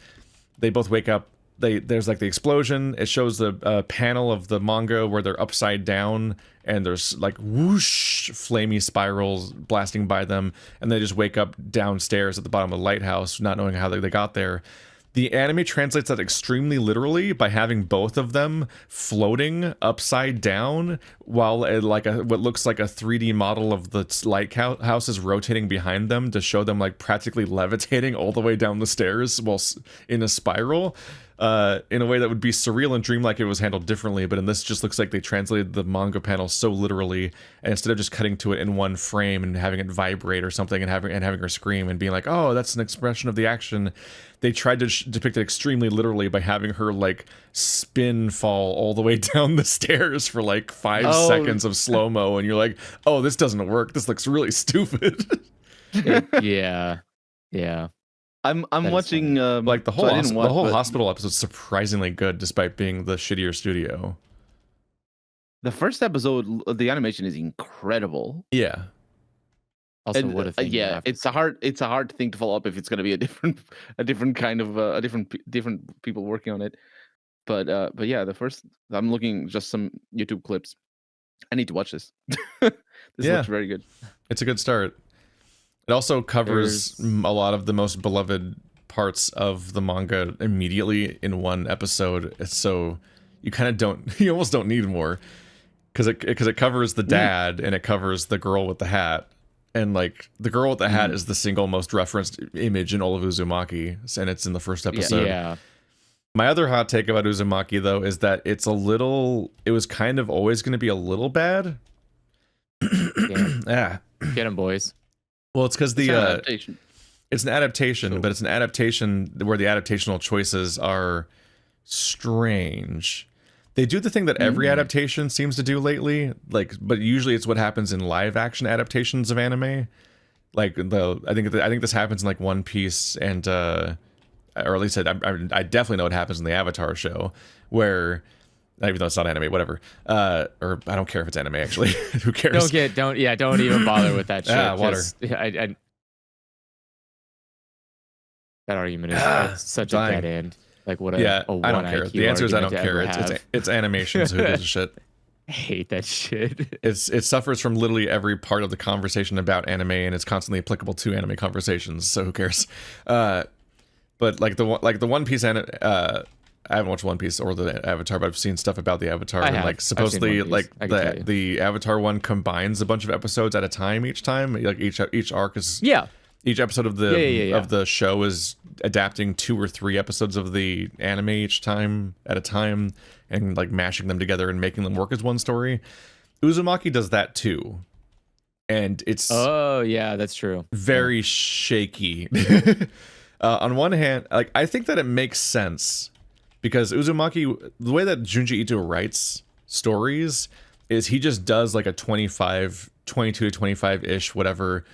they both wake up. There's like the explosion. It shows the panel of the manga where they're upside down and there's like whoosh flamey spirals blasting by them, and they just wake up downstairs at the bottom of the lighthouse not knowing how they got there. The anime translates that extremely literally by having both of them floating upside down while what looks like a 3D model of the lighthouse is rotating behind them to show them like practically levitating all the way down the stairs while in a spiral. In a way that would be surreal and dreamlike if it was handled differently, but in this just looks like they translated the manga panel so literally, and instead of just cutting to it in one frame and having it vibrate or something and having her scream and being like, oh, that's an expression of the action, they tried to depict it extremely literally by having her like spin fall all the way down the stairs for like 5 seconds of slow-mo, and you're like, oh, this doesn't work, this looks really stupid. Yeah. I'm watching like the whole hospital episode's surprisingly good despite being the shittier studio. The first episode, the animation is incredible. Yeah. Also, and, what if it's a hard thing to follow up if it's going to be a different kind of different people working on it. But yeah, I'm looking just some YouTube clips. I need to watch this. This looks very good. It's a good start. It also covers a lot of the most beloved parts of the manga immediately in one episode. So you almost don't need more, because it covers the dad and it covers the girl with the hat, and like the girl with the hat is the single most referenced image in all of Uzumaki, and it's in the first episode. Yeah. My other hot take about Uzumaki though is that it was kind of always going to be a little bad. Yeah. Get them, boys. Well, it's because it's an adaptation, Cool. but it's an adaptation where the adaptational choices are strange. They do the thing that every adaptation seems to do lately, but usually it's what happens in live action adaptations of anime. Like I think this happens in like One Piece and or at least I definitely know it happens in the Avatar show, where even though it's not anime, whatever. Or I don't care if it's anime, actually. Who cares? Don't even bother with that shit. Water. That argument is such a dead end. Like what a I don't care. The answer is I don't care. It's animation, so who gives a shit? I hate that shit. It suffers from literally every part of the conversation about anime, and it's constantly applicable to anime conversations, so who cares? But like the One Piece I haven't watched One Piece or the Avatar, but I've seen stuff about the Avatar, and like supposedly like the Avatar one combines a bunch of episodes at a time each time. Like each arc is each episode of the show is adapting 2 or 3 episodes of the anime each time at a time, and like mashing them together and making them work as one story. Uzumaki does that too, and it's that's true. Very shaky. On one hand, like I think that it makes sense, because Uzumaki, the way that Junji Ito writes stories is he just does like a 22 to 25-ish, whatever,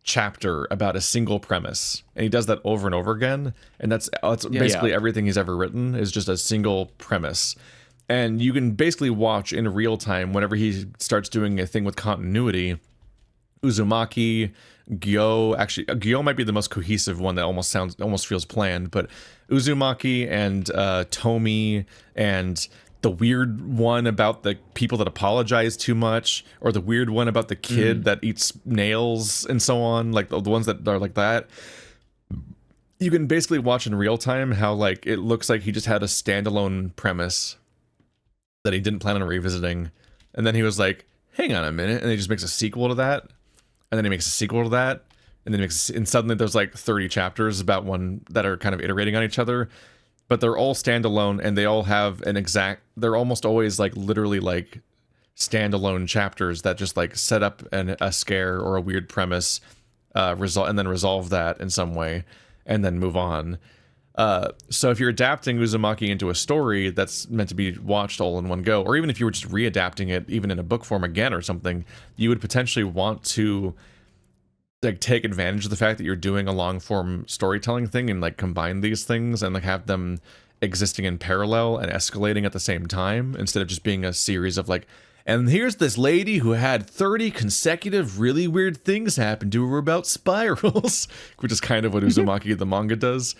chapter about a single premise. And he does that over and over again. And that's basically everything he's ever written is just a single premise. And you can basically watch in real time whenever he starts doing a thing with continuity. Uzumaki, Gyo might be the most cohesive one that almost feels planned, but Uzumaki and Tomi and the weird one about the people that apologize too much, or the weird one about the kid that eats nails and so on, like the ones that are like that. You can basically watch in real time how like it looks like he just had a standalone premise that he didn't plan on revisiting, and then he was like, hang on a minute, and he just makes a sequel to that. and then he makes a sequel to that, and then and suddenly there's like 30 chapters about one that are kind of iterating on each other, but they're all standalone, and they all have they're almost always like literally like standalone chapters that just like set up a scare or a weird premise, and then resolve that in some way, and then move on. So if you're adapting Uzumaki into a story that's meant to be watched all in one go, or even if you were just readapting it even in a book form again or something, you would potentially want to like take advantage of the fact that you're doing a long form storytelling thing and like combine these things and like have them existing in parallel and escalating at the same time, instead of just being a series of like, and here's this lady who had 30 consecutive really weird things happen to her about spirals, which is kind of what Uzumaki the manga does.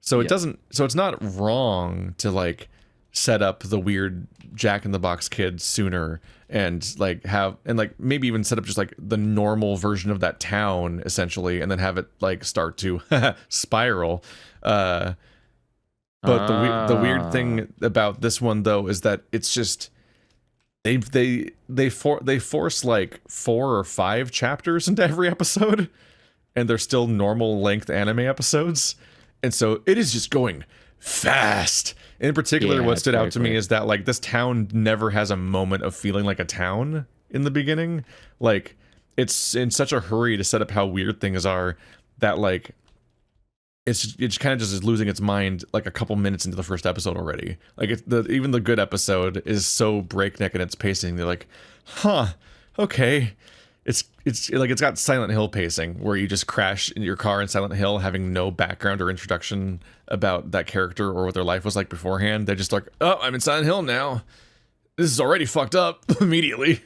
So it's not wrong to like set up the weird Jack in the Box kid sooner and like maybe even set up just like the normal version of that town essentially, and then have it like start to spiral. But the weird thing about this one though is that it's just they force like 4 or 5 chapters into every episode, and they're still normal length anime episodes. And so it is just going fast. In particular, what stood out to me is that like this town never has a moment of feeling like a town in the beginning. Like it's in such a hurry to set up how weird things are that like it's kind of just is losing its mind like a couple minutes into the first episode already. Like even the good episode is so breakneck in its pacing. They're like, okay. It's like it's got Silent Hill pacing, where you just crash in your car in Silent Hill having no background or introduction about that character or what their life was like beforehand. They're just like, oh, I'm in Silent Hill now. This is already fucked up immediately.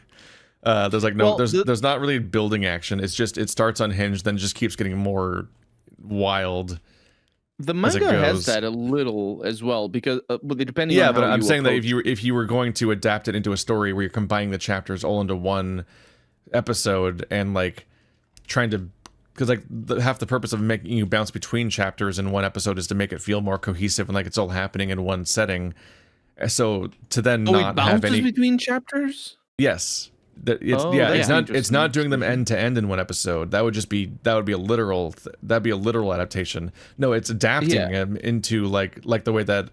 There's like there's not really building action. It's just it starts unhinged, then just keeps getting more wild. The manga has that a little as well, because depending on how but I'm saying that if you were going to adapt it into a story where you're combining the chapters all into one episode and like trying to, because like half the purpose of making you bounce between chapters in one episode is to make it feel more cohesive and like it's all happening in one setting. So to then not have any between chapters. Yes, it's not doing them end to end in one episode. That would be a literal adaptation. No, it's adapting them into like the way that,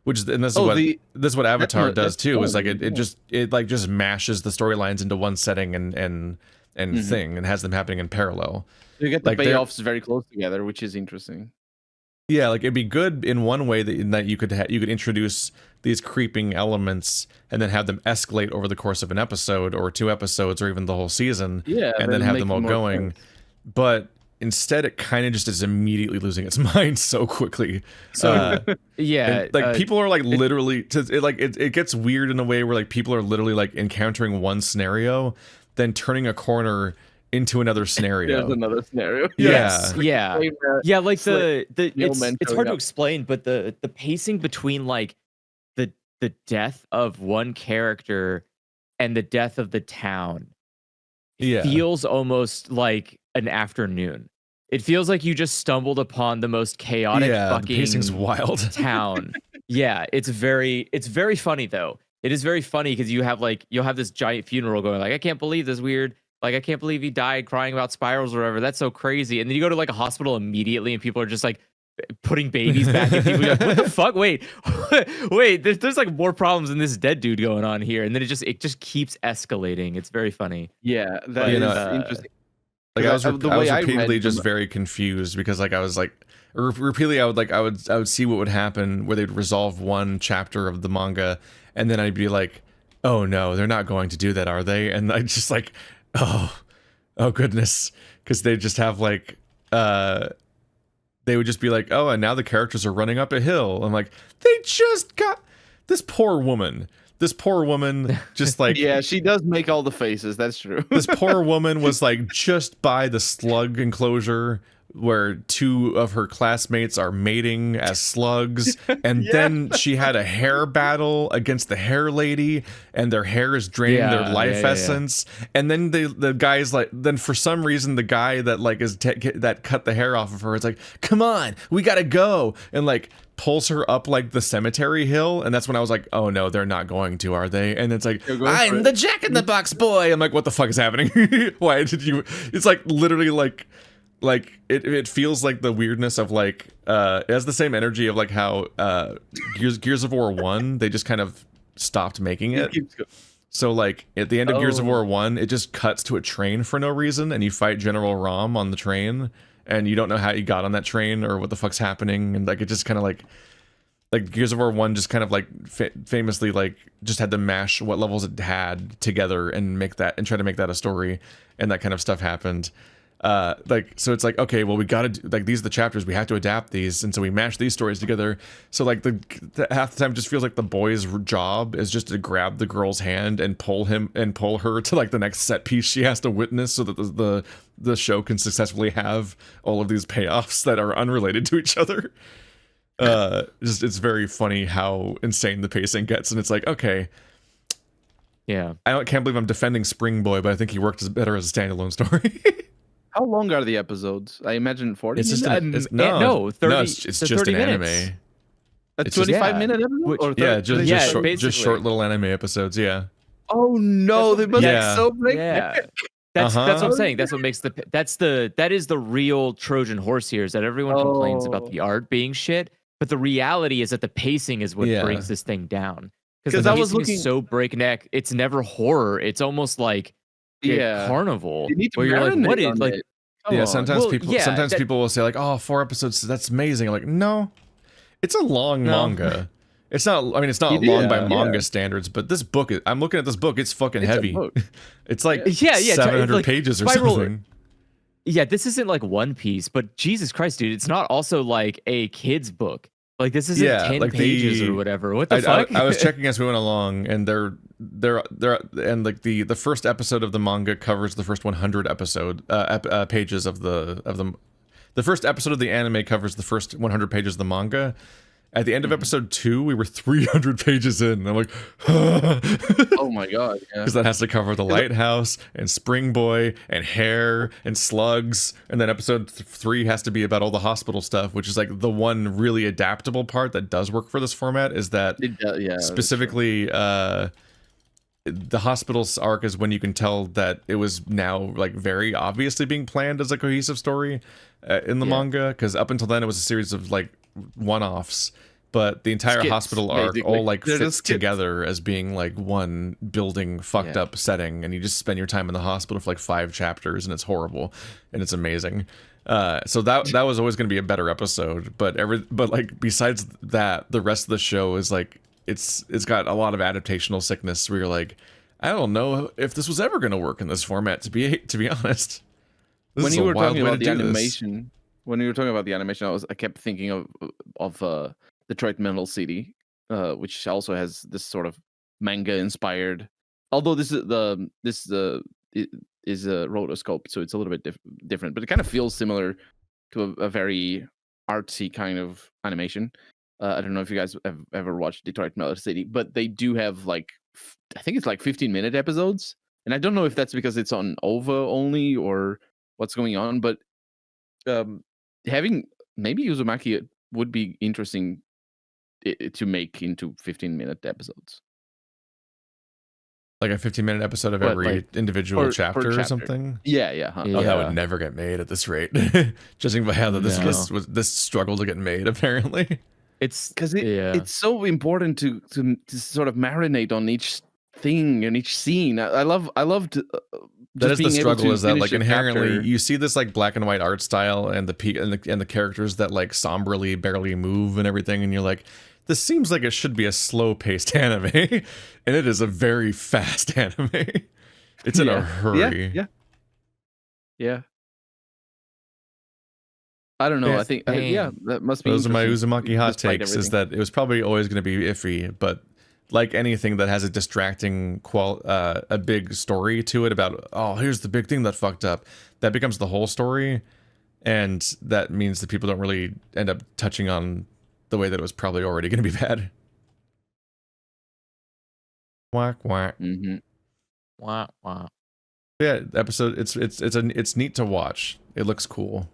which is, and this is what Avatar does too. Is like it just mashes the storylines into one setting and thing, and has them happening in parallel. You get the payoffs very close together, which is interesting. Yeah, like it'd be good in one way that you could introduce these creeping elements and then have them escalate over the course of an episode or 2 episodes or even the whole season. Yeah, and then have them all going. But instead, it kind of just is immediately losing its mind so quickly. So people are like literally it gets weird in a way where like people are literally like encountering one scenario, then turning a corner into another scenario. There's another scenario. Yes. Yeah. Like it's hard to explain, but the pacing between like the death of one character and the death of the town feels almost like an afternoon. It feels like you just stumbled upon the most chaotic fucking pacing's wild town. It's very funny though. It is very funny because you'll have this giant funeral going like, I can't believe this weird, like I can't believe he died crying about spirals or whatever. That's so crazy. And then you go to like a hospital immediately and people are just like putting babies back in people. You're like, what the fuck? Wait, there's like more problems than this dead dude going on here. And then it just keeps escalating. It's very funny. Yeah, that is interesting. Like I was repeatedly just very confused because like I was like repeatedly I would see what would happen where they'd resolve one chapter of the manga and then I'd be like, oh no, they're not going to do that, are they? And I just like, oh goodness, because they just have like they would just be like, oh, and now the characters are running up a hill. I'm like, they just got this poor woman just like yeah, she does make all the faces, that's true. This poor woman was like just by the slug enclosure where two of her classmates are mating as slugs, and then she had a hair battle against the hair lady, and their hair is draining their life essence, and then the guy's like, then for some reason the guy that like that cut the hair off of her is like, come on, we gotta go, and like pulls her up like the cemetery hill, and that's when I was like, oh no, they're not going to, are they? And it's like, I'm the Jack-in-the-Box boy. I'm like, what the fuck is happening? Why did you? It's like literally like it feels like the weirdness of like it has the same energy of like how Gears of War 1, they just kind of stopped making it. So like at the end of Gears of War 1, it just cuts to a train for no reason, and you fight General Rom on the train, and you don't know how you got on that train or what the fuck's happening, and like it just kind of like Gears of War 1 just kind of like famously like just had to mash what levels it had together and make that and try to make that a story, and that kind of stuff happened. Like, so it's like, okay, well, we gotta do, like, these are the chapters, we have to adapt these, and so we mash these stories together. So like the half the time it just feels like the boy's job is just to grab the girl's hand and pull her to like the next set piece she has to witness, so that the show can successfully have all of these payoffs that are unrelated to each other. It's very funny how insane the pacing gets, and it's like, okay, yeah, can't believe I'm defending Spring Boy, but I think he worked better as a standalone story. How long are the episodes? I imagine 40 it's minutes? Just no, 30, no, it's just an anime. A 25-minute episode? Or 30, just short little anime episodes, yeah. Oh no, they must be so big. Yeah. That's what I'm saying. That's what makes that is the real Trojan horse here, is that everyone complains about the art being shit, but the reality is that the pacing is what brings this thing down. Because I was looking so breakneck, it's never horror. It's almost like carnival. You need to where you're like, what is like? Sometimes people will say like, oh, 4 episodes, that's amazing. I'm like, no, it's a long manga. It's not. I mean, it's not long by manga standards, but this book. I'm looking at this book. It's fucking heavy. It's like 700 like, pages or something. Yeah, this isn't like One Piece, but Jesus Christ, dude, it's not also like a kid's book. Like this isn't 10 like pages or whatever. What the fuck? I was checking as we went along, and they're and like the first episode of the manga covers the first 100 pages of the first episode of the anime covers the first 100 pages of the manga. At the end of episode 2, we were 300 pages in. And I'm like, oh my god, because that has to cover the lighthouse and Spring Boy and hair and slugs, and then episode 3 has to be about all the hospital stuff, which is like the one really adaptable part that does work for this format. Is that specifically the hospital's arc is when you can tell that it was now like very obviously being planned as a cohesive story in the manga, because up until then it was a series of like one-offs, but the entire hospital arc all like fits together as being like one building fucked up setting, and you just spend your time in the hospital for like 5 chapters, and it's horrible and it's amazing. So that was always going to be a better episode, but like besides that, the rest of the show is like it's got a lot of adaptational sickness where you're like, I don't know if this was ever going to work in this format, to be honest. When you were talking about the animation, I kept thinking of Detroit Metal City, which also has this sort of manga inspired. Although this is a rotoscope, so it's a little bit different, but it kind of feels similar to a very artsy kind of animation. I don't know if you guys have ever watched Detroit Metal City, but they do have like I think it's like 15-minute episodes, and I don't know if that's because it's on OVA only or what's going on, but having maybe Uzumaki would be interesting to make into 15-minute episodes, like a 15-minute episode of every individual chapter or something. Oh, that would never get made at this rate. Judging by how this struggle to get made, apparently. It's because it's so important to sort of marinate on each thing and each scene. I loved that is the struggle, is that like inherently you see this like black and white art style and the characters that like somberly barely move and everything, and you're like, this seems like it should be a slow-paced anime, and it is a very fast anime. It's in a hurry. Yeah. I don't know. I think that must be. Those are my Uzumaki hot takes. Is that it was probably always going to be iffy, but like anything that has a distracting a big story to it about, oh, here's the big thing that fucked up, that becomes the whole story. and that means that people don't really end up touching on the way that it was probably already going to be bad. Whack whack. Wah, wah. Yeah, episode. It's neat to watch. It looks cool.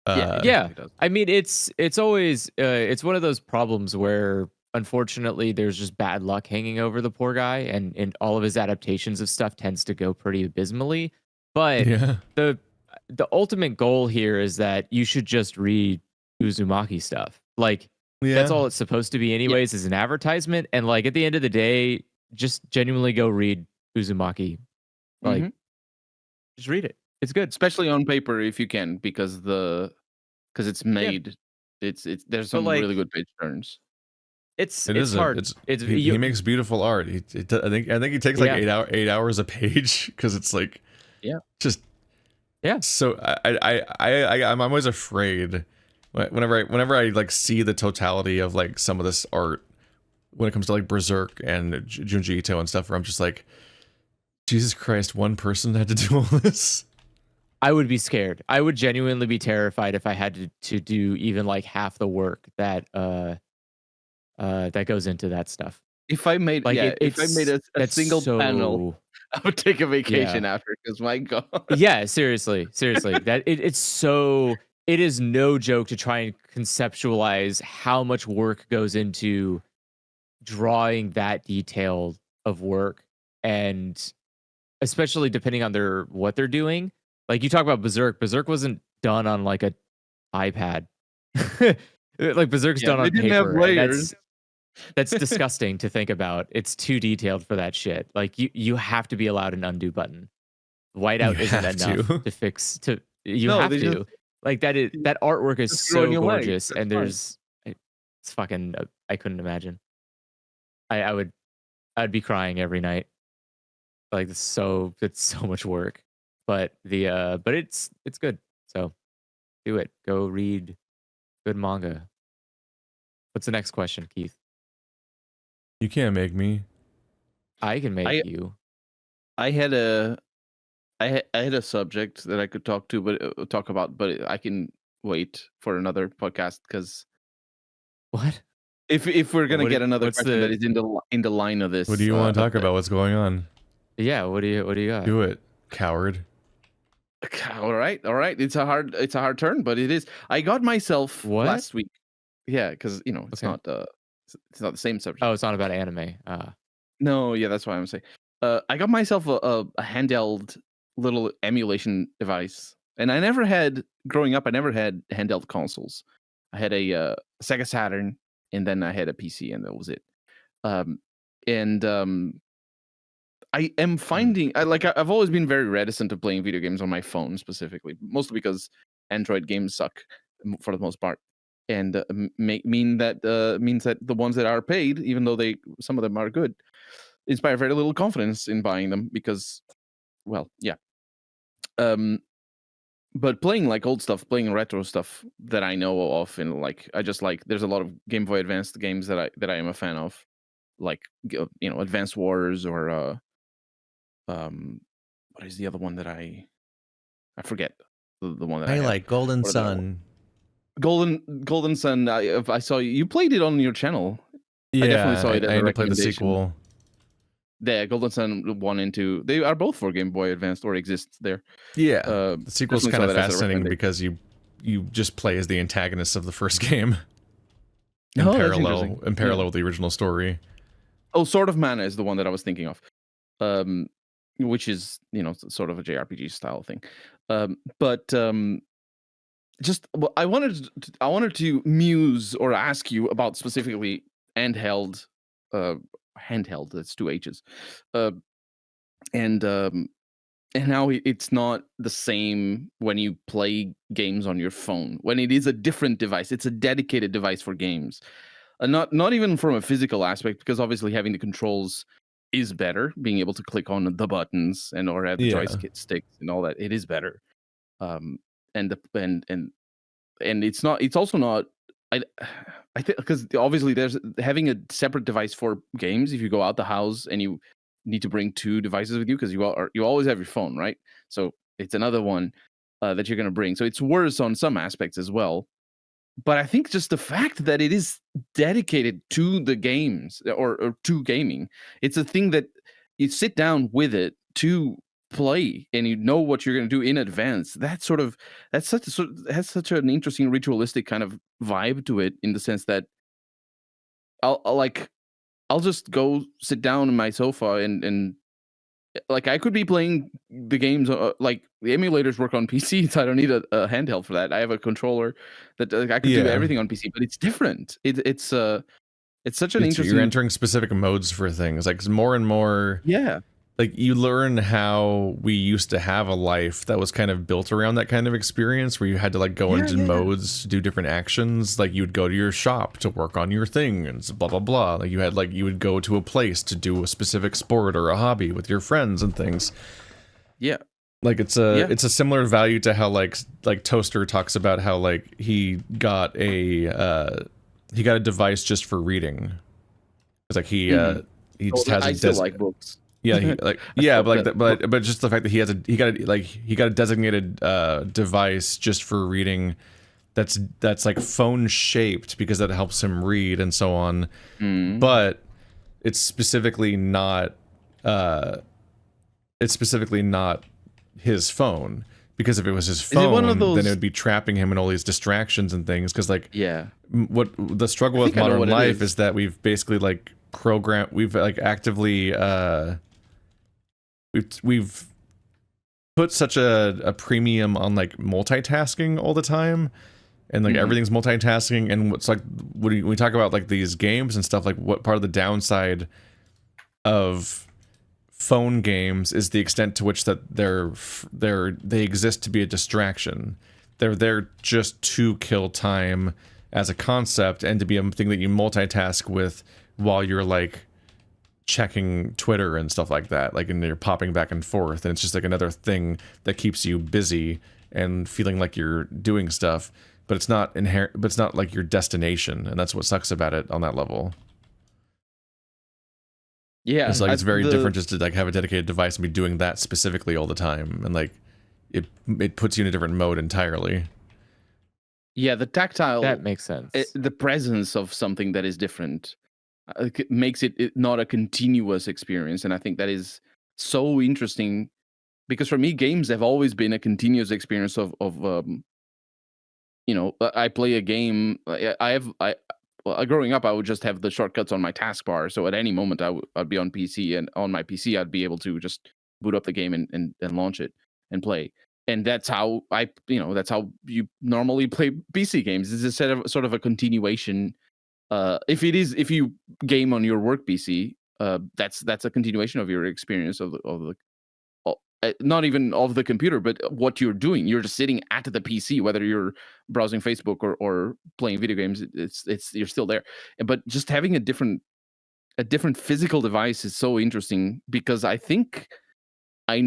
Yeah. I mean, it's always it's one of those problems where unfortunately there's just bad luck hanging over the poor guy, and all of his adaptations of stuff tends to go pretty abysmally. But yeah, the ultimate goal here is that you should just read Uzumaki stuff. Like that's all it's supposed to be anyways, is an advertisement. And like at the end of the day, just genuinely go read Uzumaki. Like just read it. It's good. Especially on paper if you can, because it's made it's there's some really good page turns. It's hard. He makes beautiful art. I think he takes like 8 hours a page, because it's like so I'm always afraid whenever I like see the totality of like some of this art when it comes to like Berserk and Junji Ito and stuff, where I'm just like, Jesus Christ, one person had to do all this. I would be scared. I would genuinely be terrified if I had to do even like half the work that that goes into that stuff. If I made if I made a single panel, I would take a vacation after, because my God. Yeah, seriously. That it is no joke to try and conceptualize how much work goes into drawing that detailed of work, and especially depending on what they're doing. Like you talk about Berserk. Berserk wasn't done on like a iPad. Like Berserk's done on paper. That's disgusting to think about. It's too detailed for that shit. Like you have to be allowed an undo button. Whiteout isn't enough to fix. You have to. Like that artwork is so gorgeous, and it's fucking. I couldn't imagine. I'd be crying every night. Like it's so much work, but it's good. So do it. Go read good manga. What's the next question, Keith? You can't make me. I can make you. I had a subject that I could talk about, but I can wait for another podcast, because what? If we're gonna get another question that is in the line of this, what do you want to talk about? What's going on? Yeah, what do you got? Do it, coward. All right. It's a hard turn, but it is. I got myself last week. Yeah, because it's not the same subject. Oh, it's not about anime. No, yeah, that's why I'm saying. I got myself a handheld little emulation device, and growing up, I never had handheld consoles. I had a Sega Saturn, and then I had a PC, and that was it. I am finding I've always been very reticent to playing video games on my phone specifically, mostly because Android games suck for the most part, and means that the ones that are paid, even though some of them are good, inspire very little confidence in buying them, because, well, yeah. But playing like old stuff, playing retro stuff that I know of, and I just there's a lot of Game Boy Advanced games that I am a fan of, like Advanced Wars, or what is the other one that I forget, the one that I like Golden Sun. Golden Sun. I saw you played it on your channel. Yeah, I definitely saw it. I had to play the sequel. Yeah, Golden Sun 1 and 2. They are both for Game Boy Advanced, or exist there. Yeah, the sequel's kind of fascinating because you just play as the antagonist of the first game in parallel with the original story. Oh, Sword of Mana is the one that I was thinking of, which is sort of a JRPG style thing. I wanted to muse or ask you about specifically handheld. That's 2 H's, and how it's not the same when you play games on your phone. When it is a different device, it's a dedicated device for games, and not even from a physical aspect, because obviously having the controls is better. Being able to click on the buttons or have the joystick sticks and all that, it is better. And it's not. It's also not. I think because obviously there's having a separate device for games. If you go out the house and you need to bring 2 devices with you, because you always have your phone, right? So it's another one. that you're going to bring. So it's worse on some aspects as well. But I think just the fact that it is dedicated to the games or to gaming, it's a thing that you sit down with it to play and you know what you're going to do in advance. Has such an interesting ritualistic kind of vibe to it, in the sense that I'll just go sit down on my sofa and like I could be playing the games like the emulators work on PC, so I don't need a handheld for that. I have a controller that I could do everything on PC, but it's different. It's such an interesting. You're entering specific modes for things, like more and more. Yeah. Like you learn how we used to have a life that was kind of built around that kind of experience, where you had to like go into modes, do different actions. Like you would go to your shop to work on your thing and blah, blah, blah. Like you would go to a place to do a specific sport or a hobby with your friends and things. Yeah. Like it's a similar value to how like Toaster talks about how like he got a device just for reading. It's like he just has I still like books. Yeah, but just the fact that he got a designated device just for reading, that's like phone shaped because that helps him read and so on. But it's specifically not his phone, because if it was his phone, then it would be trapping him in all these distractions and things. Because like what the struggle with modern life is that we've basically like actively we've put such a premium on like multitasking all the time, and like everything's multitasking. And what's like when we talk about like these games and stuff, like what part of the downside of phone games is the extent to which that they exist to be a distraction. They're there just to kill time as a concept, and to be a thing that you multitask with while you're like checking Twitter and stuff like that, like, and you're popping back and forth, and it's just like another thing that keeps you busy and feeling like you're doing stuff, but it's not inherent, but it's not like your destination, and that's what sucks about it on that level. Yeah, it's like it's very different just to like have a dedicated device and be doing that specifically all the time, and like it puts you in a different mode entirely. Yeah, the tactile, that makes sense. The presence of something that is different makes it not a continuous experience, and I think that is so interesting, because for me, games have always been a continuous experience of you know, I play a game. Growing up, I would just have the shortcuts on my taskbar, so at any moment I'd be on PC, and on my PC I'd be able to just boot up the game and launch it and play. And that's how that's how you normally play PC games. It's a sort of a continuation. If you game on your work PC, that's a continuation of your experience of the not even of the computer, but what you're doing. You're just sitting at the PC, whether you're browsing Facebook or playing video games. It's you're still there. But just having a different physical device is so interesting, because I think I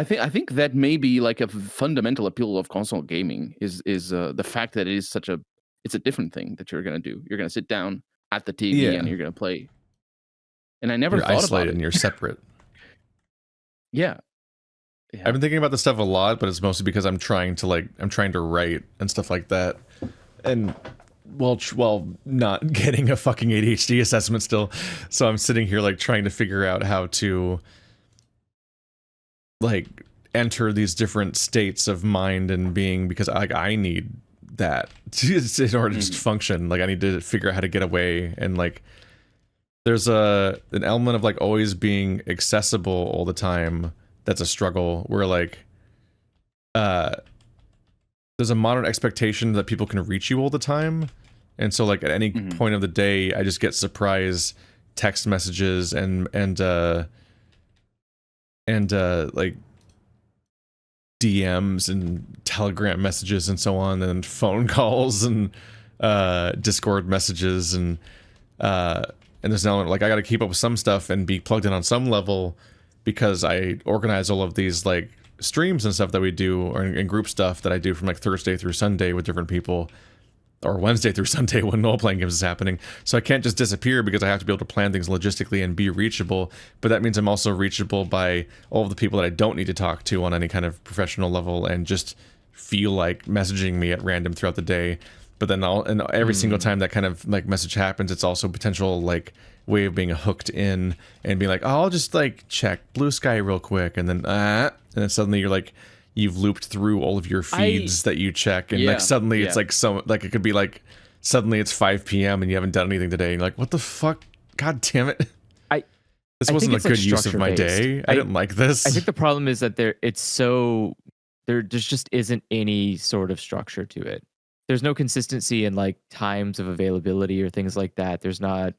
think that may be like a fundamental appeal of console gaming is the fact that it's a different thing that you're going to do. You're going to sit down at the TV and you're going to play. And I never thought about it. You're isolated and you're separate. Yeah. I've been thinking about this stuff a lot, but it's mostly because I'm trying to write and stuff like that. And while not getting a fucking ADHD assessment still. So I'm sitting here like trying to figure out how to like enter these different states of mind and being, because I need that in order to just function. Like I need to figure out how to get away, and like there's an element of like always being accessible all the time that's a struggle, where like there's a modern expectation that people can reach you all the time, and so like at any point of the day I just get surprise text messages and like DMs and Telegram messages and so on, and phone calls and Discord messages, and there's an element like I got to keep up with some stuff and be plugged in on some level, because I organize all of these like streams and stuff that we do, and group stuff that I do from like Thursday through Sunday with different people, or Wednesday through Sunday when role playing games is happening. So I can't just disappear because I have to be able to plan things logistically and be reachable. But that means I'm also reachable by all of the people that I don't need to talk to on any kind of professional level and just feel like messaging me at random throughout the day. But then every single time that kind of like message happens, it's also potential like way of being hooked in and being like, oh, I'll just like check Blue Sky real quick, and then suddenly you're like, you've looped through all of your feeds that you check, and like suddenly it's like it could be like suddenly it's 5 p.m. and you haven't done anything today. And you're like, what the fuck? God damn it! This wasn't a good use of my day. I didn't like this. I think the problem is that there just isn't any sort of structure to it. There's no consistency in like times of availability or things like that. There's not.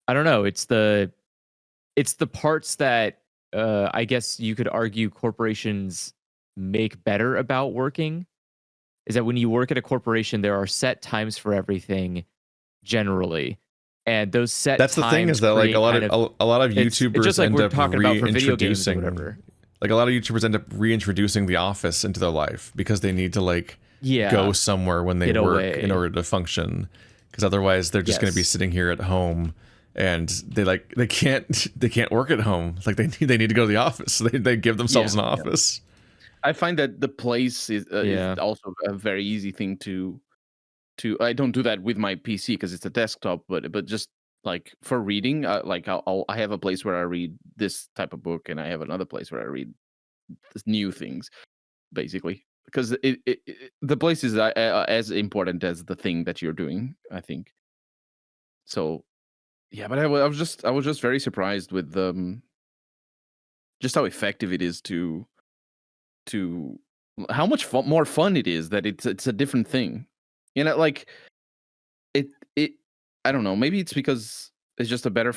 I don't know. It's the parts that I guess you could argue corporations make better about working, is that when you work at a corporation, there are set times for everything generally, and those set that's the thing is that like a lot of YouTubers just like end we're up talking about for video games or reintroducing whatever. like a lot of YouTubers end up reintroducing The Office into their life because they need to like go somewhere when they work in order to function, because otherwise they're just going to be sitting here at home and they can't work at home. Like they need to go to the office. So they give themselves an office. I find that the place is also a very easy thing to. I don't do that with my PC because it's a desktop, but just like for reading, like I have a place where I read this type of book, and I have another place where I read new things, basically, because the place is as important as the thing that you're doing, I think. So, yeah, but I was just very surprised with just how effective it is to how much more fun it is that it's a different thing, like it I don't know, maybe it's because it's just a better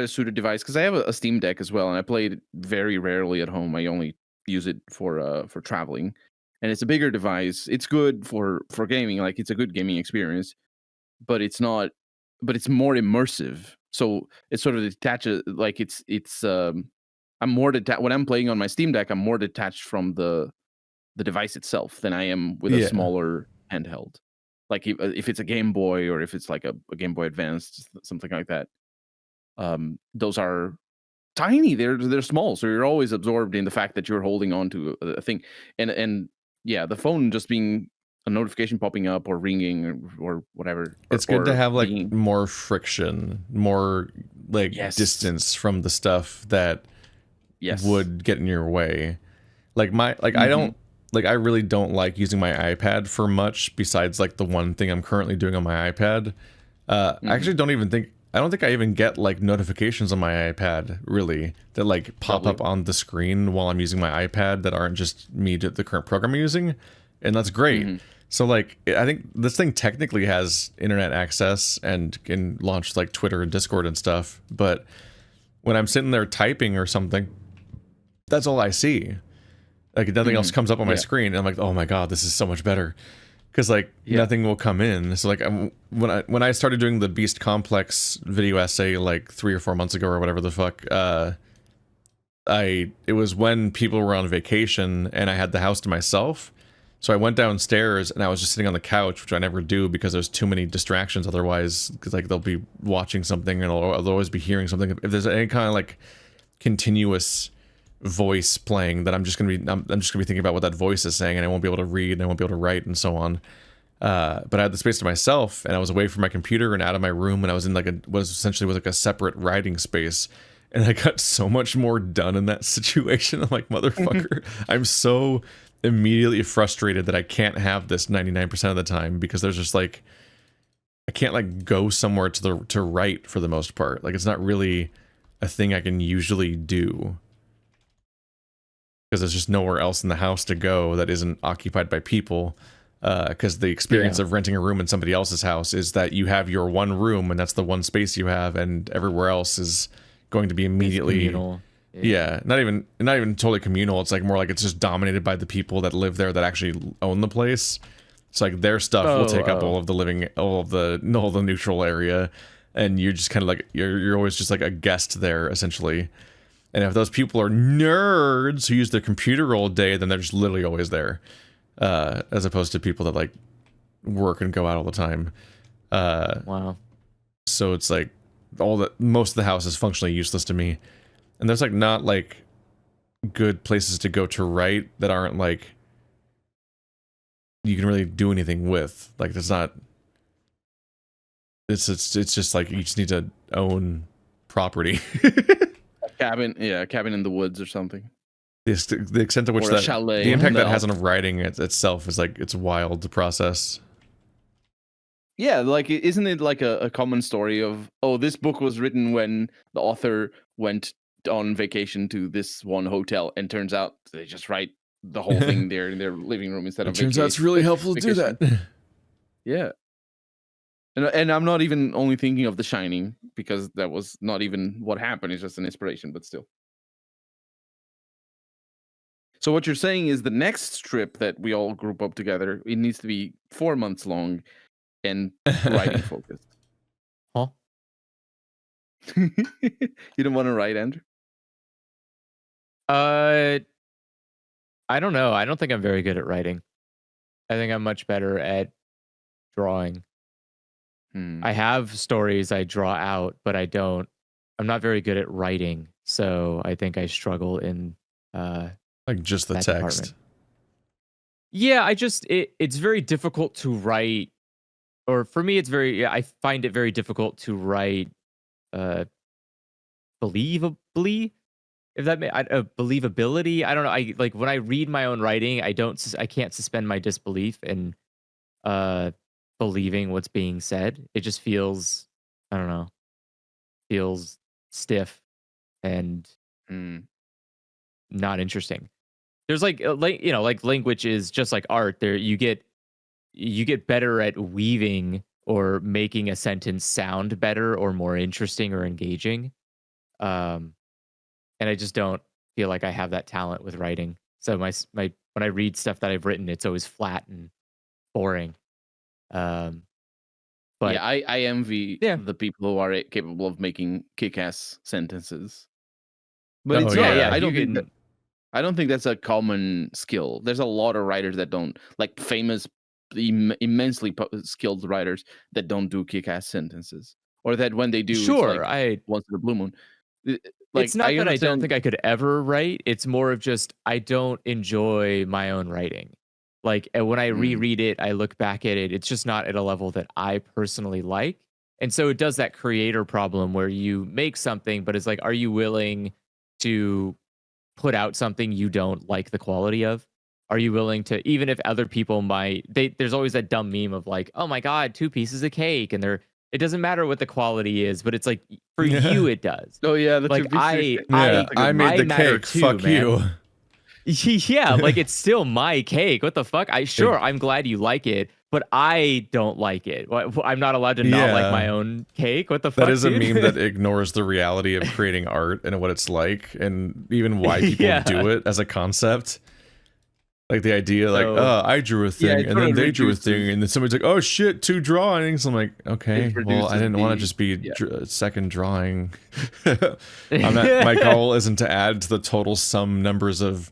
suited device, because I have a Steam Deck as well, and I play it very rarely at home. I only use it for traveling, and it's a bigger device. It's good for gaming, like it's a good gaming experience, but it's not, but it's more immersive, so it sort of detaches, like it's I'm more detached when I'm playing on my Steam Deck. I'm more detached from the device itself than I am with a smaller handheld. Like if it's a Game Boy, or if it's like a Game Boy Advanced, something like that. Those are tiny. They're small, so you're always absorbed in the fact that you're holding on to a thing. And yeah, the phone just being a notification popping up or ringing or whatever. It's good to have like more friction, more like distance from the stuff that would get in your way. Like I really don't like using my iPad for much besides like the one thing I'm currently doing on my iPad. I actually I don't think I even get like notifications on my iPad really that like pop up on the screen while I'm using my iPad that aren't just me to the current program I'm using, and that's great. So like I think this thing technically has internet access and can launch like Twitter and Discord and stuff, but when I'm sitting there typing or something, that's all I see. Like nothing else comes up on my screen, and I'm like, oh my god, this is so much better, because like nothing will come in. So like when I started doing the Beast Complex video essay like 3 or 4 months ago or whatever the fuck, it was when people were on vacation and I had the house to myself. So I went downstairs and I was just sitting on the couch, which I never do because there's too many distractions otherwise, because like they'll be watching something and I'll always be hearing something. If there's any kind of like continuous voice playing, that I'm just gonna be thinking about what that voice is saying, and I won't be able to read and I won't be able to write and so on. But I had the space to myself, and I was away from my computer and out of my room, and I was in like a separate writing space, and I got so much more done in that situation. I'm like, motherfucker, I'm so immediately frustrated that I can't have this 99% of the time, because there's just like I can't like go somewhere to write for the most part. Like it's not really a thing I can usually do, because there's just nowhere else in the house to go that isn't occupied by people. Because the experience of renting a room in somebody else's house is that you have your one room and that's the one space you have, and everywhere else is going to be immediately not even totally communal. It's like more like it's just dominated by the people that live there that actually own the place. It's like their stuff will take up all of the neutral area, and you're just kind of like you're always just like a guest there essentially. And if those people are nerds who use their computer all day, then they're just literally always there. As opposed to people that like work and go out all the time. Wow. So it's like most of the house is functionally useless to me, and there's like not like good places to go to write that aren't like you can really do anything with. Like there's not. It's just like you just need to own property. A cabin in the woods or something. The extent to which Or a chalet the impact in the that has on writing itself is like it's wild to process. Yeah, like isn't it like a common story of, oh, this book was written when the author went on vacation to this one hotel, and turns out they just write the whole thing there in their living room instead of vacation. Turns out it's really helpful to do that. Yeah. And I'm not even only thinking of The Shining, because that was not even what happened. It's just an inspiration, but still. So what you're saying is the next strip that we all group up together, it needs to be 4 months long and writing focused. Huh? You don't want to write, Andrew? I don't know. I don't think I'm very good at writing. I think I'm much better at drawing. I have stories I draw out, but I'm not very good at writing. So I think I struggle in like just the text. Department. Yeah, it's very difficult to write, or for me I find it very difficult to write believably, if that believability. I don't know. I like when I read my own writing, I can't suspend my disbelief in believing what's being said. It just feels, I don't know, feels stiff and not interesting. There's like language is just like art. There you get better at weaving or making a sentence sound better or more interesting or engaging. And I just don't feel like I have that talent with writing. So my when I read stuff that I've written, it's always flat and boring. But yeah, I envy the people who are capable of making kick-ass sentences. But I don't think that's a common skill. There's a lot of writers that don't, like famous, immensely skilled writers that don't do kick-ass sentences, or that when they do, sure, it's like once in a blue moon. Like, it's not that I don't think I could ever write. It's more of just I don't enjoy my own writing. Like when I reread it, I look back at it, it's just not at a level that I personally like. And so it does that creator problem where you make something, but it's like, are you willing to put out something you don't like the quality of? Are you willing to, even if other people there's always that dumb meme of like, oh my God, 2 pieces of cake. And it doesn't matter what the quality is, but it's like for you, it does. Oh yeah. Like I made the cake. Too, fuck man. you. Yeah, like it's still my cake. What the fuck? I'm glad you like it, but I don't like it. I'm not allowed to not like my own cake. What the fuck? That is a meme that ignores the reality of creating art and what it's like, and even why people do it as a concept. Like the idea, like, oh, I drew a thing, and then they drew a thing, and then somebody's like, oh shit, 2 drawings. I'm like, okay, well, I didn't want to just be second drawing. My goal isn't to add to the total sum numbers of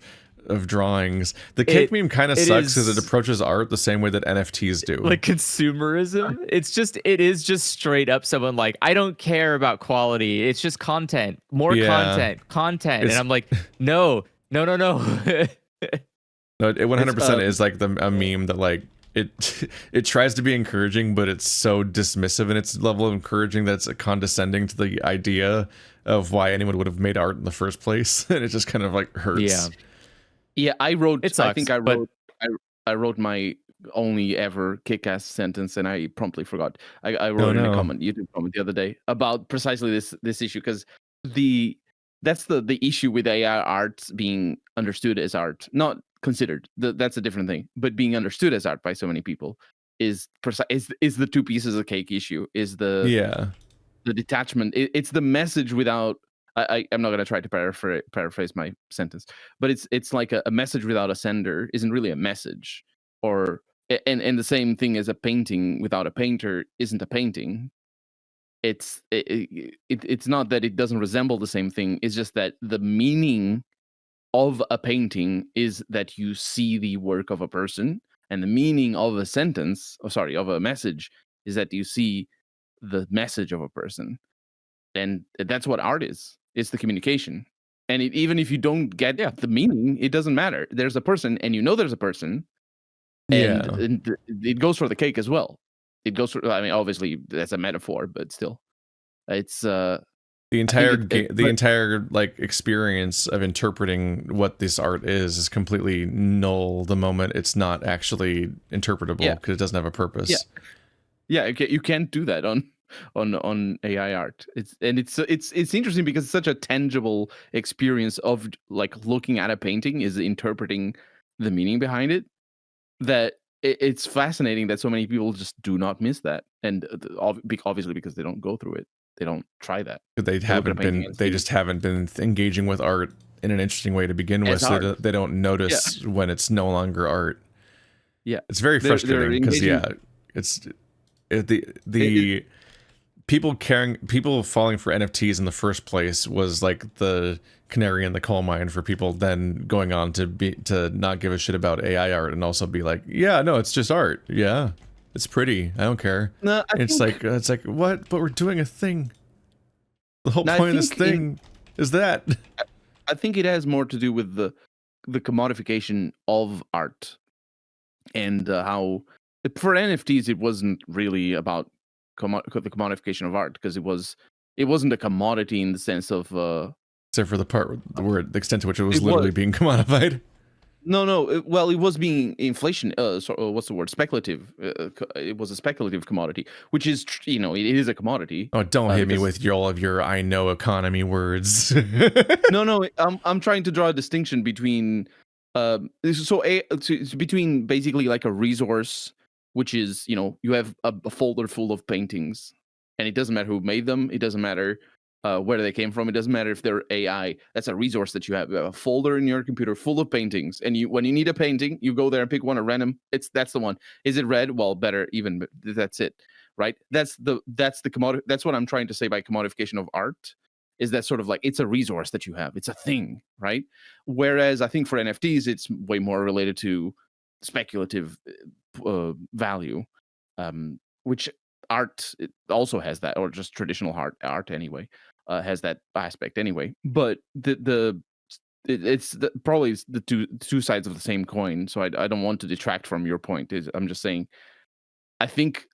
drawings. The cake meme kind of sucks because it approaches art the same way that NFTs do. Like consumerism. It is just straight up someone like, I don't care about quality. It's just content, more content. And I'm like, no. No, it 100% is like a meme that like it tries to be encouraging, but it's so dismissive in its level of encouraging that it's condescending to the idea of why anyone would have made art in the first place, and it just kind of like hurts. Yeah. I wrote. It sucks, I think I wrote my only ever kick-ass sentence, and I promptly forgot. I wrote in a YouTube comment the other day about precisely this issue, because that's the issue with AI art being understood as art, not considered. That's a different thing, but being understood as art by so many people is the 2 pieces of cake issue. Is the detachment. It's the message without. I'm not going to try to paraphrase my sentence, but it's like a message without a sender isn't really a message, and the same thing as a painting without a painter isn't a painting. It's not that it doesn't resemble the same thing. It's just that the meaning of a painting is that you see the work of a person, And the meaning of a sentence, of a message, is that you see the message of a person. And that's what art is. It's the communication. And even if you don't get the meaning, it doesn't matter. There's a person, and you know there's a person. And it goes for the cake as well. It goes for, I mean, obviously that's a metaphor, but still, it's the entire like experience of interpreting what this art is completely null the moment it's not actually interpretable because it doesn't have a purpose. You can't do that on AI art. It's interesting because it's such a tangible experience of like looking at a painting is interpreting the meaning behind it, that it's fascinating that so many people just do not miss that. And obviously because they don't go through it, they don't try that. They just haven't been engaging with art in an interesting way to begin with, so they don't notice when it's no longer art. It's very frustrating because people falling for NFTs in the first place was like the canary in the coal mine for people then going on to not give a shit about AI art and also be like, yeah, no, it's just art. Yeah, it's pretty. I don't care. No, it's like what? But we're doing a thing. The whole point of this thing is that. I think it has more to do with the commodification of art, and how for NFTs it wasn't really about the commodification of art, because it wasn't a commodity in the sense of except for the part where the extent to which it was literally being commodified. No. Well, it was being inflation. What's the word? Speculative. It was a speculative commodity, which is, it is a commodity. Oh, don't hit me with all of your I know economy words. No. I'm trying to draw a distinction between between basically like a resource, which is, you have a folder full of paintings, and it doesn't matter who made them. It doesn't matter where they came from. It doesn't matter if they're AI. That's a resource that you have. You have a folder in your computer full of paintings, and when you need a painting, you go there and pick one at random. That's the one. Is it red? Well, better even. That's it, right? That's the commodity. That's what I'm trying to say by commodification of art. Is that sort of like it's a resource that you have. It's a thing, right? Whereas I think for NFTs, it's way more related to speculative value, which art also has that, or just traditional art anyway. Has that aspect anyway, but it's probably the two sides of the same coin. So I don't want to detract from your point. I'm just saying, I think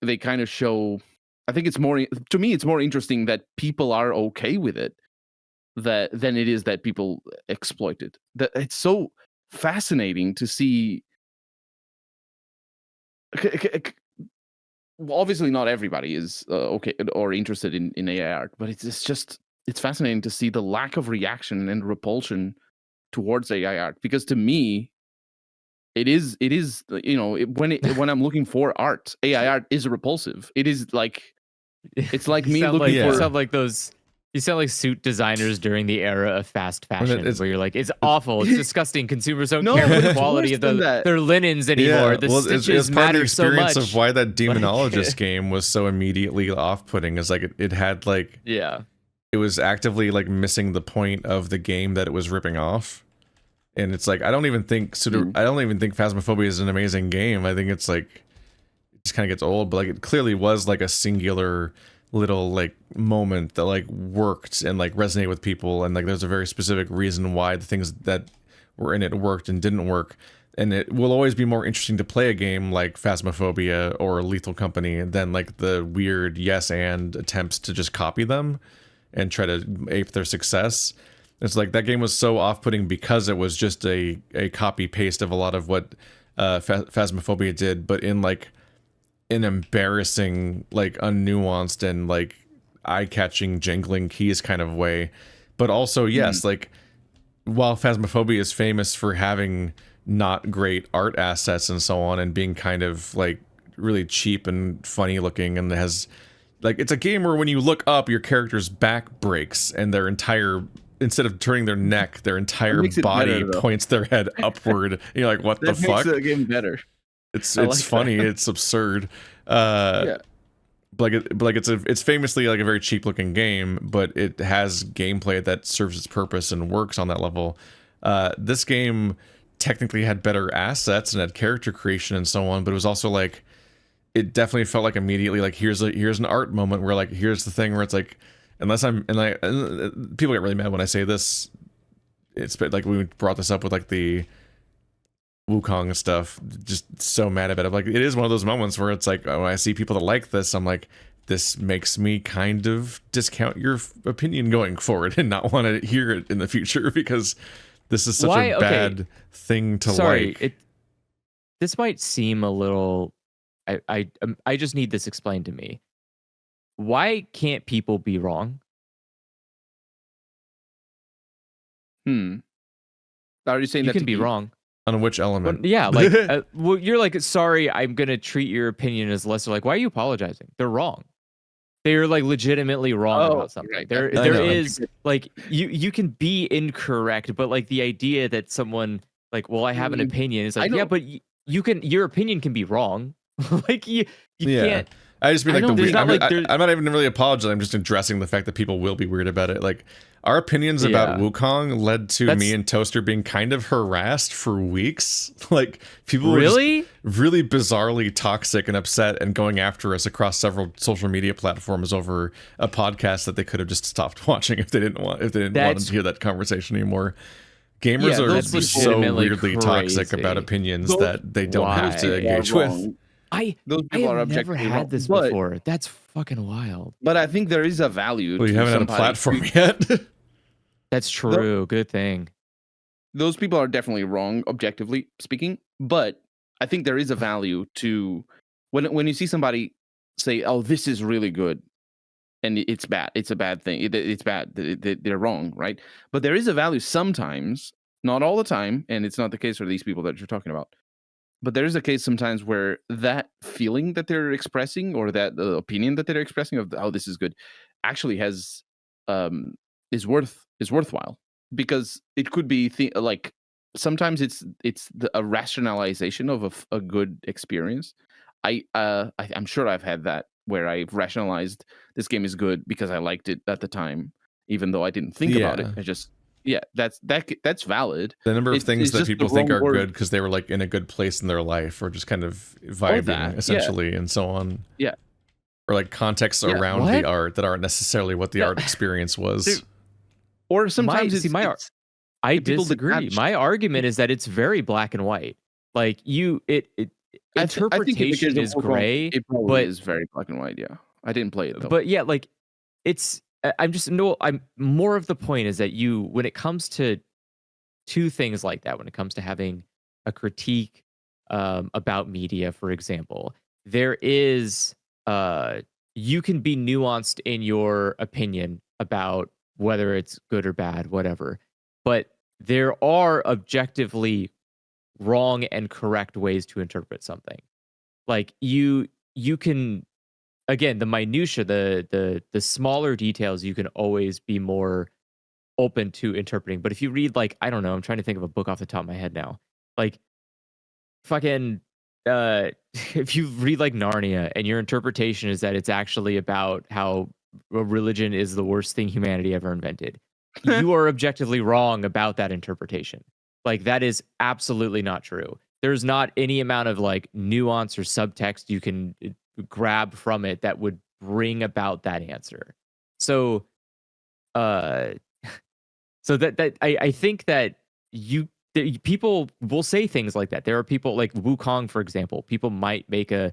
they kind of show. I think it's more, to me, it's more interesting that people are okay with it than it is that people exploit it. That it's so fascinating to see. Well, obviously not everybody is okay or interested in AI art, but it's fascinating to see the lack of reaction and repulsion towards AI art, because to me it is when I'm looking for art, AI art is repulsive. It is like, it's like me looking for. You sound like those. You sound like suit designers during the era of fast fashion, where you're like, it's awful, it's disgusting. Consumers don't care about the quality of their linens anymore. The stitches matter so much. Of why that Demonologist game was so immediately off-putting is like it had like it was actively like missing the point of the game that it was ripping off, and it's like I don't even think Phasmophobia is an amazing game. I think it's like it just kind of gets old, but like it clearly was like a singular little like moment that like worked and like resonated with people, and like there's a very specific reason why the things that were in it worked and didn't work, and it will always be more interesting to play a game like Phasmophobia or Lethal Company than like the weird yes and attempts to just copy them and try to ape their success. It's like that game was so off-putting because it was just a copy paste of a lot of what Phasmophobia did, but in like an embarrassing, like unnuanced and like eye-catching jangling keys kind of way. But also, yes, like while Phasmophobia is famous for having not great art assets and so on, and being kind of like really cheap and funny looking, and has like, it's a game where when you look up, your character's back breaks and their entire, instead of turning their neck, their entire body points their head upward. And you're like, what the fuck? That makes the game better. It's funny. It's absurd. It's famously like a very cheap looking game, but it has gameplay that serves its purpose and works on that level. This game technically had better assets and had character creation and so on, but it was also like, it definitely felt like immediately like here's an art moment where like here's the thing where it's like, and people get really mad when I say this. It's like we brought this up with like the Wukong stuff, just so mad about it. Like, it is one of those moments where it's like, oh, I see people that like this, I'm like, this makes me kind of discount your opinion going forward and not want to hear it in the future, because this is such a bad thing to like. This might seem a little, I just need this explained to me. Why can't people be wrong? Are you saying you that can be wrong on which element? But yeah, like well, you're like, sorry, I'm gonna treat your opinion as lesser. Like, why are you apologizing? They're wrong. They're like legitimately wrong about something. Right. There is like you can be incorrect, but like the idea that someone like, well, I have an opinion. It's like, yeah, but you can, your opinion can be wrong. Like you can't. I just mean like I'm not even really apologizing. I'm just addressing the fact that people will be weird about it. Like, our opinions about Wukong led to me and Toaster being kind of harassed for weeks. Like, people were just really bizarrely toxic and upset and going after us across several social media platforms over a podcast that they could have just stopped watching if they didn't want to hear that conversation anymore. Gamers are so weirdly toxic about opinions that they don't have to engage with. Those people I have never had this before. That's fucking wild. But I think there is a value. Well, you haven't had a platform yet. That's true. Good thing. Those people are definitely wrong, objectively speaking. But I think there is a value to when you see somebody say, "Oh, this is really good," and it's bad. It's a bad thing. It's bad. They're wrong, right? But there is a value sometimes, not all the time, and it's not the case for these people that you're talking about. But there is a case sometimes where that feeling that they're expressing, or that the opinion that they're expressing of how this is good, actually has is worthwhile, because it could be like sometimes it's a rationalization of a good experience. I'm sure I've had that where I've rationalized this game is good because I liked it at the time, even though I didn't think about it. I just. Yeah, that's valid. The number of things that people think are good because they were like in a good place in their life, or just kind of vibing essentially, and so on. Yeah, or like contexts around the art that aren't necessarily what the art experience was. Or sometimes I disagree. My argument is that it's very black and white. Like interpretation is gray. It probably is very black and white. Yeah, I didn't play it though. But yeah, like I'm more of the point is that when it comes to two things like that, when it comes to having a critique about media, for example, there is you can be nuanced in your opinion about whether it's good or bad, whatever. But there are objectively wrong and correct ways to interpret something. Like you can. Again, the minutia, the smaller details, you can always be more open to interpreting. But if you read, like, I don't know, I'm trying to think of a book off the top of my head now. Like, fucking, if you read like Narnia and your interpretation is that it's actually about how religion is the worst thing humanity ever invented, you are objectively wrong about that interpretation. Like, that is absolutely not true. There's not any amount of like nuance or subtext you can grab from it that would bring about that answer. So I think that people will say things like that. There are people like Wukong, for example. People might make a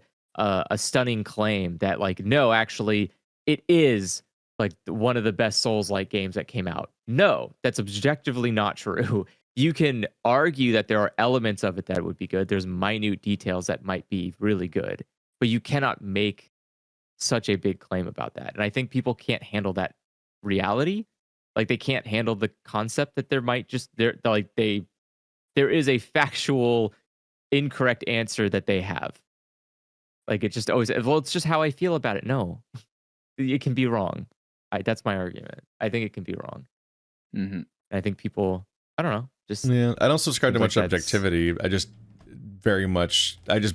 stunning claim that like, no, actually it is like one of the best Souls-like games that came out. No, that's objectively not true. You can argue that there are elements of it that would be good. There's minute details that might be really good. But you cannot make such a big claim about that. And I think people can't handle that reality. Like, they can't handle the concept that there is a factual incorrect answer that they have. Like, it just always, well, it's just how I feel about it. No, it can be wrong. That's my argument. I think it can be wrong. Mm-hmm. I think people, I don't know, just. Yeah, I don't subscribe to much objectivity. I just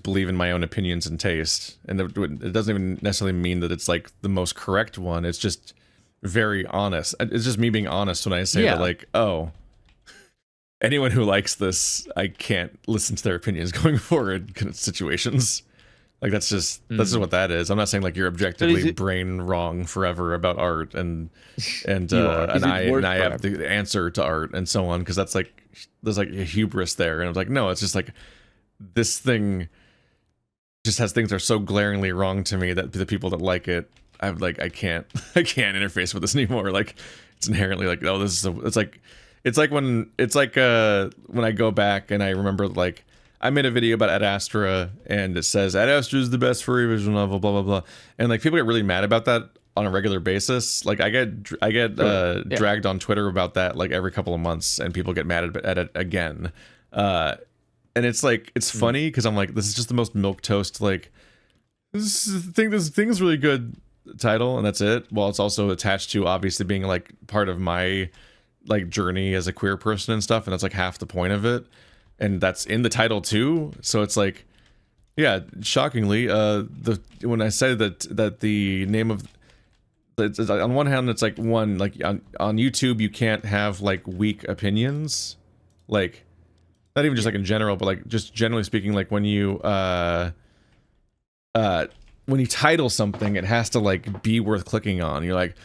believe in my own opinions and taste, and it doesn't even necessarily mean that it's like the most correct one. It's just very honest. It's just me being honest when I say that, like, oh, anyone who likes this, I can't listen to their opinions going forward in situations. Like that's just what that is. I'm not saying like you're objectively brain wrong forever about art and I have the answer to art and so on, because that's like there's like a hubris there, and I was like, no, it's just like this thing just has things that are so glaringly wrong to me that the people that like it, I'm like I can't interface with this anymore. Like it's inherently like, oh, this is it's like when I go back and I remember like I made a video about Ad Astra and it says Ad Astra is the best furry visual novel, blah blah blah, and like people get really mad about that on a regular basis. Like I get dragged on Twitter about that like every couple of months, and people get mad at it again. And it's like it's funny because I'm like, this is just the most milquetoast like this thing's really good title, and that's it. Well, it's also attached to obviously being like part of my like journey as a queer person and stuff, and that's like half the point of it, and that's in the title too. So it's like, yeah, shockingly, when I say that the name of it's on one hand, it's like one like on YouTube you can't have like weak opinions, like not even just like in general, but like just generally speaking, like when you title something, it has to like be worth clicking on. You're like,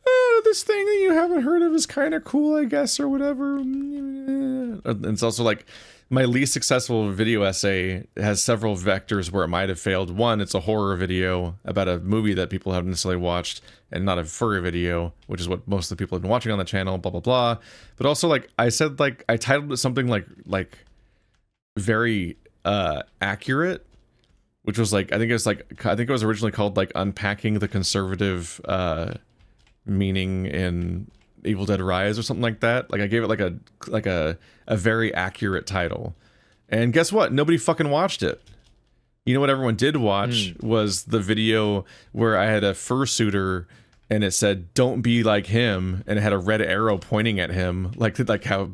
oh, this thing that you haven't heard of is kind of cool, I guess, or whatever. And it's also like my least successful video essay has several vectors where it might have failed. One, it's a horror video about a movie that people haven't necessarily watched, and not a furry video, which is what most of the people have been watching on the channel, blah blah blah. But also, like I said, like I titled it something like very accurate, which was like I think it was originally called like Unpacking the Conservative Meaning in Evil Dead Rise or something like that. Like I gave it like a very accurate title, and guess what? Nobody fucking watched it. You know what everyone did watch was the video where I had a fursuiter and it said "Don't be like him," and it had a red arrow pointing at him, like how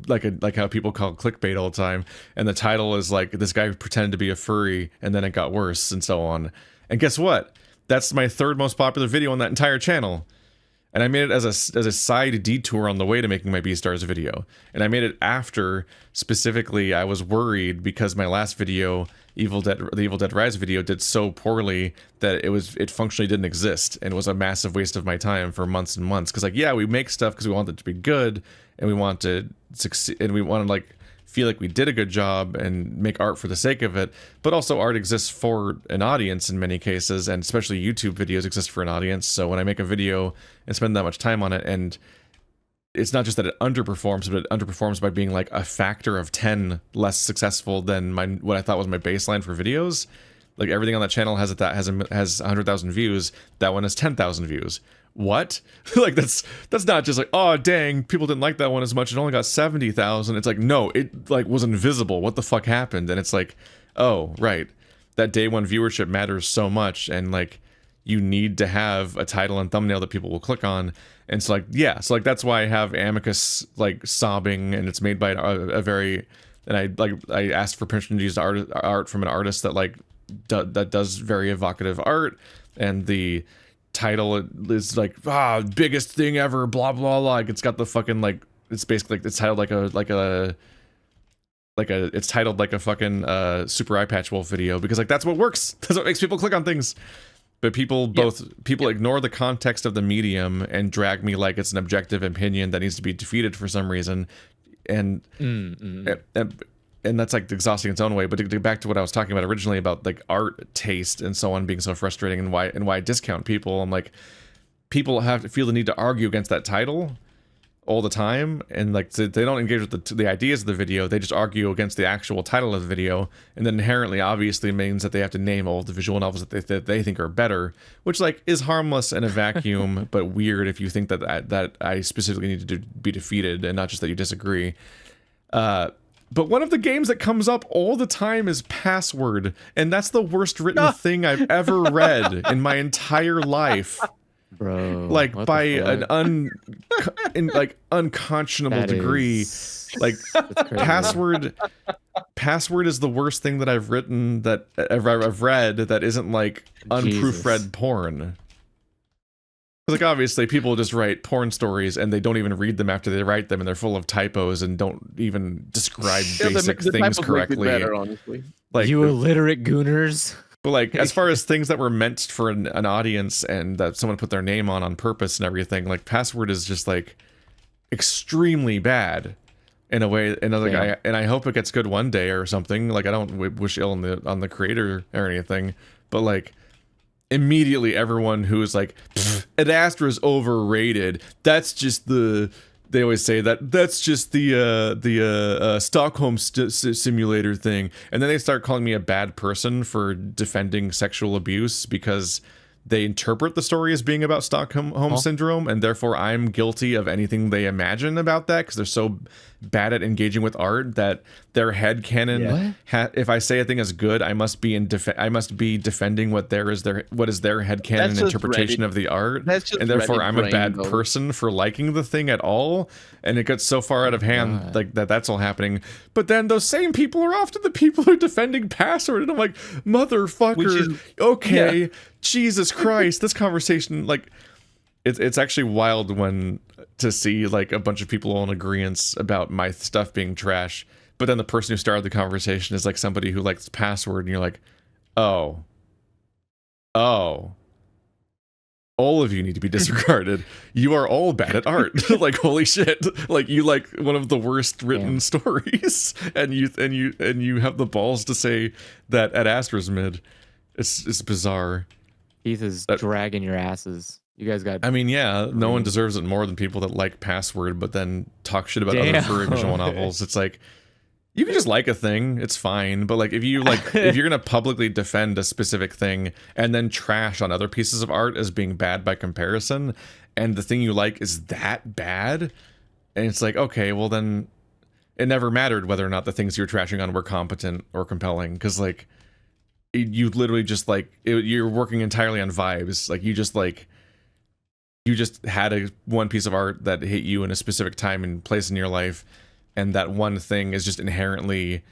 people call clickbait all the time. And the title is like, this guy pretended to be a furry and then it got worse, and so on. And guess what? That's my third most popular video on that entire channel. And I made it as a side detour on the way to making my Beastars video. And I made it after, specifically, I was worried because my last video, the Evil Dead Rise video, did so poorly that it functionally didn't exist, and it was a massive waste of my time for months and months. Because like, yeah, we make stuff because we want it to be good, and we want to succeed, and we want to like feel like we did a good job and make art for the sake of it, but also art exists for an audience in many cases, and especially YouTube videos exist for an audience. So when I make a video and spend that much time on it, and it's not just that it underperforms, but it underperforms by being like a factor of 10 less successful than what I thought was my baseline for videos. Like everything on that channel has 100,000 views. That one has 10,000 views. What? Like that's not just like, oh dang, people didn't like that one as much, it only got 70,000. It's like, no, it like was invisible. What the fuck happened? And it's like, oh right, that day one viewership matters so much, and like you need to have a title and thumbnail that people will click on. And so like, yeah, so like that's why I have Amicus like sobbing, and it's made by a very, and I asked for permission to use art from an artist that like that does very evocative art, and the title is like biggest thing ever, blah blah blah. Like it's got the fucking like, it's basically like it's titled it's titled like a fucking Super Eye Patch Wolf video, because like that's what works. That's what makes people click on things. But people ignore the context of the medium and drag me like it's an objective opinion that needs to be defeated for some reason, and that's like exhausting in its own way. But to get back to what I was talking about originally about like art taste and so on being so frustrating, and why I discount people. I'm like, people have to feel the need to argue against that title all the time, and like they don't engage with the ideas of the video. They just argue against the actual title of the video, and then inherently obviously means that they have to name all the visual novels that they think are better, which like is harmless in a vacuum but weird if you think that I specifically need to be defeated, and not just that you disagree. But one of the games that comes up all the time is Password, and that's the worst written thing I've ever read in my entire life. Bro, like by an unconscionable degree. Like Password is the worst thing that I've written, that I've read, that isn't like unproofread porn. Like, obviously, people just write porn stories and they don't even read them after they write them, and they're full of typos and don't even describe basic things correctly. Better, honestly. Like, you illiterate gooners. But like, as far as things that were meant for an audience and that someone put their name on purpose and everything, like Password is just like extremely bad in a way. And like, I hope it gets good one day or something. Like, I don't wish ill on the creator or anything, but like, immediately everyone who is like, Ad Astra's overrated. That's just they always say that's just the Stockholm simulator thing, and then they start calling me a bad person for defending sexual abuse because they interpret the story as being about Stockholm syndrome, and therefore I'm guilty of anything they imagine about that because they're so bad at engaging with art that their headcanon. If I say a thing is good, I must be defending what is their headcanon interpretation of the art, and therefore Reddit I'm a bad person for liking the thing at all. And it gets so far out of hand like that's all happening. But then those same people are often the people who are defending Password, and I'm like, motherfucker, okay. Jesus Christ, this conversation, like, it's actually wild to see like a bunch of people all in agreement about my stuff being trash, but then the person who started the conversation is like somebody who likes Password, and you're like, oh, all of you need to be disregarded. You are all bad at art. Like, holy shit! Like, you like one of the worst written stories, and you have the balls to say that Ad Astra's mid. It's bizarre. Keith is dragging your asses. You guys got. I mean, no one deserves it more than people that like Password, but then talk shit about other furry visual novels. It's like, you can just like a thing, it's fine. But like, if you're gonna publicly defend a specific thing and then trash on other pieces of art as being bad by comparison, and the thing you like is that bad, and it's like, okay, well then, it never mattered whether or not the things you're trashing on were competent or compelling, because like, you literally just like you're working entirely on vibes. Like, you just had one piece of art that hit you in a specific time and place in your life, and that one thing is just inherently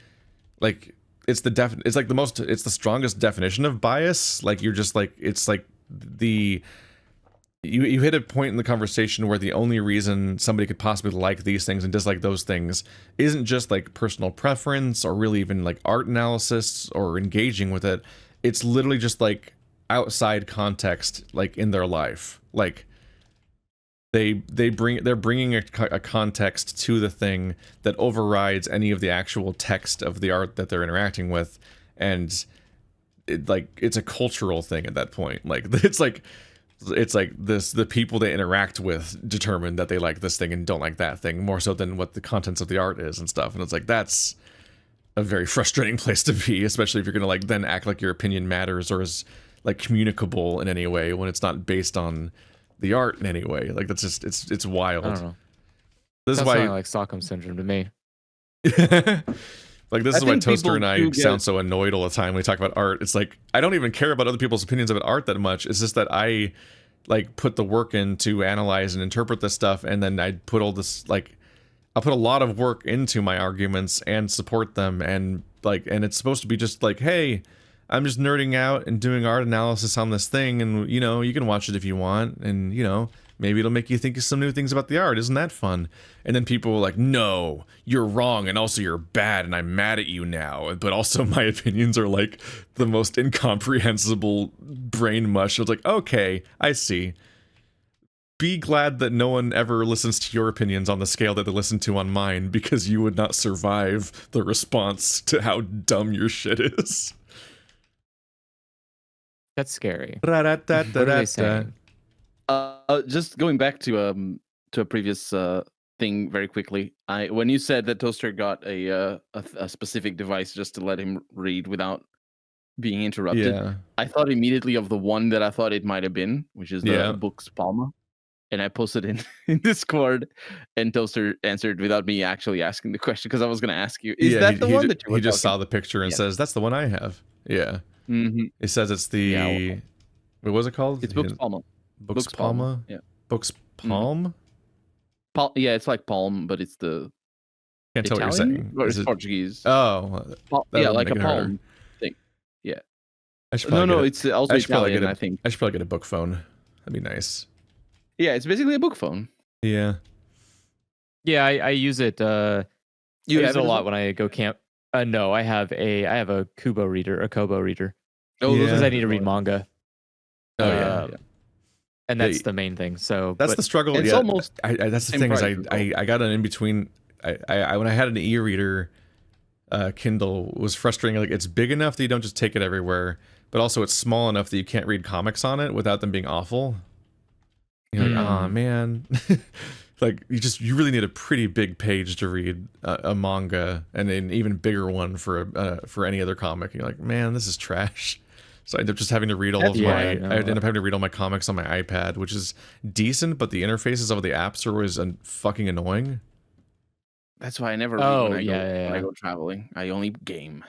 like it's the strongest definition of bias. Like, you're just like, it's like you hit a point in the conversation where the only reason somebody could possibly like these things and dislike those things isn't just like personal preference or really even like art analysis or engaging with it. It's literally just like outside context, like in their life. Like, they're bringing a context to the thing that overrides any of the actual text of the art that they're interacting with, and it's a cultural thing at that point. Like, it's like the people they interact with determine that they like this thing and don't like that thing more so than what the contents of the art is and stuff. And it's like, that's a very frustrating place to be, especially if you're gonna like then act like your opinion matters or is like communicable in any way when it's not based on the art in any way. Like, that's just it's wild. I don't know. This That's is why like Stockholm syndrome to me. Like, this is why Toaster and I sound so annoyed all the time when we talk about art. It's like, I don't even care about other people's opinions about art that much. It's just that I like put the work in to analyze and interpret this stuff, and then I put all this, like, I'll put a lot of work into my arguments and support them, and like, and it's supposed to be just like, hey, I'm just nerding out and doing art analysis on this thing, and you know, you can watch it if you want, and you know, maybe it'll make you think of some new things about the art. Isn't that fun? And then people were like, no, you're wrong, and also you're bad, and I'm mad at you now. But also my opinions are like the most incomprehensible brain mush. It's like, okay, I see. Be glad that no one ever listens to your opinions on the scale that they listen to on mine, because you would not survive the response to how dumb your shit is. That's scary. What are they saying? Just going back to a previous thing very quickly. When you said that Toaster got a specific device just to let him read without being interrupted, I thought immediately of the one that I thought it might have been, which is the Books Palma. And I posted in Discord, and Toaster answered without me actually asking the question, because I was going to ask you, is that the one that you were He just saw the picture and says, that's the one I have. Yeah. Mm-hmm. It says it's the... What was it called? It's Books Palma. Books Palma? Yeah. Books Palm? Yeah, it's like palm, but it's the Can't tell Italian? what you're saying. Or it's Portuguese. Oh. Yeah, like a palm thing. Yeah. It's also Italian, I think. I should probably get a book phone. That'd be nice. Yeah, it's basically a book phone. Yeah. Yeah, I use it. I You use have it it a as lot well? when I go camp. No, I have a Kobo reader, a Kobo reader, Oh, those because Yeah. I need to read manga. Oh yeah. And Yeah, that's the main thing. So that's but the struggle. it's Yeah, almost that's the same thing is price as well. I got an in between. I when I had an e-reader, Kindle was frustrating. Like it's big enough that you don't just take it everywhere, but also it's small enough that you can't read comics on it without them being awful. You're like, oh man, like you really need a pretty big page to read a manga, and an even bigger one for any other comic. You're like, man, this is trash. So I ended up just having to read all of my. I ended up having to read all my comics on my iPad, which is decent, but the interfaces of the apps are always fucking annoying. That's why I never read when I go traveling. I only game,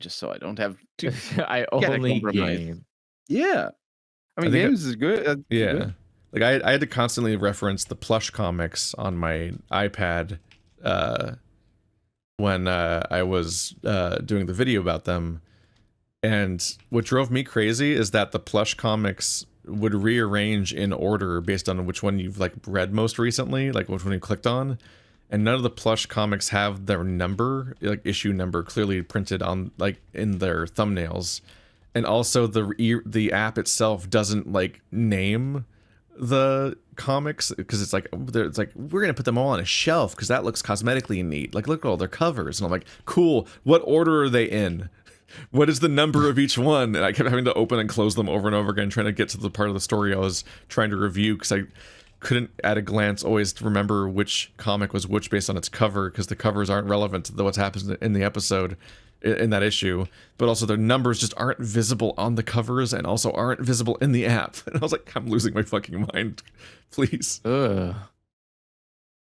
just so I don't have to. I only game. Yeah, I mean games is good. Yeah, good. like I had to constantly reference the plush comics on my iPad when I was doing the video about them. And what drove me crazy is that the plush comics would rearrange in order based on which one you've like read most recently, like which one you clicked on. And none of the plush comics have their number, like issue number, clearly printed on like in their thumbnails. And also the app itself doesn't like name the comics because it's like we're gonna put them all on a shelf because that looks cosmetically neat. Like look at all their covers, and I'm like, cool. What order are they in? What is the number of each one? And I kept having to open and close them over and over again, trying to get to the part of the story I was trying to review because I couldn't at a glance always remember which comic was which based on its cover because the covers aren't relevant to what's happening in the episode in that issue, but also their numbers just aren't visible on the covers and also aren't visible in the app. And I was like, I'm losing my fucking mind. Please.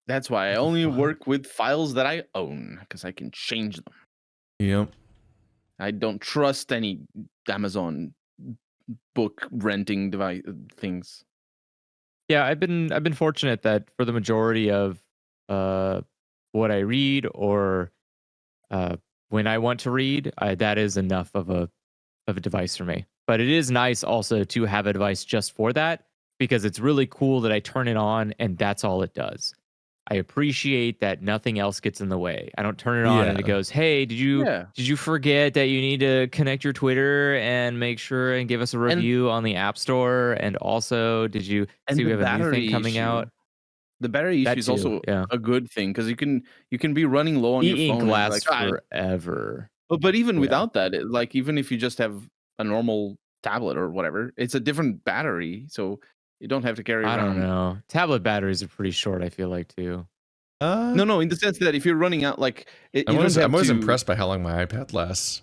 That's why I only work with files that I own because I can change them. Yep. I don't trust any Amazon book renting device things. Yeah, I've been fortunate that for the majority of what I read or when I want to read, that is enough of a device for me. But it is nice also to have a device just for that because it's really cool that I turn it on and that's all it does. I appreciate that nothing else gets in the way. I don't turn it on and it goes, "Hey, did you forget that you need to connect your Twitter and make sure and give us a review on the App Store? And also, did you see we have a new thing coming out?" The battery issue is also a good thing because you can be running low on your phone. Lasts forever. But even without that, like even if you just have a normal tablet or whatever, it's a different battery, so you don't have to carry around. I don't know. Tablet batteries are pretty short, I feel like, too. No, in the sense that if you're running out, like... I'm always impressed by how long my iPad lasts.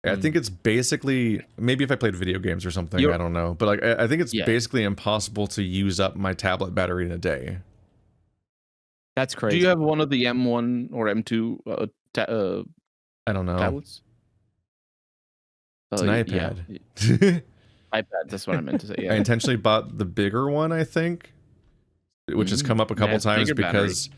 I think it's basically... Maybe if I played video games or something, I don't know. But like, I think it's basically impossible to use up my tablet battery in a day. That's crazy. Do you have one of the M1 or M2 I don't know. Tablets? It's an iPad. Yeah. iPad, that's what I meant to say. Yeah. I intentionally bought the bigger one, I think, which has come up a couple times because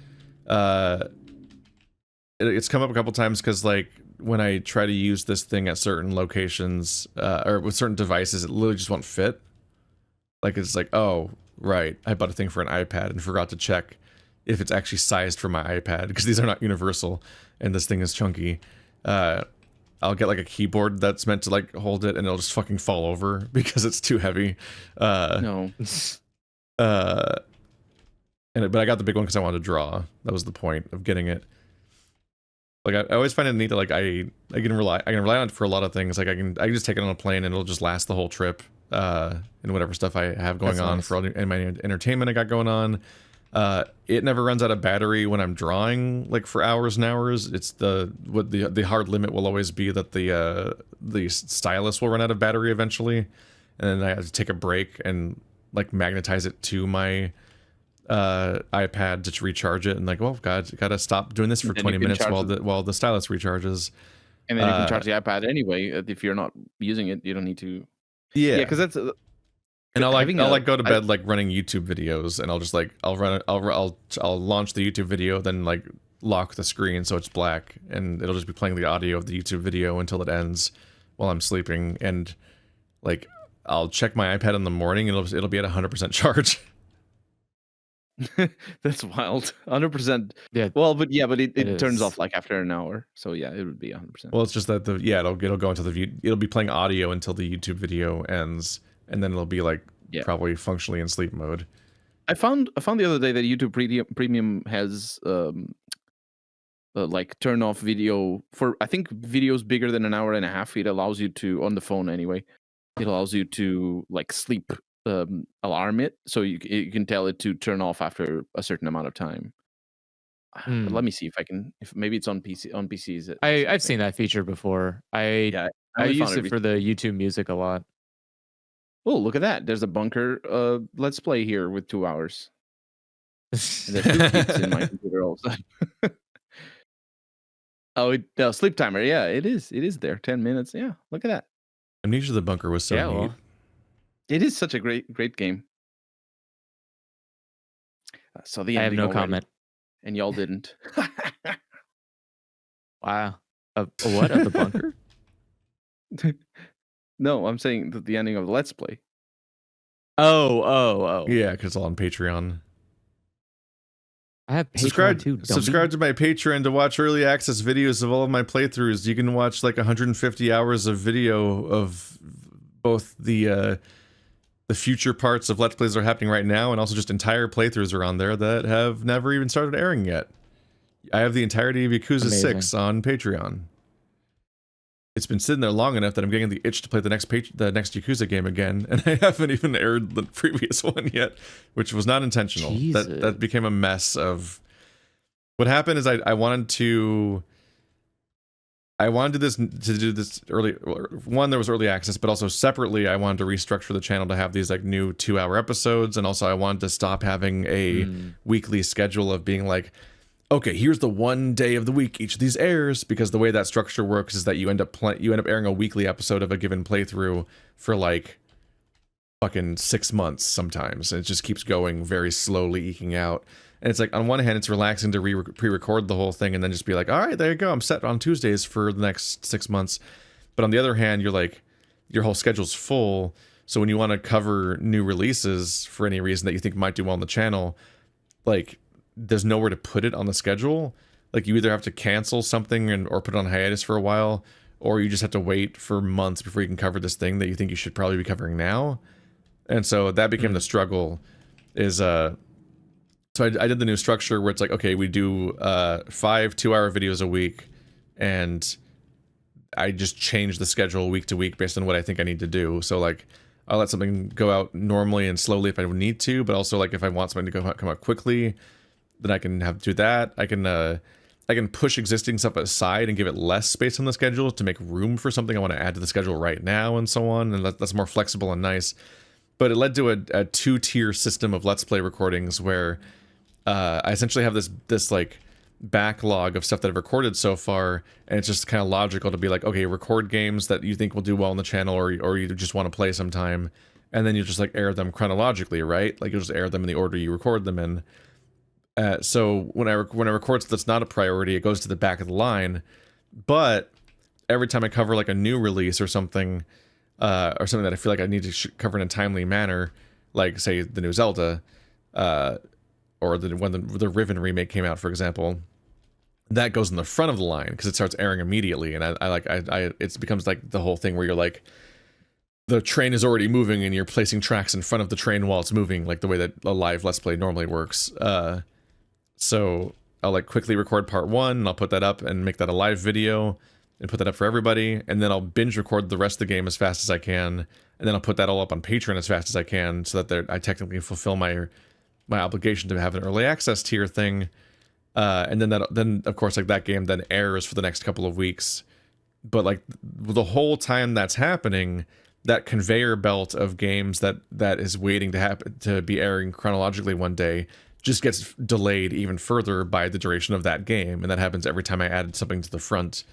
it's come up a couple times because like when I try to use this thing at certain locations or with certain devices, it literally just won't fit. Like it's like, oh, right, I bought a thing for an iPad and forgot to check if it's actually sized for my iPad because these are not universal and this thing is chunky. I'll get like a keyboard that's meant to like hold it and it'll just fucking fall over because it's too heavy. No. But I got the big one because I wanted to draw. That was the point of getting it. Like I always find it neat that like I can rely on it for a lot of things. Like I can just take it on a plane and it'll just last the whole trip. And whatever stuff I have going on for all my entertainment I got going on. It never runs out of battery when I'm drawing like for hours and hours. It's the hard limit will always be that the stylus will run out of battery eventually, and then I have to take a break and like magnetize it to my iPad to recharge it. And like, well, gotta stop doing this for 20 minutes while the stylus recharges. And then you can charge the iPad anyway if you're not using it. You don't need to. Yeah, because that's. And I'll go to bed like running YouTube videos, and I'll just like I'll launch the YouTube video, then like lock the screen so it's black, and it'll just be playing the audio of the YouTube video until it ends while I'm sleeping. And like I'll check my iPad in the morning, and it'll be at 100% charge. That's wild. 100%. Yeah. Well, but it turns is. off like after an hour. So yeah, it would be 100%. Well, it's just that it'll go into the view. It'll be playing audio until the YouTube video ends, and then it'll be like probably functionally in sleep mode. I found the other day that YouTube Premium has like turn off video for, I think, videos bigger than an hour and a half. It allows you to, on the phone anyway, it allows you to like sleep alarm it, so you can tell it to turn off after a certain amount of time. But let me see if I can, if maybe it's on PCs. I've seen that feature before. I use it for the YouTube music a lot. Oh, look at that. There's a bunker let's play here with 2 hours. And there's 2 kids in my computer also. Oh, sleep timer. Yeah, it is. It is there. 10 minutes. Yeah, look at that. Amnesia the Bunker was so neat. Well, it is such a great game. So the I have no already, comment. and y'all didn't. Wow. A what? Of the bunker? No, I'm saying the ending of the Let's Play. Oh. Yeah, because it's all on Patreon. I have Patreon too. Subscribe to my Patreon to watch early access videos of all of my playthroughs. You can watch like 150 hours of video of both the future parts of Let's Plays that are happening right now, and also just entire playthroughs are on there that have never even started airing yet. I have the entirety of Yakuza 6 on Patreon. It's been sitting there long enough that I'm getting the itch to play the next Yakuza game again, and I haven't even aired the previous one yet, which was not intentional. That became a mess of... What happened is I wanted to do this early. One, there was early access, but also separately, I wanted to restructure the channel to have these like new 2-hour episodes, and also I wanted to stop having a weekly schedule of being like, okay, here's the one day of the week each of these airs, because the way that structure works is that you end up airing a weekly episode of a given playthrough for like fucking 6 months sometimes, and it just keeps going very slowly, eking out. And it's like, on one hand, it's relaxing to pre-record the whole thing and then just be like, all right, there you go, I'm set on Tuesdays for the next 6 months. But on the other hand, you're like, your whole schedule's full, so when you want to cover new releases for any reason that you think might do well on the channel, like, there's nowhere to put it on the schedule. Like, you either have to cancel something or put it on hiatus for a while, or you just have to wait for months before you can cover this thing that you think you should probably be covering now. And so that became the struggle, is so I did the new structure where it's like, okay, we do 5 2-hour videos a week, and I just change the schedule week to week based on what I think I need to do. So like, I'll let something go out normally and slowly if I need to, but also like if I want something to come out quickly, then I can do that. I can push existing stuff aside and give it less space on the schedule to make room for something I want to add to the schedule right now, and so on. And that's more flexible and nice. But it led to a 2-tier system of Let's Play recordings where I essentially have this like backlog of stuff that I've recorded so far, and it's just kind of logical to be like, okay, record games that you think will do well on the channel, or you just want to play sometime, and then you just like air them chronologically, right? Like, you'll just air them in the order you record them in. So when I record stuff that's not a priority, it goes to the back of the line. But every time I cover like a new release or something that I feel like I need to cover in a timely manner, like say the new Zelda, or when the Riven remake came out, for example, that goes in the front of the line because it starts airing immediately, and it becomes like the whole thing where you're like, the train is already moving and you're placing tracks in front of the train while it's moving, like the way that a live Let's Play normally works. So I'll like quickly record part 1, and I'll put that up and make that a live video and put that up for everybody, and then I'll binge record the rest of the game as fast as I can, and then I'll put that all up on Patreon as fast as I can, so that I technically fulfill my obligation to have an early access tier thing. And then of course like that game then airs for the next couple of weeks. But like the whole time that's happening, that conveyor belt of games that is waiting to be airing chronologically one day just gets delayed even further by the duration of that game, and that happens every time I add something to the front.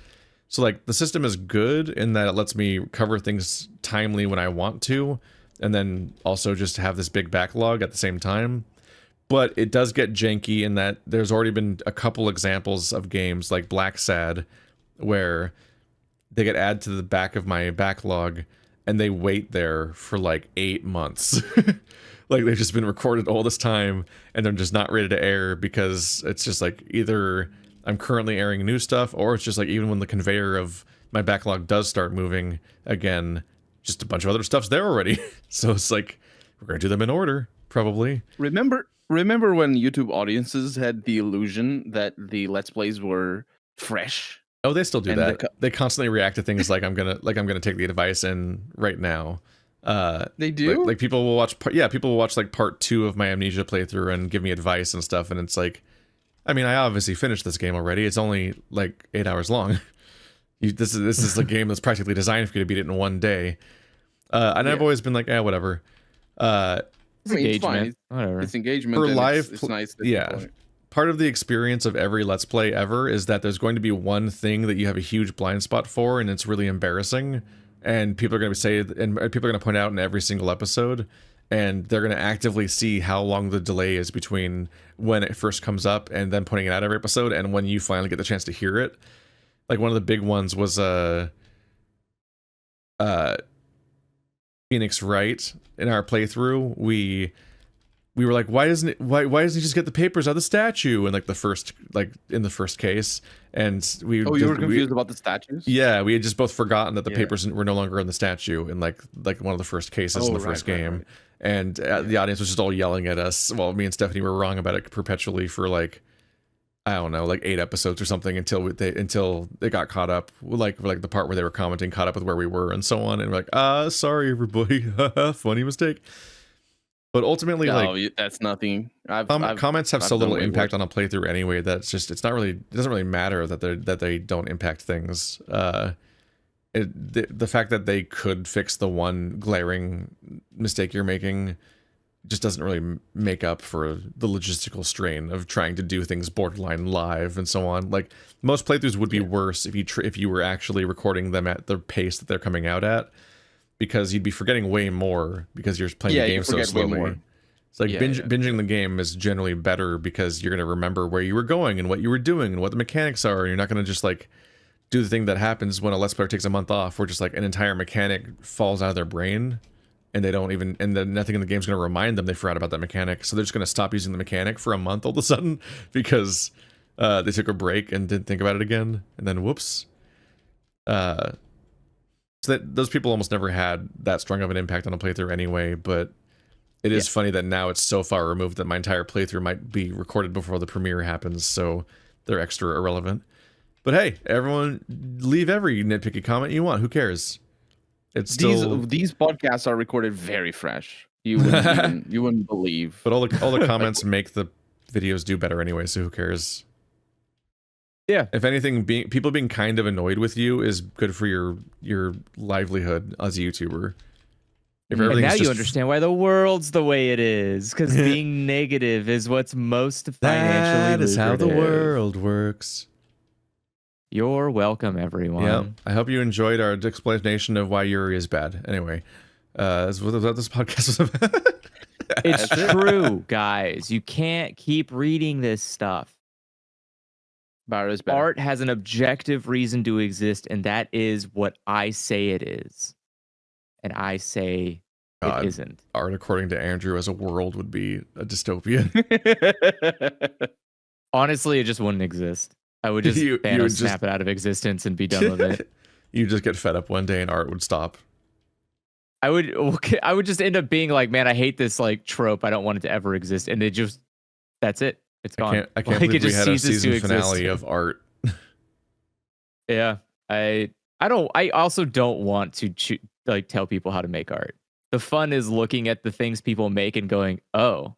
So like, the system is good in that it lets me cover things timely when I want to, and then also just have this big backlog at the same time. But it does get janky in that there's already been a couple examples of games like Black Sad where they get added to the back of my backlog, and they wait there for like 8 months. Like they've just been recorded all this time and they're just not ready to air because it's just like either I'm currently airing new stuff, or it's just like even when the conveyor of my backlog does start moving again, just a bunch of other stuff's there already. So it's like we're gonna do them in order, probably. Remember when YouTube audiences had the illusion that the Let's Plays were fresh? Oh, they still do that. They constantly react to things like I'm gonna take the advice in right now. They do. Like people will watch. People will watch like part 2 of my Amnesia playthrough and give me advice and stuff. And it's like, I mean, I obviously finished this game already. It's only like 8 hours long. This is a game that's practically designed for you to beat it in one day. And I've always been like, whatever. It's engagement. It's fine. Whatever. It's engagement. For live, it's nice. Part of the experience of every Let's Play ever is that there's going to be one thing that you have a huge blind spot for, and it's really embarrassing. And people are going to and people are going to point out in every single episode, and they're going to actively see how long the delay is between when it first comes up and then pointing it out every episode, and when you finally get the chance to hear it. Like one of the big ones was Phoenix Wright. In our playthrough, we were like, why doesn't he just get the papers out of the statue? And in the first case, and you were confused about the statues? Yeah, we had just both forgotten that the papers were no longer in the statue in like one of the first cases in the first game. Right. And the audience was just all yelling at us. Well, me and Stephanie were wrong about it perpetually for like, I don't know, like 8 episodes or something until they got caught up, like the part where they were commenting caught up with where we were and so on. And we're like, sorry everybody, funny mistake. But ultimately, that's nothing. Comments have so little impact on a playthrough anyway that it doesn't really matter that they don't impact things. The fact that they could fix the one glaring mistake you're making just doesn't really make up for the logistical strain of trying to do things borderline live and so on. Like most playthroughs would be worse if you were actually recording them at the pace that they're coming out at, because you'd be forgetting way more because you're playing the game so slowly. It's like binging the game is generally better because you're going to remember where you were going and what you were doing and what the mechanics are. And you're not going to just like do the thing that happens when a Let's Player takes a month off, where just like an entire mechanic falls out of their brain and then nothing in the game's going to remind them they forgot about that mechanic. So they're just going to stop using the mechanic for a month all of a sudden because they took a break and didn't think about it again. And then whoops. So that those people almost never had that strong of an impact on a playthrough anyway, but it is funny that now it's so far removed that my entire playthrough might be recorded before the premiere happens, so they're extra irrelevant. But hey, everyone leave every nitpicky comment you want. Who cares? It's still... These podcasts are recorded very fresh. You wouldn't believe. But all the comments make the videos do better anyway, so who cares? Yeah. If anything, people being kind of annoyed with you is good for your livelihood as a YouTuber. If and now you understand why the world's the way it is, because being negative is what's most financially lucrative. That is how the world works. You're welcome, everyone. Yeah. I hope you enjoyed our explanation of why Yuri is bad. Anyway, that's what this podcast was about. It's true, guys. You can't keep reading this stuff. Art has an objective reason to exist, and that is what I say it is. And I say it isn't. Art, according to Andrew, as a world would be a dystopia. Honestly, it just wouldn't exist. I would just snap it out of existence and be done with it. You just get fed up one day and art would stop. I would just end up being like, man, I hate this like trope. I don't want it to ever exist. And that's it. It's gone. I can't believe we had a season finale of art. Yeah. I also don't want to tell people how to make art. The fun is looking at the things people make and going, oh,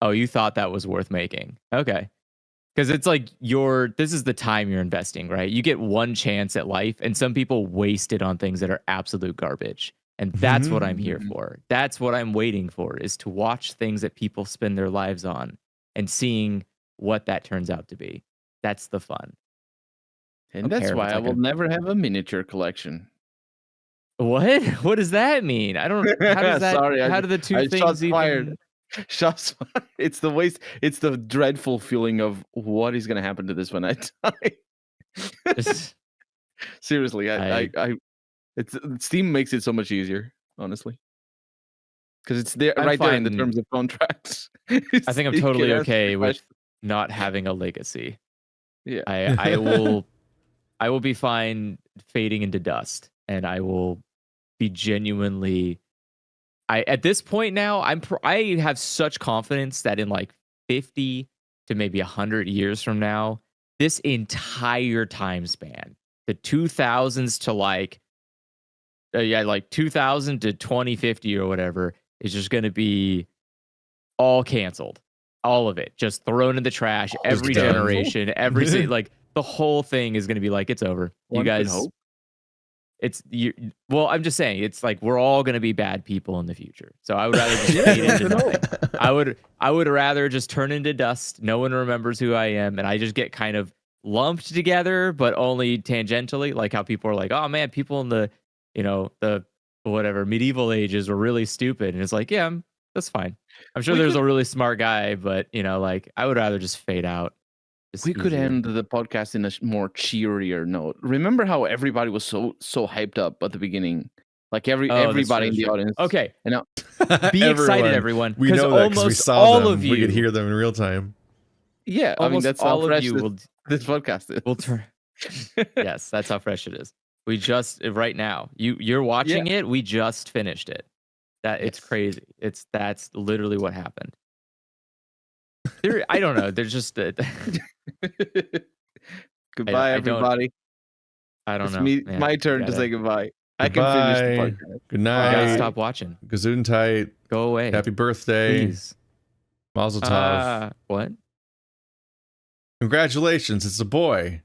you thought that was worth making. Okay. Because it's like this is the time you're investing, right? You get one chance at life, and some people waste it on things that are absolute garbage. And that's what I'm here for. That's what I'm waiting for, is to watch things that people spend their lives on and seeing what that turns out to be. That's the fun. And that's why I will never have a miniature collection. What? What does that mean? I don't. How does that? Sorry, how do the two things even? Fired. Shots fired. It's the waste. It's the dreadful feeling of what is going to happen to this when I die. Seriously, Steam makes it so much easier. Honestly. because it's there I'm right there in the fine. terms of contracts. I think I'm You totally can okay ask with not having a legacy. Yeah. I will be fine fading into dust, and I will be genuinely. At this point now, I have such confidence that in like 50 to maybe 100 years from now, this entire time span, the 2000s to like 2000 to 2050 or whatever, is just going to be all canceled. All of it just thrown in the trash. Every generation, like the whole thing is going to be like, it's over. One You could guys, hope. well, I'm just saying, it's like we're all going to be bad people in the future. So I would rather just fade into nothing. I would rather just turn into dust. No one remembers who I am, and I just get kind of lumped together, but only tangentially. Like how people are like, oh man, people in the the whatever medieval ages were really stupid, and it's like, yeah, that's fine. I'm sure there's a really smart guy, but like I would rather just fade out. We could end the podcast in a more cheerier note. Remember how everybody was so hyped up at the beginning? Like everybody in the audience. Okay. And now, be excited, everyone. We know that because we saw all them. Of you, we could hear them in real time. Yeah, I mean that's all how fresh of you this podcast is. We'll turn. Yes, that's how fresh it is. We just right now. You're watching it. We just finished it. It's crazy. That's literally what happened. I don't know. There's just goodbye, everybody. I don't know. It's my turn to say goodbye. I Goodbye. can finish the podcast. Good night. I gotta stop watching. Gesundheit. Go away. Happy birthday. Please. Mazel tov. What? Congratulations, it's a boy.